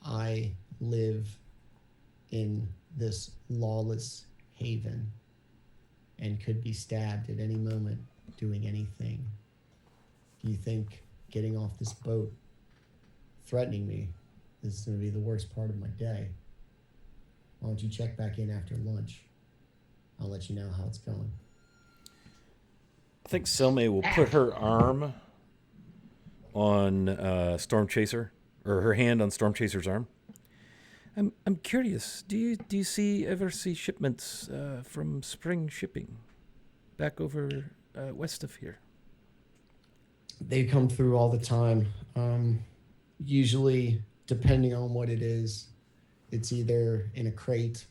I live in this lawless haven and could be stabbed at any moment doing anything. Do you think getting off this boat, threatening me, is going to be the worst part of my day? Why don't you check back in after lunch? I'll let you know how it's going. I think Selma will put her arm on Storm Chaser, or her hand on Storm Chaser's arm. I'm curious. Do you ever see shipments from Spring Shipping back over west of here? They come through all the time. Usually, depending on what it is, it's either in a crate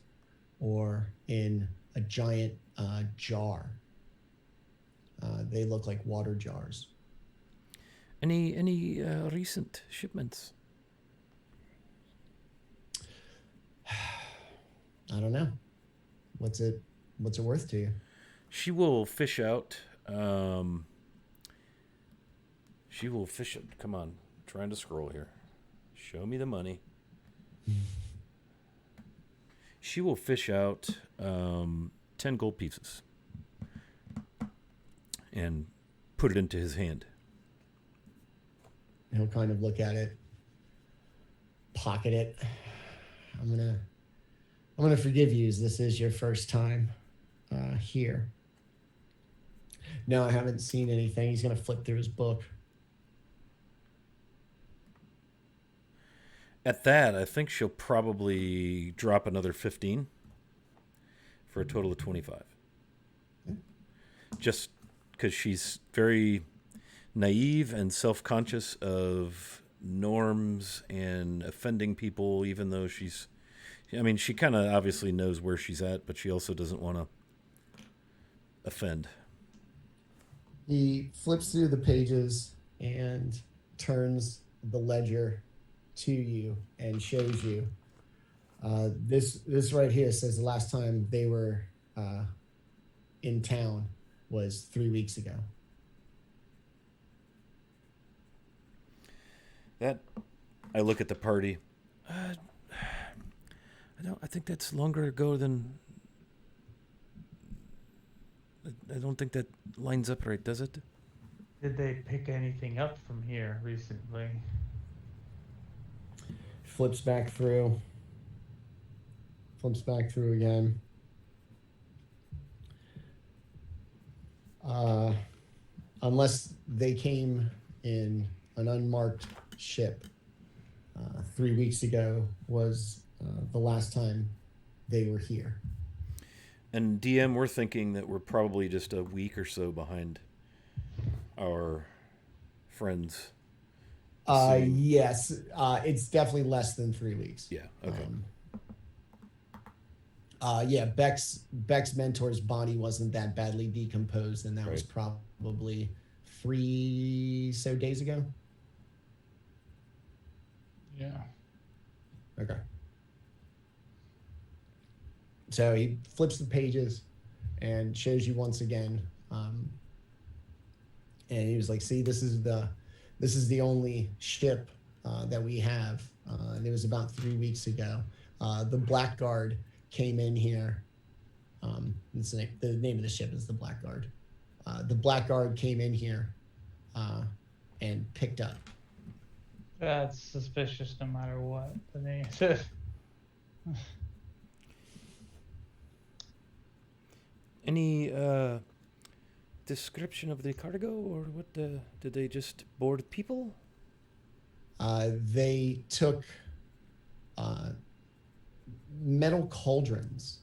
or in a giant jar. They look like water jars. Any recent shipments? I don't know. What's it worth to you? She will fish out. Come on, I'm trying to scroll here. Show me the money. She will fish out 10 gold pieces and put it into his hand. He'll kind of look at it, pocket it. I'm gonna forgive you, as this is your first time here. No, I haven't seen anything. He's gonna flip through his book. At that, I think she'll probably drop another 15 for a total of 25. Just because she's very naive and self-conscious of norms and offending people, even though she kind of obviously knows where she's at, but she also doesn't want to offend. He flips through the pages and turns the ledger to you and shows you. This right here says the last time they were in town was 3 weeks ago. That, I look at the party. I think that's longer ago than. I don't think that lines up right, does it? Did they pick anything up from here recently? Flips back through again. Unless they came in an unmarked ship, 3 weeks ago was the last time they were here. And DM, we're thinking that we're probably just a week or so behind our friends assume? Yes, it's definitely less than 3 weeks. Yeah. Okay. Yeah, Beck's mentor's body wasn't that badly decomposed, and that was Right. probably 3 days ago. Yeah. Okay. So he flips the pages and shows you once again, and he was like, "See, this is the only ship that we have, and it was about 3 weeks ago. The Blackguard came in here. The name of the ship is the Blackguard. The Blackguard came in here and picked up." That's suspicious no matter what the name is. Any description of the cargo, or what? Did they just board people? They took metal cauldrons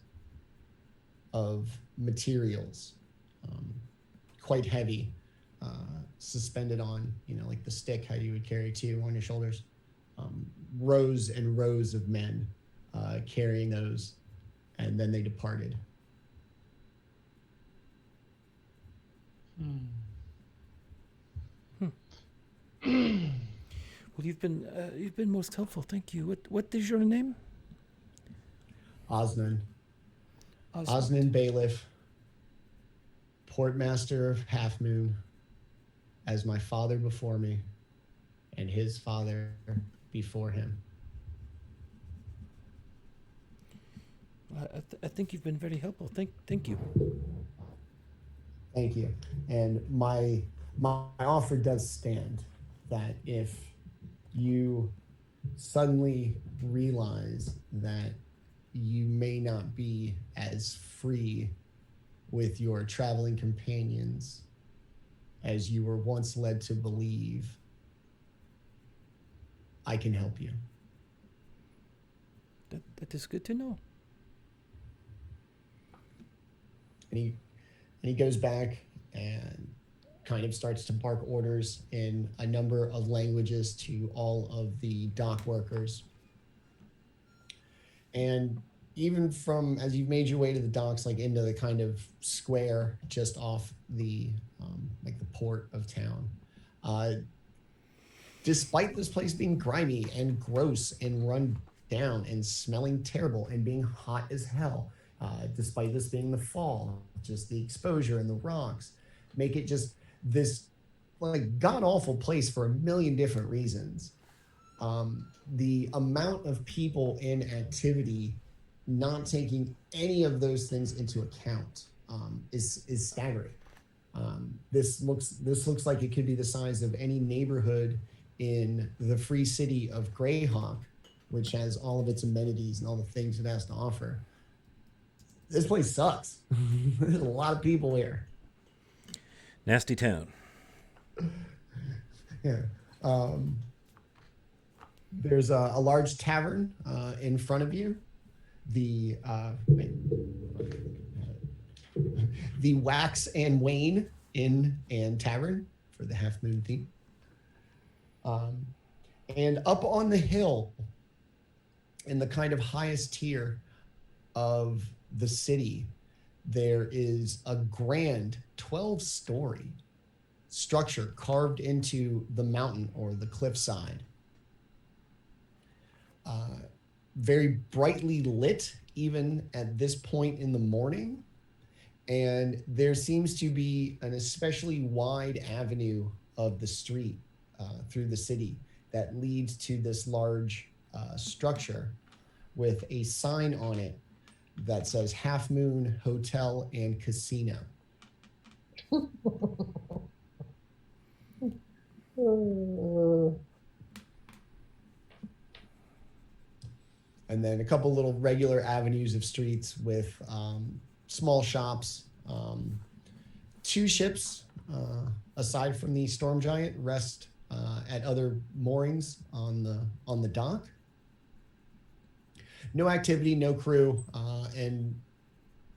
of materials, quite heavy, suspended on, like the stick, how you would carry two on your shoulders. Rows and rows of men carrying those, and then they departed. Well, you've been most helpful. Thank you. What is your name? Osnan. Osmond. Osnan Bailiff, Portmaster of Half Moon, as my father before me, and his father before him. I think you've been very helpful. Thank you. Thank you. And my offer does stand, that if you suddenly realize that you may not be as free with your traveling companions as you were once led to believe, I can help you. That is good to know. And he goes back and kind of starts to bark orders in a number of languages to all of the dock workers. And even from as you've made your way to the docks, like into the kind of square just off the like the port of town, despite this place being grimy and gross and run down and smelling terrible and being hot as hell, despite this being the fall, just the exposure and the rocks make it just this like god awful place for a million different reasons. The amount of people in activity, not taking any of those things into account, is staggering. This looks like it could be the size of any neighborhood in the free city of Greyhawk, which has all of its amenities and all the things it has to offer. This place sucks. There's a lot of people here. Nasty town. Yeah. There's a large tavern in front of you. The Wax and Wane Inn and Tavern for the Half Moon theme. And up on the hill, in the kind of highest tier of the city, there is a grand 12-story structure carved into the mountain or the cliffside. Very brightly lit, even at this point in the morning. And there seems to be an especially wide avenue of the street through the city that leads to this large structure with a sign on it that says Half Moon Hotel and Casino. And then a couple little regular avenues of streets with small shops. Two ships, aside from the Storm Giant, rest at other moorings on the dock. No activity, no crew, and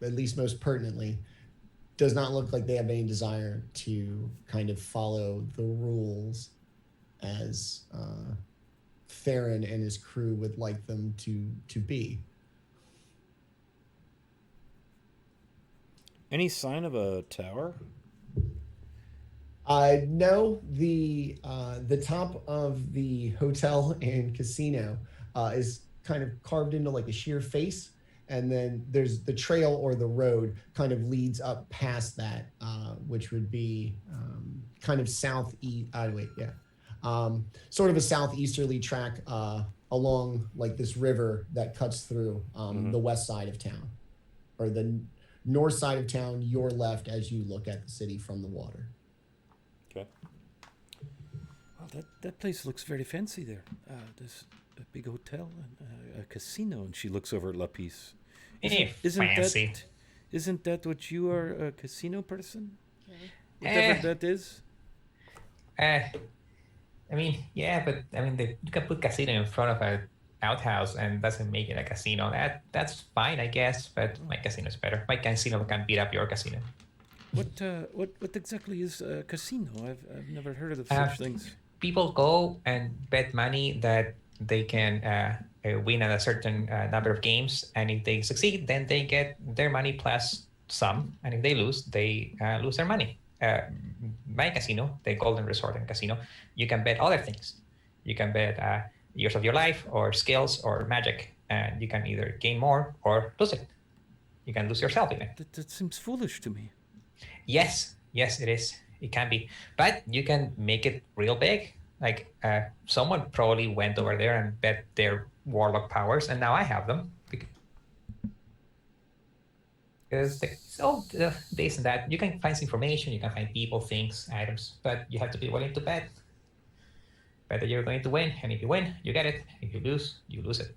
at least most pertinently, does not look like they have any desire to kind of follow the rules as Theron and his crew would like them to be. Any sign of a tower? No, the top of the hotel and casino is kind of carved into like a sheer face, and then there's the trail or the road kind of leads up past that, which would be kind of southeast. Sort of a southeasterly track along like this river that cuts through the west side of town, or the north side of town, your left as you look at the city from the water. Okay. Well, that place looks very fancy there. There's a big hotel and a casino, and she looks over at Lapis. Fancy. Isn't that what you are, a casino person? Whatever that is? I mean, yeah, but I mean, you can put casino in front of an outhouse and doesn't make it a casino. That's fine, I guess, but my casino is better. My casino can beat up your casino. What exactly is a casino? I've never heard of such things. People go and bet money that they can win at a certain number of games, and if they succeed, then they get their money plus some, and if they lose, they lose their money. My casino, the Golden Resort and Casino, you can bet other things. You can bet years of your life, or skills, or magic, and you can either gain more or lose it. You can lose yourself even. That seems foolish to me. Yes, it is. It can be, but you can make it real big. Like someone probably went over there and bet their warlock powers, and now I have them. Because based on that, you can find information, you can find people, things, items, but you have to be willing to bet. Bet that you're going to win, and if you win, you get it. If you lose it,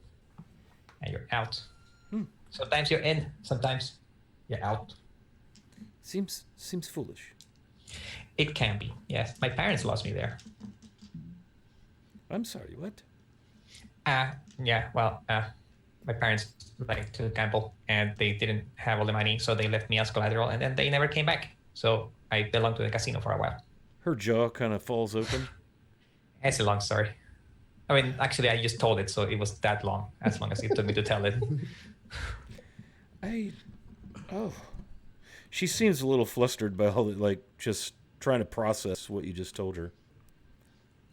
and you're out. Sometimes you're in, sometimes you're out. Seems foolish. It can be, yes. My parents lost me there. I'm sorry, what? My parents like to gamble, and they didn't have all the money, so they left me as collateral, and then they never came back. So I belonged to the casino for a while. Her jaw kind of falls open. It's a long story. I mean, actually, I just told it, so it was that long, as long as it took me to tell it. She seems a little flustered by all the, like, just trying to process what you just told her.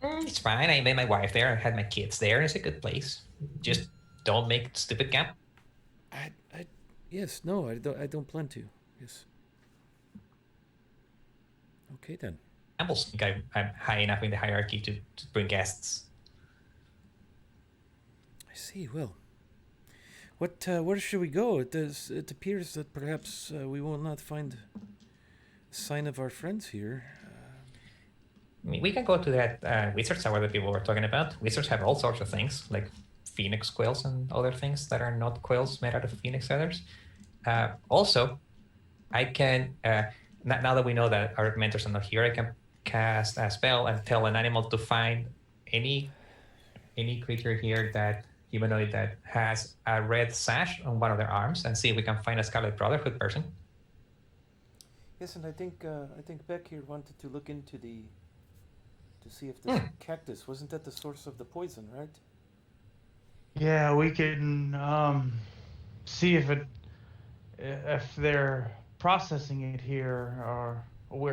It's fine. I met my wife there. I had my kids there. It's a good place. Just don't make stupid gamble. I don't plan to. Yes. Okay then. Gambles think I'm high enough in the hierarchy to bring guests. I see. Well, where should we go? It appears that perhaps we will not find a sign of our friends here. I mean, we can go to that wizard tower that people were talking about. Wizards have all sorts of things, like phoenix quills and other things that are not quills made out of phoenix feathers. Also, I can, now that we know that our mentors are not here, I can cast a spell and tell an animal to find any creature here, that humanoid, that has a red sash on one of their arms, and see if we can find a Scarlet Brotherhood person. Yes, and I think Beck here wanted to look into to see if this cactus, wasn't that the source of the poison, right? Yeah, we can see if they're processing it here, or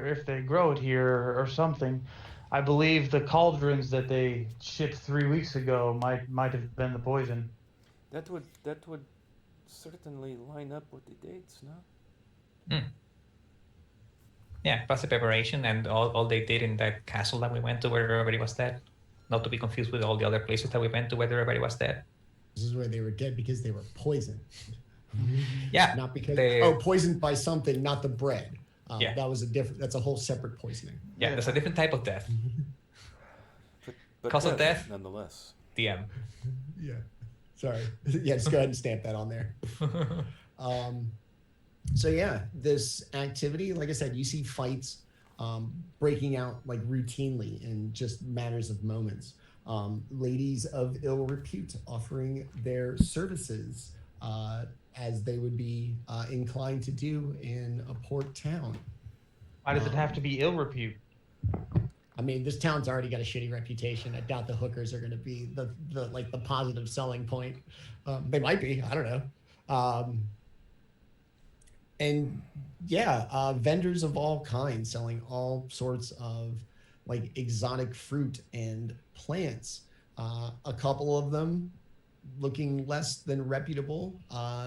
if they grow it here or something. I believe the cauldrons that they shipped 3 weeks ago might have been the poison. That would certainly line up with the dates, no? Yeah, plus the preparation and all they did in that castle that we went to where everybody was dead. Not to be confused with all the other places that we went to where everybody was dead. This is where they were dead because they were poisoned. Yeah. Not because poisoned by something, not the bread. Yeah. That's a whole separate poisoning. Yeah, that's a different type of death. But Cause of death? Nonetheless. DM. Yeah. Sorry. Yeah, just go ahead and stamp that on there. So yeah, this activity, like I said, you see fights breaking out like routinely in just matters of moments. Ladies of ill repute offering their services as they would be inclined to do in a port town. Why does it have to be ill repute? I mean, this town's already got a shitty reputation. I doubt the hookers are going to be the positive selling point. They might be. I don't know. And yeah, vendors of all kinds selling all sorts of like exotic fruit and plants. A couple of them looking less than reputable,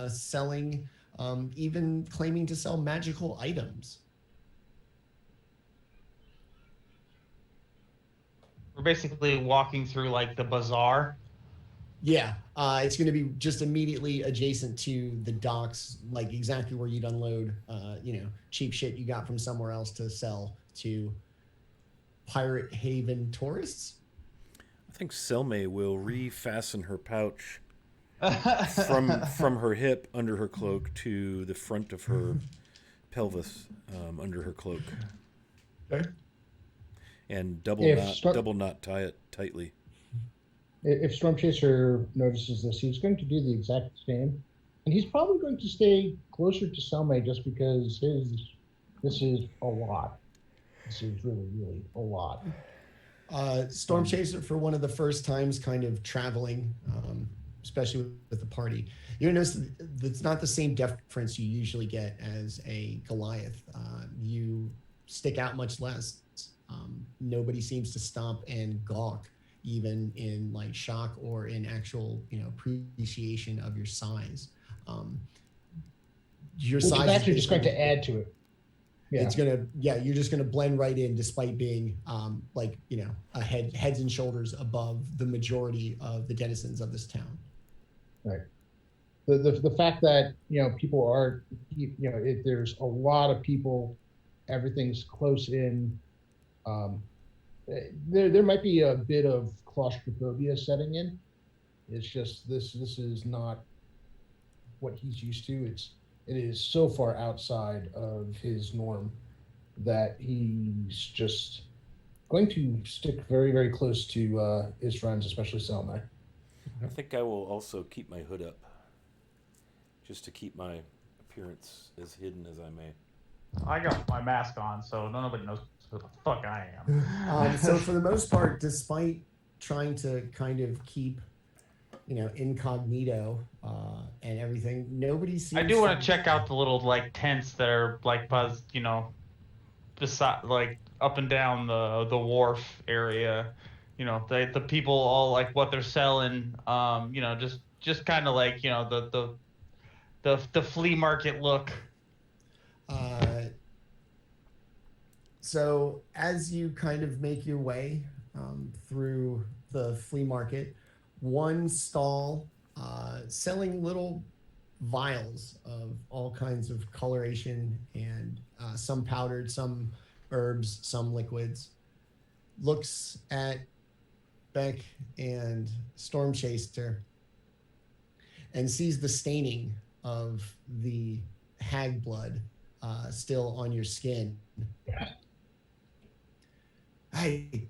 selling, even claiming to sell magical items. We're basically walking through like the bazaar. Yeah, it's going to be just immediately adjacent to the docks, like exactly where you'd unload, cheap shit you got from somewhere else to sell to Pirate Haven tourists. I think Selma will refasten her pouch from her hip under her cloak to the front of her pelvis under her cloak. Okay. And If double knot tie it tightly. If Storm Chaser notices this, he's going to do the exact same, and he's probably going to stay closer to Selma just because this is a lot. This is really, really a lot. Storm Chaser, for one of the first times kind of traveling, especially with the party, you notice it's not the same deference you usually get as a Goliath. You stick out much less. Nobody seems to stop and gawk, even in like shock or in actual, appreciation of your size. Your Which size is actually is just going to add to it. Yeah. You're just gonna blend right in, despite being heads and shoulders above the majority of the denizens of this town. Right. The fact that people are there's a lot of people, everything's close in. There might be a bit of claustrophobia setting in. It's just this is not what he's used to. It is so far outside of his norm that he's just going to stick very, very close to his friends, especially Selma. I think I will also keep my hood up, just to keep my appearance as hidden as I may. I got my mask on, so nobody knows who the fuck I am. So for the most part, despite trying to kind of keep, incognito and everything, nobody seems. I do want to check out the little like tents that are like buzzed, beside like up and down the wharf area. The people all like what they're selling. Just kind of like the flea market look. So as you kind of make your way through the flea market, one stall selling little vials of all kinds of coloration and some powdered, some herbs, some liquids, looks at Beck and Storm Chaser and sees the staining of the hag blood still on your skin. Hey,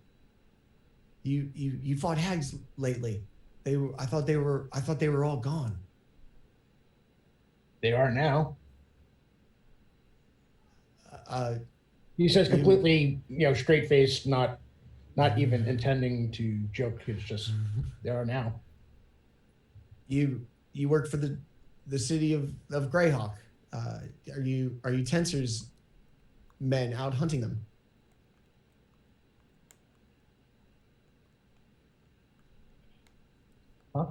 you fought hags lately. I thought they were all gone. They are now. He says completely, straight faced, not even intending to joke. It's just they are now. You work for the city of Greyhawk. Are you Tenser's men out hunting them? Huh?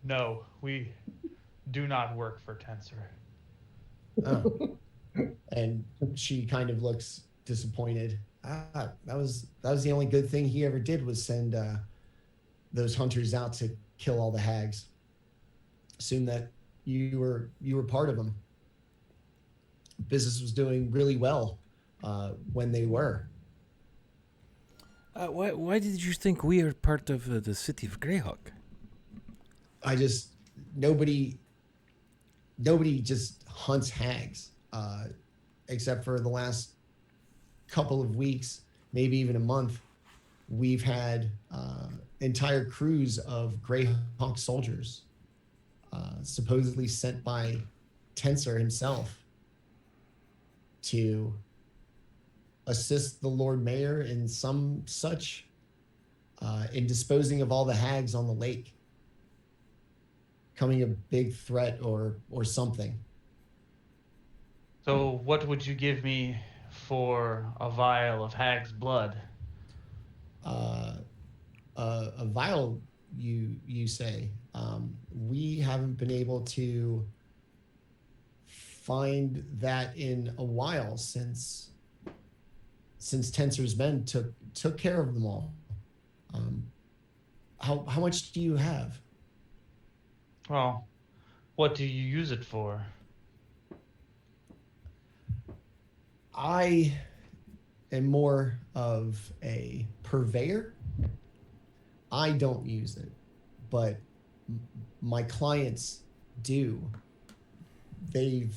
No, we do not work for Tensor. Oh. And she kind of looks disappointed. That was the only good thing he ever did, was send those hunters out to kill all the hags. Assume that you were part of them. Business was doing really well when they were. Why did you think we are part of the city of Greyhawk? Nobody just hunts hags, except for the last couple of weeks, maybe even a month. We've had entire crews of Greyhawk soldiers, supposedly sent by Tensor himself to assist the Lord Mayor in some such, in disposing of all the hags on the lake. Coming a big threat or something. So, what would you give me for a vial of hag's blood? A vial, you say? We haven't been able to find that in a while since Tensor's men took care of them all. How much do you have? Well, what do you use it for? I am more of a purveyor. I don't use it, but my clients do. They've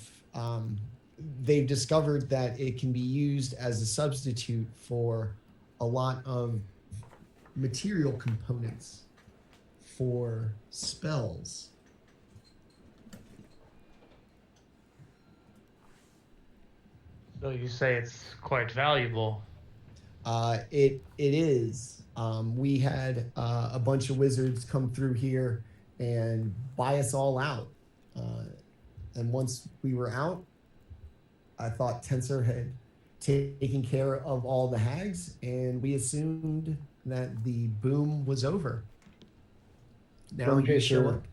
discovered that it can be used as a substitute for a lot of material components for spells. So you say it's quite valuable. It is. We had a bunch of wizards come through here and buy us all out. And once we were out, I thought Tensor had taken care of all the hags, and we assumed that the boom was over. Now you show up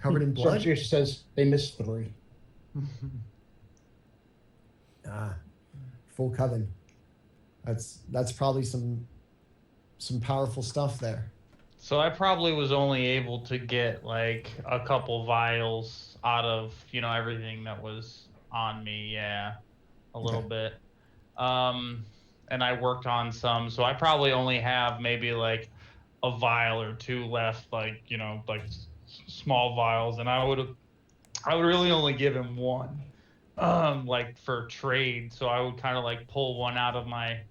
covered in blood. Stormchaser says they missed 3. Full coven. That's probably some powerful stuff there. So I probably was only able to get like a couple vials out of, everything that was on me. Yeah, a little bit. And I worked on some, so I probably only have maybe like a vial or 2 left, like, like small vials. And I would really only give him 1, like for trade. So I would kind of like pull one out of my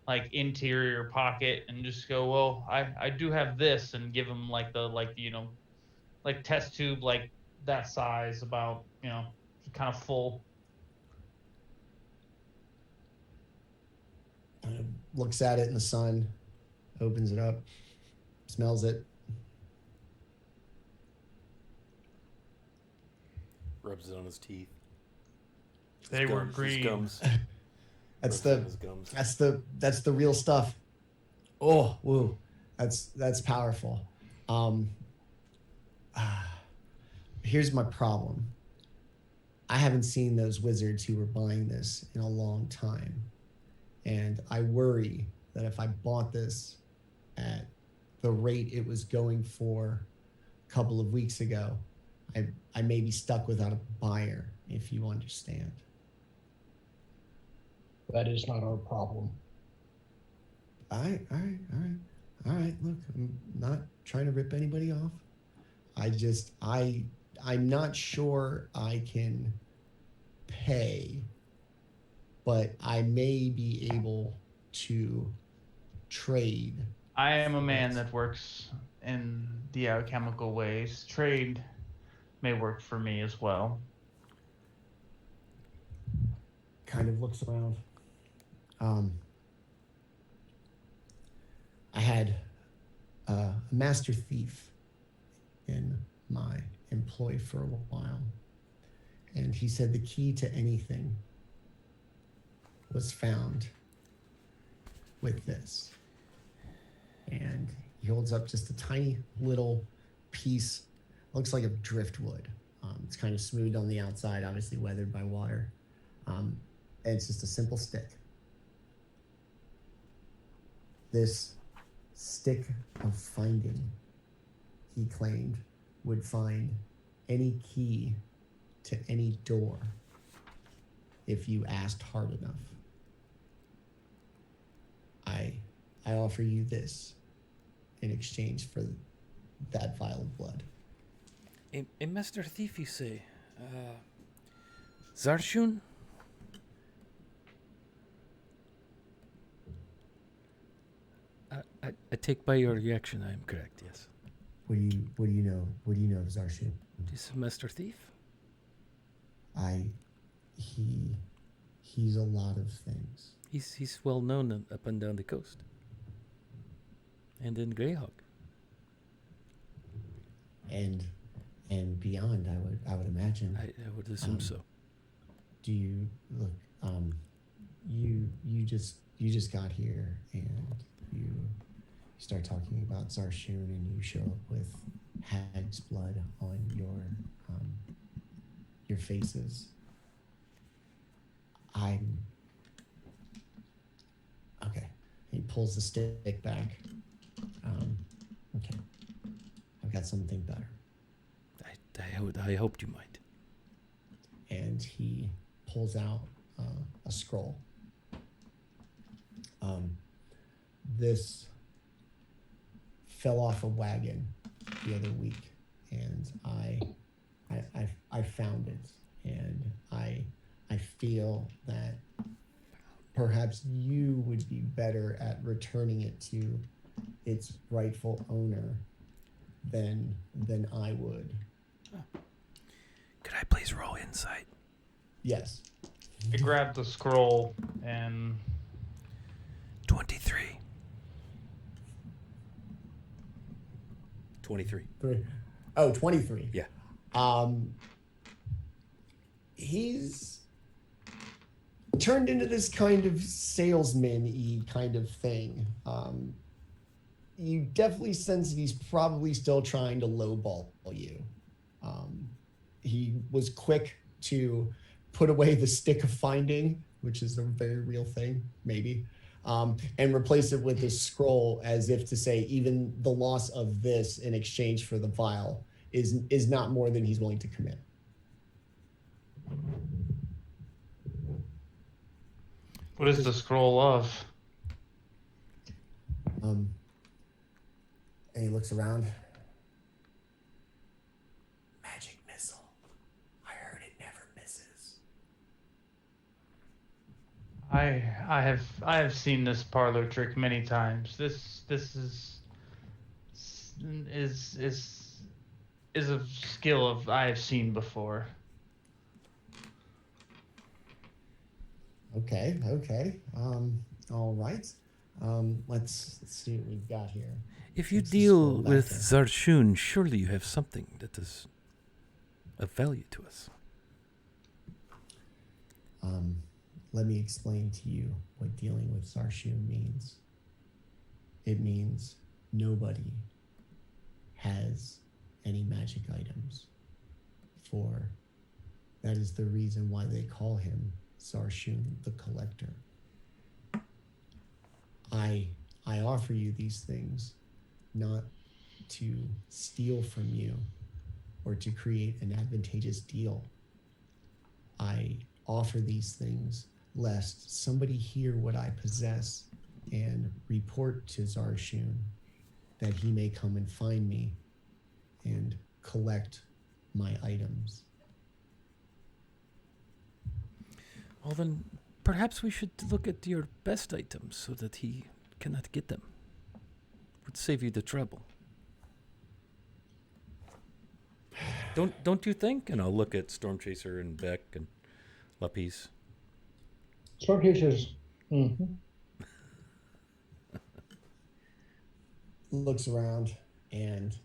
like interior pocket and just go, well, I do have this, and give him like like test tube, like that size, about, kind of full. Looks at it in the sun, opens it up, smells it. Rubs it on his teeth. They were green. Gums. That's the real stuff. Oh, woo. That's powerful. Here's my problem. I haven't seen those wizards who were buying this in a long time. And I worry that if I bought this at the rate it was going for a couple of weeks ago, I may be stuck without a buyer, if you understand. That is not our problem. All right. Look, I'm not trying to rip anybody off. I'm not sure I can pay, but I may be able to trade. I am a man that works in the alchemical ways. Trade may work for me as well. Kind of looks around. I had a master thief in my employ for a while, and he said the key to anything was found with this. And he holds up just a tiny little piece, looks like a driftwood. It's kind of smooth on the outside, obviously weathered by water. And it's just a simple stick. This stick of finding, he claimed, would find any key to any door if you asked hard enough. I offer you this in exchange for that vial of blood. A master thief, you say? Zarshun? I take by your reaction I am correct, yes. What do you know? What do you know of Zarshun? This master thief? He's a lot of things. He's well known up and down the coast, and in Greyhawk. And beyond, I would imagine. I would assume so. Do you look? You just got here, and you start talking about Zarshun, and you show up with hag's blood on your faces. I'm okay. He pulls the stick back. Okay, I've got something better. I hoped you might. And he pulls out a scroll. This fell off a wagon the other week, and I found it, and I feel that perhaps you would be better at returning it to its rightful owner than I would. Could I please roll insight? Yes. I grab the scroll and 23. 23. 23. Yeah. He's turned into this kind of salesman-y kind of thing. You definitely sense that he's probably still trying to lowball you. He was quick to put away the stick of finding, which is a very real thing, maybe, and replace it with this scroll, as if to say even the loss of this in exchange for the vial is not more than he's willing to commit. what is the scroll of? And he looks around. Magic missile. I heard it never misses. I have seen this parlor trick many times. This is a skill I have seen before. Okay. All right. Let's see what we've got here. If you Let's deal scroll back with there. Zarshun, surely you have something that is of value to us. Let me explain to you what dealing with Zarshun means. It means nobody has any magic items. For that is the reason why they call him Zarshun the Collector. I offer you these things not to steal from you or to create an advantageous deal. I offer these things lest somebody hear what I possess and report to Zarshun that he may come and find me and collect my items. Well, then, perhaps we should look at your best items so that he cannot get them. Would save you the trouble. Don't you think? And I'll look at Stormchaser and Beck and Lapis. Stormchasers. Looks around and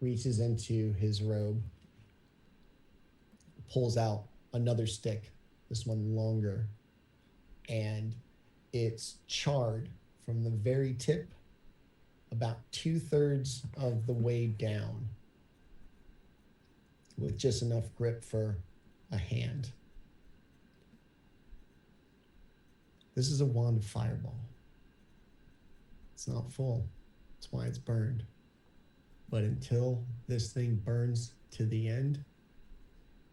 reaches into his robe, pulls out another stick, this one longer, and it's charred from the very tip about 2/3 of the way down, with just enough grip for a hand. This is a wand of fireball. It's not full. That's why it's burned. But until this thing burns to the end,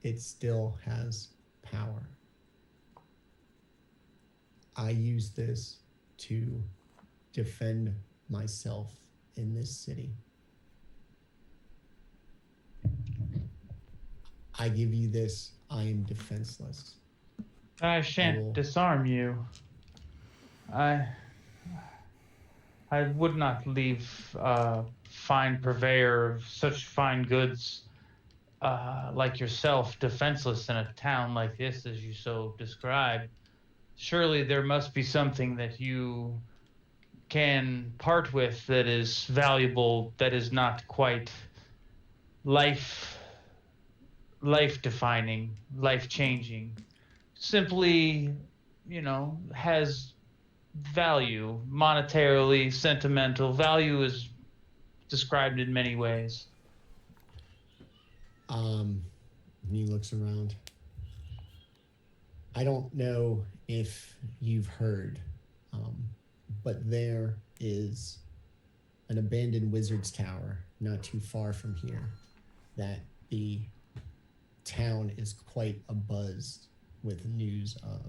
it still has power. I use this to defend myself in this city. I give you this. I am defenseless. I shan't disarm you. I would not leave fine purveyor of such fine goods like yourself defenseless in a town like this, as you so describe. surely there must be something that you can part with that is valuable, that is not quite life defining, life changing. Simply, has value, monetarily, sentimental. Value is described in many ways. He looks around. I don't know if you've heard, but there is an abandoned wizard's tower not too far from here that the town is quite abuzz with news of.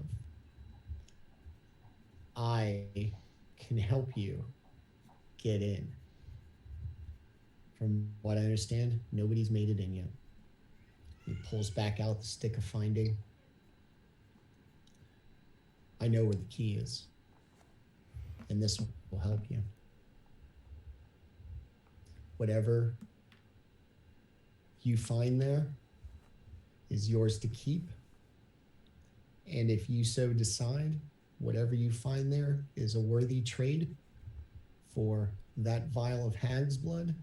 I can help you get in. From what I understand, nobody's made it in yet. He pulls back out the stick of finding. I know where the key is, and this will help you. Whatever you find there is yours to keep, and if you so decide, whatever you find there is a worthy trade for that vial of hag's blood,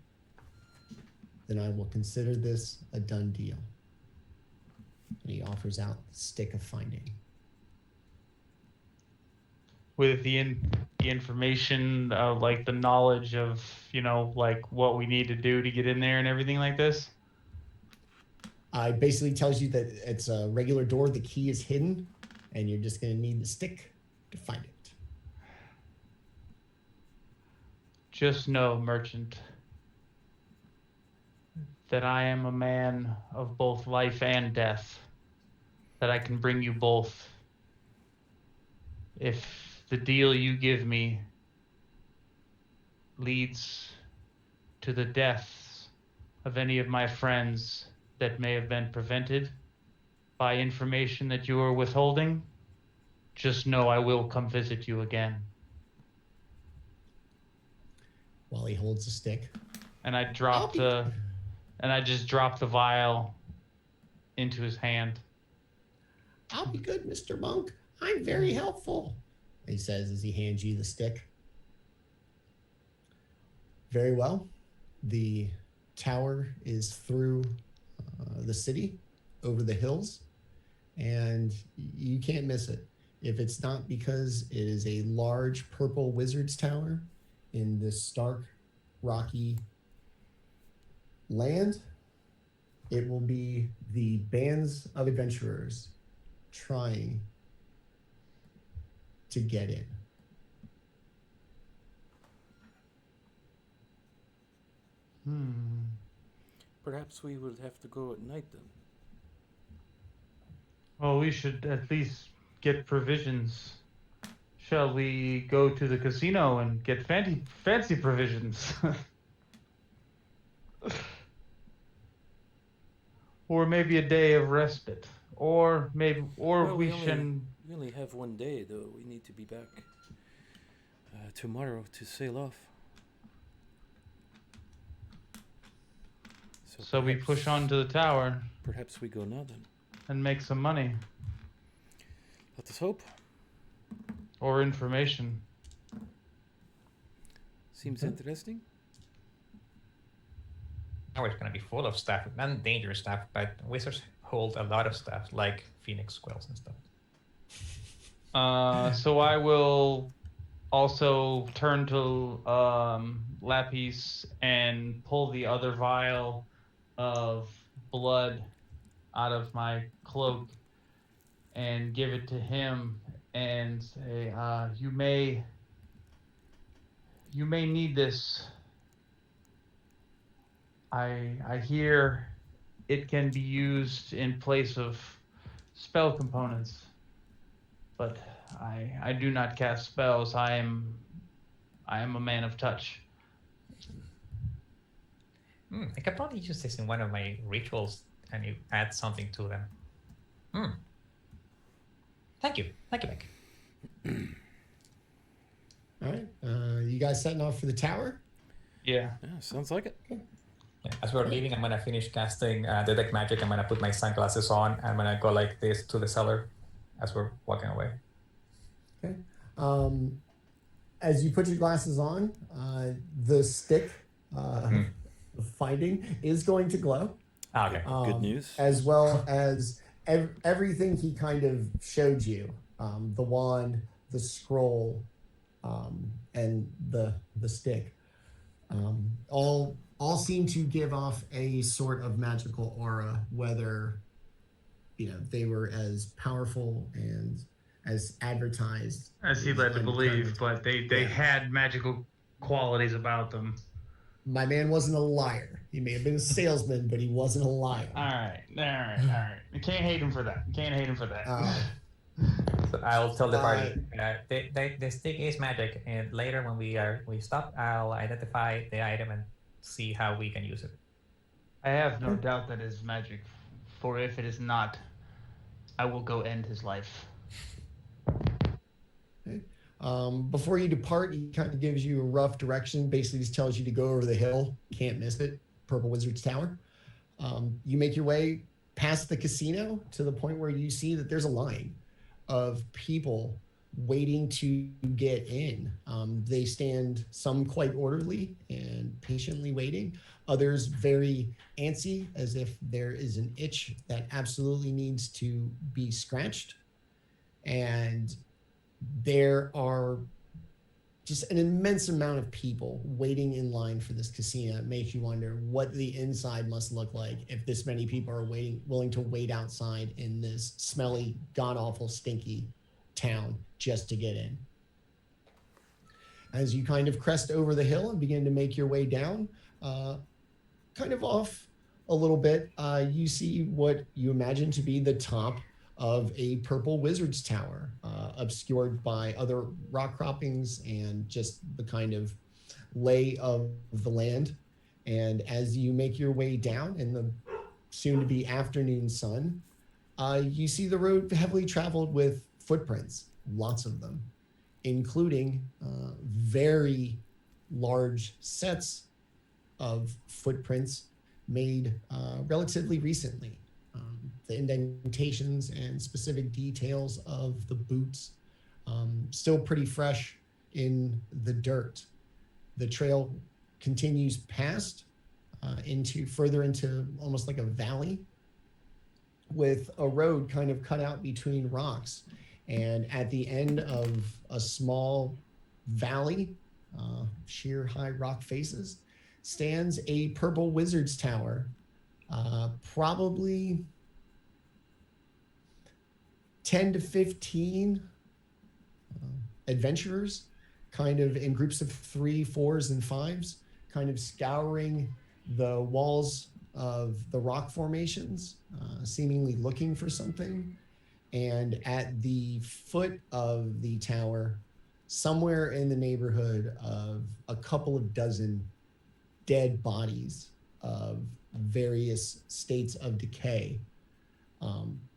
then I will consider this a done deal. And he offers out the stick of finding. With the information, like the knowledge of, like what we need to do to get in there and everything like this? It basically tells you that it's a regular door, the key is hidden, and you're just going to need the stick to find it. Just know, merchant, that I am a man of both life and death, that I can bring you both. If the deal you give me leads to the deaths of any of my friends that may have been prevented by information that you are withholding, just know I will come visit you again. While he holds the stick. And I just drop the vial into his hand. I'll be good, Mr. Monk. I'm very helpful, he says as he hands you the stick. Very well. The tower is through the city, over the hills, and you can't miss it. If it's not because it is a large purple wizard's tower in this stark, rocky land, it will be the bands of adventurers trying to get in. Perhaps we would have to go at night then. Well, we should at least get provisions. Shall we go to the casino and get fancy provisions? Or maybe a day of respite. Or maybe, Well, we We only have one day, though. We need to be back tomorrow to sail off. So we push on to the tower Perhaps we go now then. and make some money Let us hope. or information. Seems interesting. Now it's gonna be full of stuff, not dangerous stuff, but wizards hold a lot of stuff, like phoenix squells and stuff. So I will also turn to Lapis and pull the other vial of blood out of my cloak and give it to him and say, you may need this. I hear it can be used in place of spell components, but I do not cast spells. I am a man of touch. I could probably use this in one of my rituals, and you add something to them. Thank you, Mike. All right. You guys setting off for the tower? Yeah. Yeah, sounds like it. Yeah, as we're leaving, I'm gonna finish casting detect magic. I'm gonna put my sunglasses on. I'm gonna go like this to the cellar as we're walking away. Okay. As you put your glasses on, the stick of finding is going to glow. Okay. Good news. As well as everything he kind of showed you, the wand, the scroll, and the stick, all seem to give off a sort of magical aura, whether they were as powerful and as advertised As he led to believe, undetermined. but they had magical qualities about them. My man wasn't a liar. He may have been a salesman, but he wasn't a liar. All right. You can't hate him for that. So I'll tell the party. The stick is magic, and later when we stop, I'll identify the item and see how we can use it. I have no doubt that it is magic, for if it is not, I will go end his life. Okay. Before you depart, he kind of gives you a rough direction. Basically, just tells you to go over the hill. Can't miss it. Purple Wizard's Tower. You make your way past the casino to the point where you see that there's a line of people waiting to get in. They stand, some quite orderly and patiently waiting. Others very antsy, as if there is an itch that absolutely needs to be scratched. And there are just an immense amount of people waiting in line for this casino. It makes you wonder what the inside must look like if this many people are willing to wait outside in this smelly, god-awful, stinky town just to get in. As you kind of crest over the hill and begin to make your way down, kind of off a little bit, you see what you imagine to be the top of a purple wizard's tower, obscured by other rock croppings and just the kind of lay of the land. And as you make your way down in the soon-to-be afternoon sun, you see the road heavily traveled with footprints, lots of them, including very large sets of footprints made relatively recently. The indentations and specific details of the boots still pretty fresh in the dirt. The trail continues past further into almost like a valley with a road kind of cut out between rocks. And at the end of a small valley, sheer high rock faces, stands a purple wizard's tower, probably 10 to 15 adventurers, kind of in groups of 3, 4s, and 5s, kind of scouring the walls of the rock formations, seemingly looking for something. And at the foot of the tower, somewhere in the neighborhood of a couple of dozen dead bodies of various states of decay,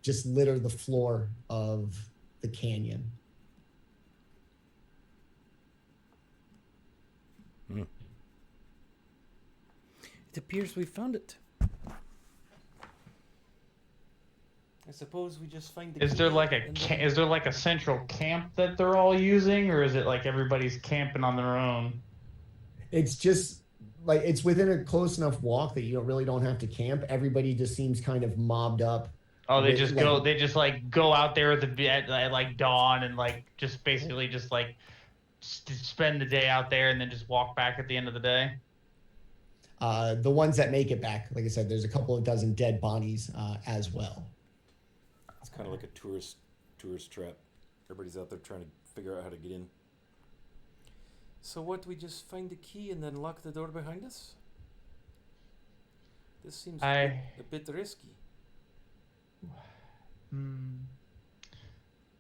just litter the floor of the canyon. It appears we found it. I suppose we just find the Is key there like and is there like a central camp that they're all using, or is it like everybody's camping on their own? It's just like it's within a close enough walk that you really don't have to camp. Everybody just seems kind of mobbed up. Oh, they With, just like- go. They just like go out there at like dawn and like just basically just like spend the day out there and then just walk back at the end of the day. The ones that make it back, like I said, there's a couple of dozen dead bodies as well. It's kind of like a tourist trap. Everybody's out there trying to figure out how to get in. So what? We just find the key and then lock the door behind us? This seems a bit risky.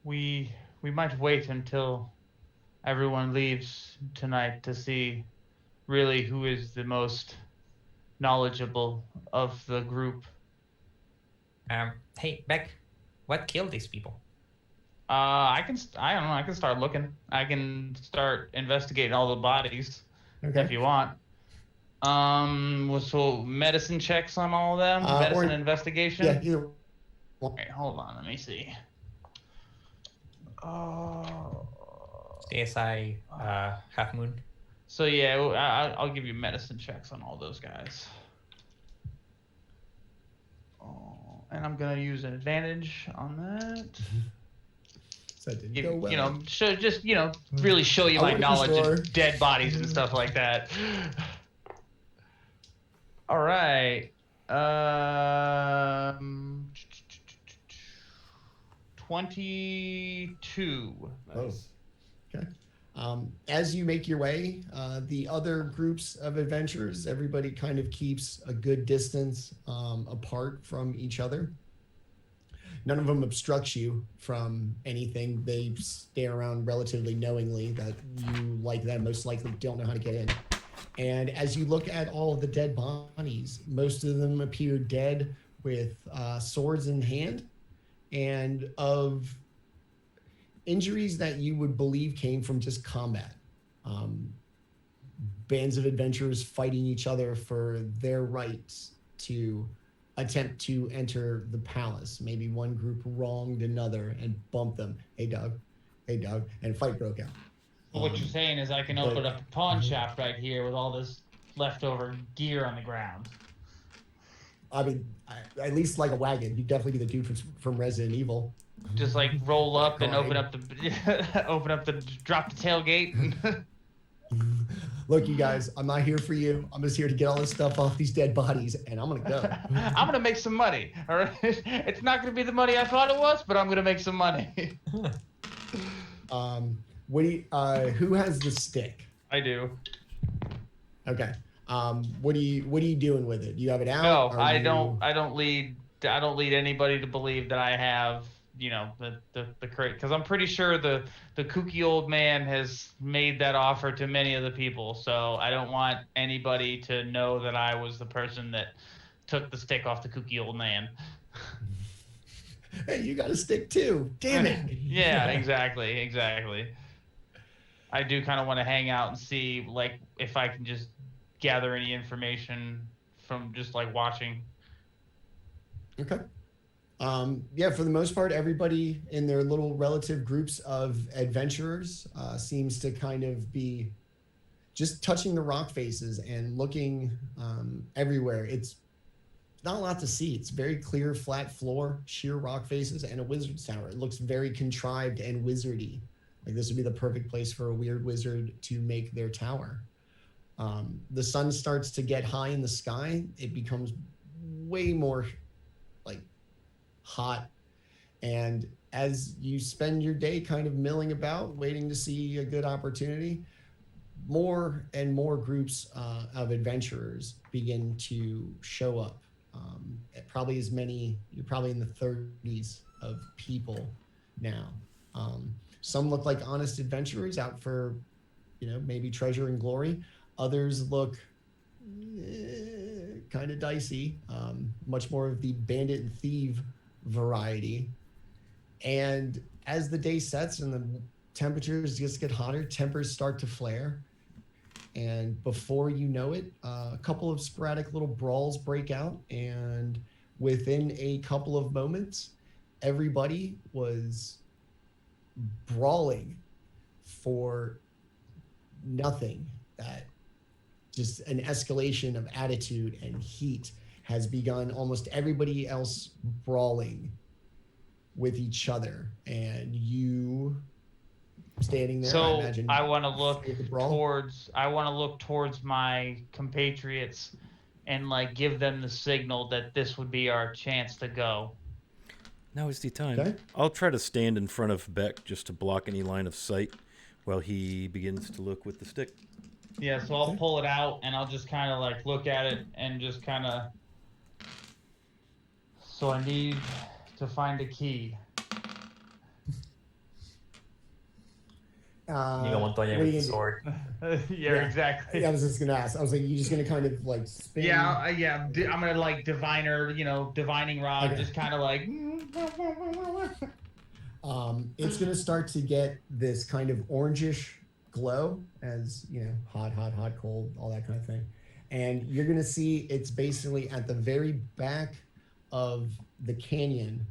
We might wait until everyone leaves tonight to see really who is the most knowledgeable of the group. Hey, Beck, what killed these people? I don't know. I can start looking. I can start investigating all the bodies if you want. So medicine checks on all of them. Medicine investigation. Yeah, either. Okay, hold on. Let me see. ASI Half Moon. So yeah, I'll give you medicine checks on all those guys. Oh, and I'm gonna use an advantage on that. So that didn't go well. You know, really show you I my wasn't knowledge sure. of dead bodies and stuff like that. All right. 22. Nice. Okay. As you make your way, the other groups of adventurers, everybody kind of keeps a good distance apart from each other. None of them obstructs you from anything. They stare around relatively knowingly that you, like them, most likely don't know how to get in. And as you look at all of the dead bodies, most of them appear dead with swords in hand and of injuries that you would believe came from just combat. Bands of adventurers fighting each other for their rights to attempt to enter the palace. Maybe one group wronged another and bumped them. Hey, Doug. And a fight broke out. Well, what you're saying is I can open up a pawn shop right here with all this leftover gear on the ground. I mean, at least like a wagon. You'd definitely be the dude from Resident Evil. Just like roll up and open up the drop the tailgate. Look, you guys, I'm not here for you. I'm just here to get all this stuff off these dead bodies, and I'm gonna go. I'm gonna make some money. All right, it's not gonna be the money I thought it was, but I'm gonna make some money. What do you, who has the stick? I do. Okay. What are you doing with it? Do you have it out? No, Or I don't lead anybody to believe that I have, the crate, because I'm pretty sure the kooky old man has made that offer to many of the people. So I don't want anybody to know that I was the person that took the stick off the kooky old man. Hey, you got a stick too. Damn it. Yeah, exactly. I do kind of want to hang out and see, like, if I can just gather any information from just like watching. Okay. Yeah, for the most part, everybody in their little relative groups of adventurers seems to kind of be just touching the rock faces and looking everywhere. It's not a lot to see. It's very clear, flat floor, sheer rock faces, and a wizard's tower. It looks very contrived and wizardy. Like this would be the perfect place for a weird wizard to make their tower. The sun starts to get high in the sky. It becomes way more like hot. And as you spend your day kind of milling about, waiting to see a good opportunity, more and more groups of adventurers begin to show up. Probably as many, you're probably in the 30s of people now. Some look like honest adventurers out for, maybe treasure and glory. Others look kind of dicey, much more of the bandit and thief variety. And as the day sets and the temperatures just get hotter, tempers start to flare. And before you know it, a couple of sporadic little brawls break out. And within a couple of moments, everybody was brawling for nothing. That just an escalation of attitude and heat has begun. Almost everybody else brawling with each other, and you standing there. So I want to look towards my compatriots and like give them the signal that this would be our chance to go. Now is the time. Okay. I'll try to stand in front of Beck just to block any line of sight while he begins to look with the stick. Yeah, so I'll pull it out and I'll just kind of like look at it and just kind of. So I need to find a key. You got one with the sword. Yeah, exactly. Yeah, I was just gonna ask. I was like, you just gonna kind of like spin? Yeah. I'm gonna like divining rod, Okay. just kind of like. It's gonna start to get this kind of orangish glow as hot, cold, all that kind of thing, and you're gonna see it's basically at the very back of the canyon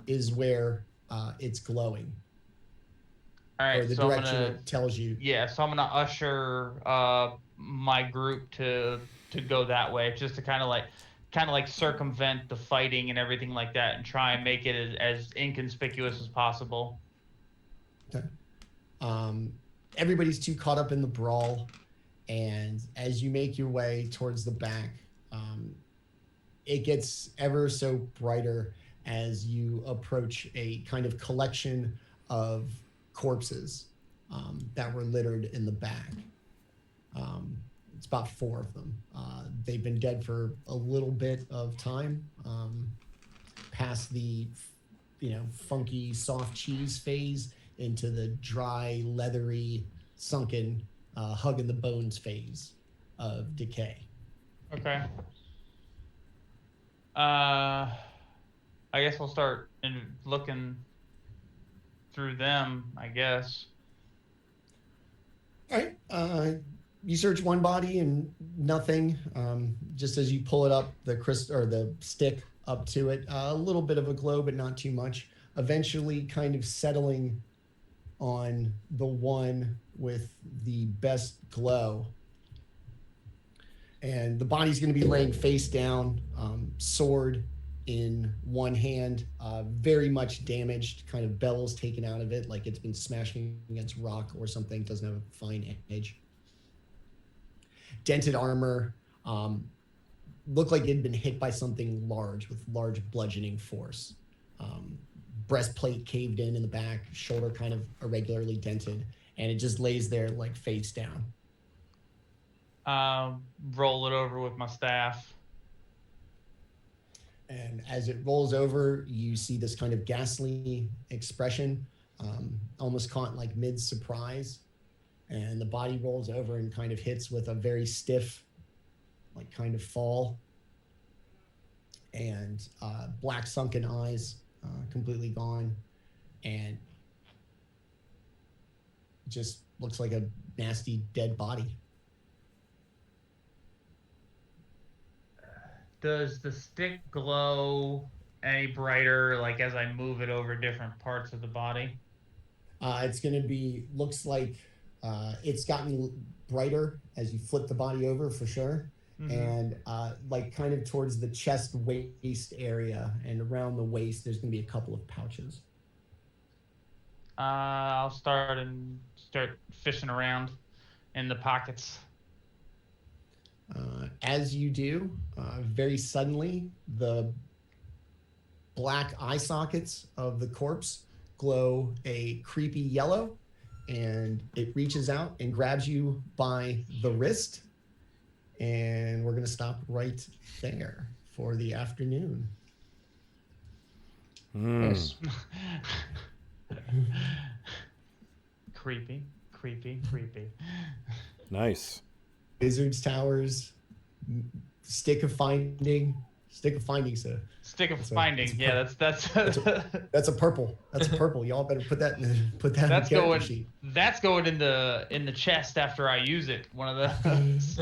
is where it's glowing. All right, or the so direction it tells you. Yeah, so I'm gonna usher my group to go that way, just to kind of like circumvent the fighting and everything like that, and try and make it as inconspicuous as possible. Okay. Everybody's too caught up in the brawl, and as you make your way towards the back, it gets ever so brighter as you approach a kind of collection of corpses that were littered in the back. It's about 4 of them. They've been dead for a little bit of time, past the, funky soft cheese phase into the dry, leathery, sunken, hugging the bones phase of decay. Okay. I guess we'll start looking through them, I guess. All right. You search one body and nothing. Just as you pull it up, the stick up to it, a little bit of a glow, but not too much. Eventually, kind of settling on the one with the best glow. And the body's going to be laying face down, sword in one hand, very much damaged, kind of bells taken out of it, like it's been smashing against rock or something, doesn't have a fine edge. Dented armor, looked like it had been hit by something large with large bludgeoning force. Breastplate caved in the back, shoulder kind of irregularly dented, and it just lays there like face down. Roll it over with my staff. And as it rolls over, you see this kind of ghastly expression, almost caught like mid-surprise. And the body rolls over and kind of hits with a very stiff, like kind of fall. And black sunken eyes, completely gone. And just looks like a nasty dead body. Does the stick glow any brighter, like as I move it over different parts of the body? It's going to be, looks like it's gotten brighter as you flip the body over for sure. Mm-hmm. And like kind of towards the chest waist area and around the waist, there's going to be a couple of pouches. I'll start fishing around in the pockets. As you do, very suddenly, the black eye sockets of the corpse glow a creepy yellow, and it reaches out and grabs you by the wrist. And we're going to stop right there for the afternoon. Yes. Creepy. Nice. Wizard's Towers, Stick of Finding, sir. Stick of Finding. Yeah, that's that's a purple. That's a purple. Y'all better put that in the character sheet. That's going in the chest after I use it. One of those.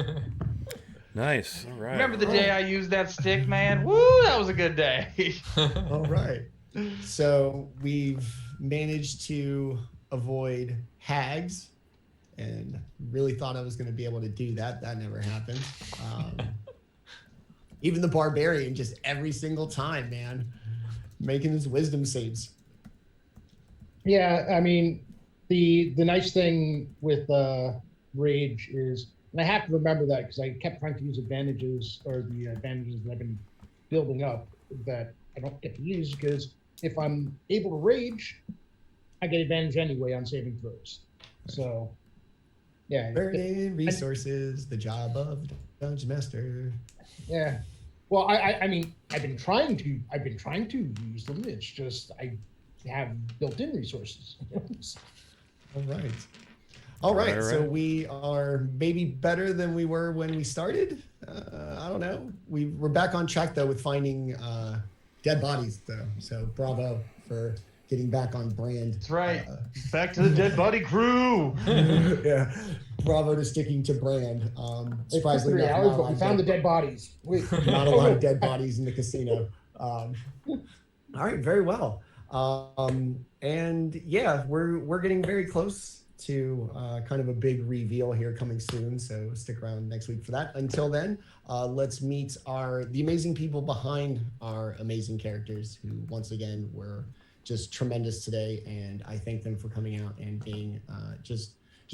Nice. All right. Remember the day I used that stick, man? Woo, that was a good day. All right. So we've managed to avoid hags, and really thought I was going to be able to do that. That never happened. Even the barbarian, just every single time, man, making his wisdom saves. Yeah, I mean, the nice thing with rage is, and I have to remember that because I kept trying to use advantages, or the advantages that I've been building up that I don't get to use, because if I'm able to rage, I get advantage anyway on saving throws. So, yeah. Burning resources, the job of Dungeon Master. Yeah. Well, I mean, I've been trying to use them. It's just I have built-in resources. All right. So we are maybe better than we were when we started. I don't know. We're back on track though with finding dead bodies though. So bravo for getting back on brand. That's right. Back to the dead body crew. Yeah. Bravo to sticking to brand. Surprisingly, 3 hours, but we found the dead bodies. Not a lot of dead bodies in the casino. All right, very well. And yeah, we're getting very close to kind of a big reveal here coming soon. So stick around next week for that. Until then, let's meet the amazing people behind our amazing characters who once again were just tremendous today. And I thank them for coming out and being just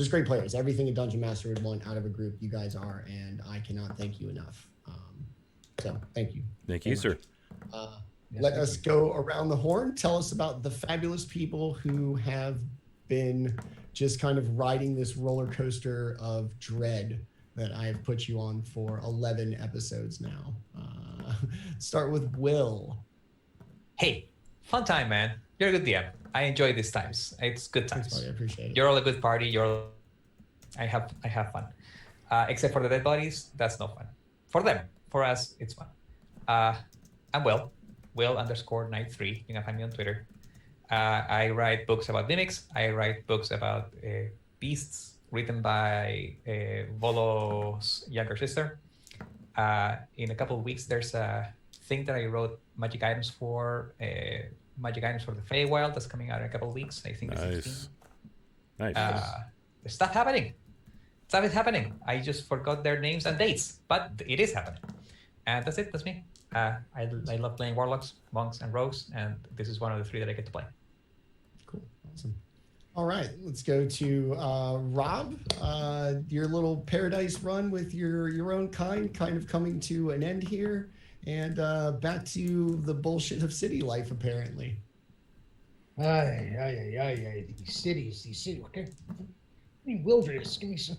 great players. Everything a Dungeon Master would want out of a group, you guys are, and I cannot thank you enough. So thank you. Thank you, sir. Let us go around the horn. Tell us about the fabulous people who have been just kind of riding this roller coaster of dread that I have put you on for 11 episodes now. Start with Will. Hey, fun time, man. You're a good DM. I enjoy these times. It's good times. Thanks, buddy. I appreciate it. You're all a good party. I have fun. Except for the dead bodies, that's no fun. For them. For us, it's fun. I'm Will. Will_Knight3. You can find me on Twitter. I write books about mimics. I write books about beasts written by Volo's younger sister. In a couple of weeks, there's a thing that I wrote magic items for the Feywild that's coming out in a couple of weeks. I think Nice. Nice. There's stuff happening. Stuff is happening. I just forgot their names and dates, but it is happening. And that's it. That's me. I love playing warlocks, monks, and rogues, and this is one of the 3 that I get to play. Cool. Awesome. All right. Let's go to Rob. Your little paradise run with your own kind of coming to an end here, and back to the bullshit of city life, apparently. These cities. Okay. Wilderness. Give me some.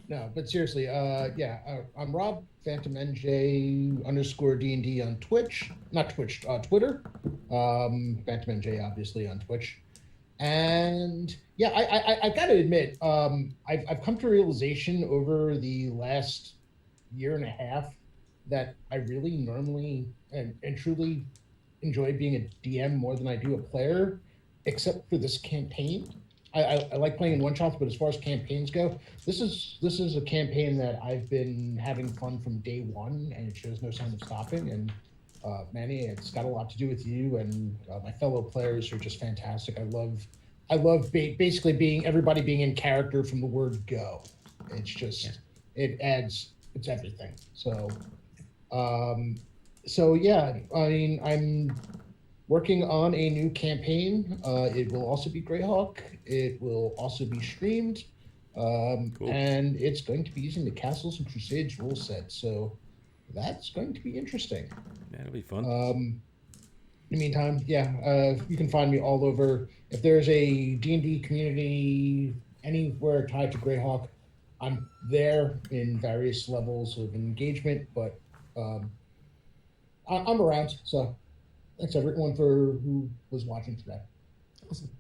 No, but seriously, I'm Rob, Phantom NJ _D&D on Twitch. Not Twitch, Twitter. Phantom NJ, obviously, on Twitch. And yeah, I gotta admit, I've come to a realization over the last year and a half that I really normally and truly enjoy being a DM more than I do a player, except for this campaign. I like playing in one-shots, but as far as campaigns go, this is a campaign that I've been having fun from day one, and it shows no sign of stopping. And Manny, it's got a lot to do with you and my fellow players are just fantastic. I love basically everybody being in character from the word go. It's just it's everything. So yeah, I mean, I'm working on a new campaign. It will also be Greyhawk. It will also be streamed. Cool. And it's going to be using the Castles and Crusades rule set. So that's going to be interesting. Yeah, it'll be fun. In the meantime, you can find me all over. If there's a D&D community anywhere tied to Greyhawk, I'm there in various levels of engagement, but I'm around. So thanks everyone for who was watching today. Awesome.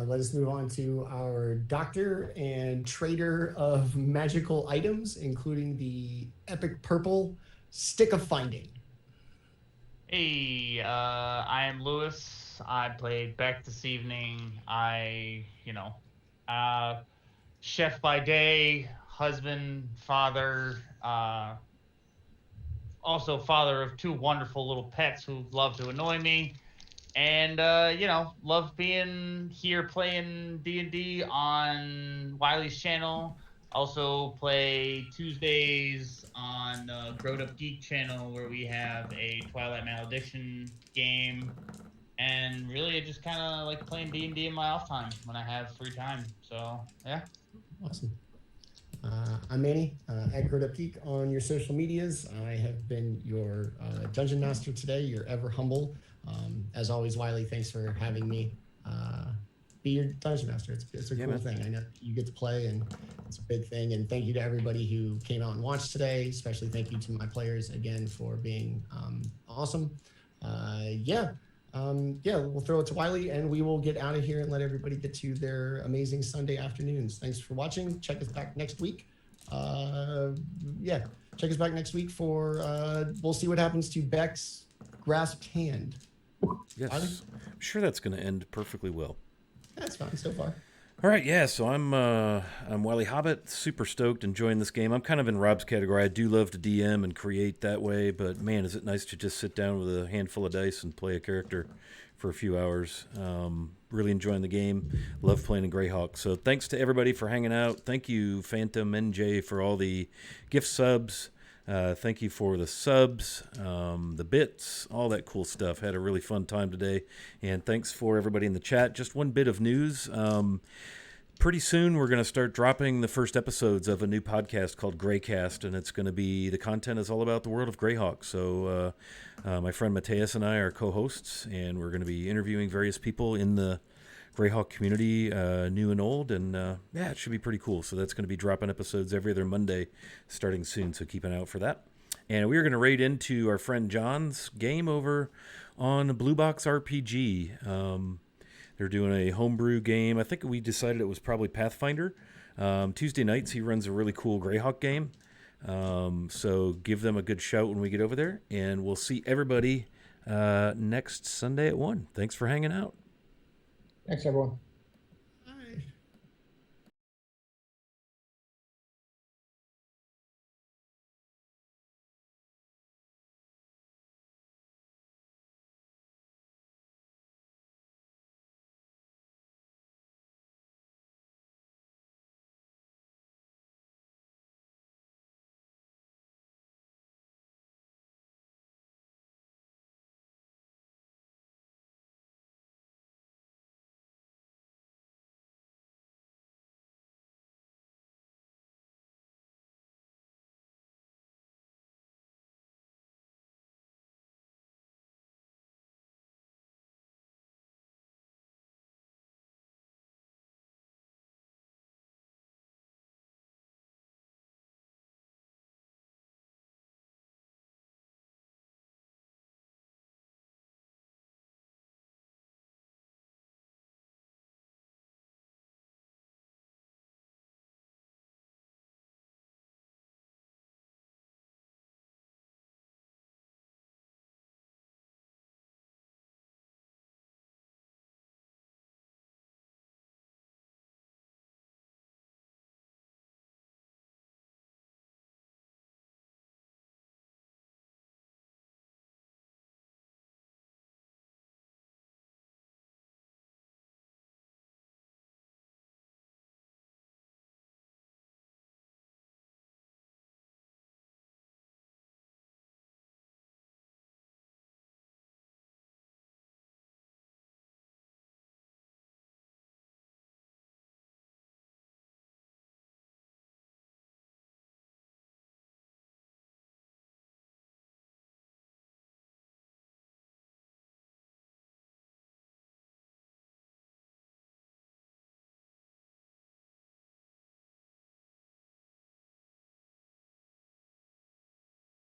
Let us move on to our doctor and trader of magical items, including the epic purple Stick of Finding. Hey, I am Lewis. I played Beck this evening. Chef by day, husband, father, also father of 2 wonderful little pets who love to annoy me. And, love being here playing D&D on Wiley's channel. Also play Tuesdays on Growed Up Geek channel, where we have a Twilight Malediction game. And really, I just kind of like playing D&D in my off time when I have free time. So, yeah. Awesome. I'm Manny, at Growed Up Geek on your social medias. I have been your Dungeon Master today. You're ever humble. As always, Wiley, thanks for having me be your Dungeon Master. It's a cool thing. I know you get to play, and it's a big thing. And thank you to everybody who came out and watched today. Especially thank you to my players again for being awesome. We'll throw it to Wiley, and we will get out of here and let everybody get to their amazing Sunday afternoons. Thanks for watching. Check us back next week. Check us back next week for we'll see what happens to Beck's grasped hand. Yes, Wiley? I'm sure that's going to end perfectly well. That's fine so far. All right, yeah. So I'm Wily Hobbit, super stoked, enjoying this game. I'm kind of in Rob's category. I do love to DM and create that way, but man, is it nice to just sit down with a handful of dice and play a character for a few hours. Really enjoying the game. Love playing in Greyhawk. So thanks to everybody for hanging out. Thank you, Phantom NJ, for all the gift subs. Thank you for the subs, the bits, all that cool stuff. Had a really fun time today. And thanks for everybody in the chat. Just one bit of news. Pretty soon we're going to start dropping the first episodes of a new podcast called Greycast, and it's going to be, the content is all about the world of Greyhawk. So my friend Mateus and I are co-hosts, and we're going to be interviewing various people in the Greyhawk community, new and old, and yeah, it should be pretty cool. So that's going to be dropping episodes every other Monday starting soon, so keep an eye out for that. And we're going to raid into our friend John's game over on Blue Box RPG. They're doing a homebrew game. I think we decided it was probably Pathfinder. Tuesday nights, he runs a really cool Greyhawk game. So give them a good shout when we get over there. And we'll see everybody next Sunday at 1. Thanks for hanging out. Thanks, everyone.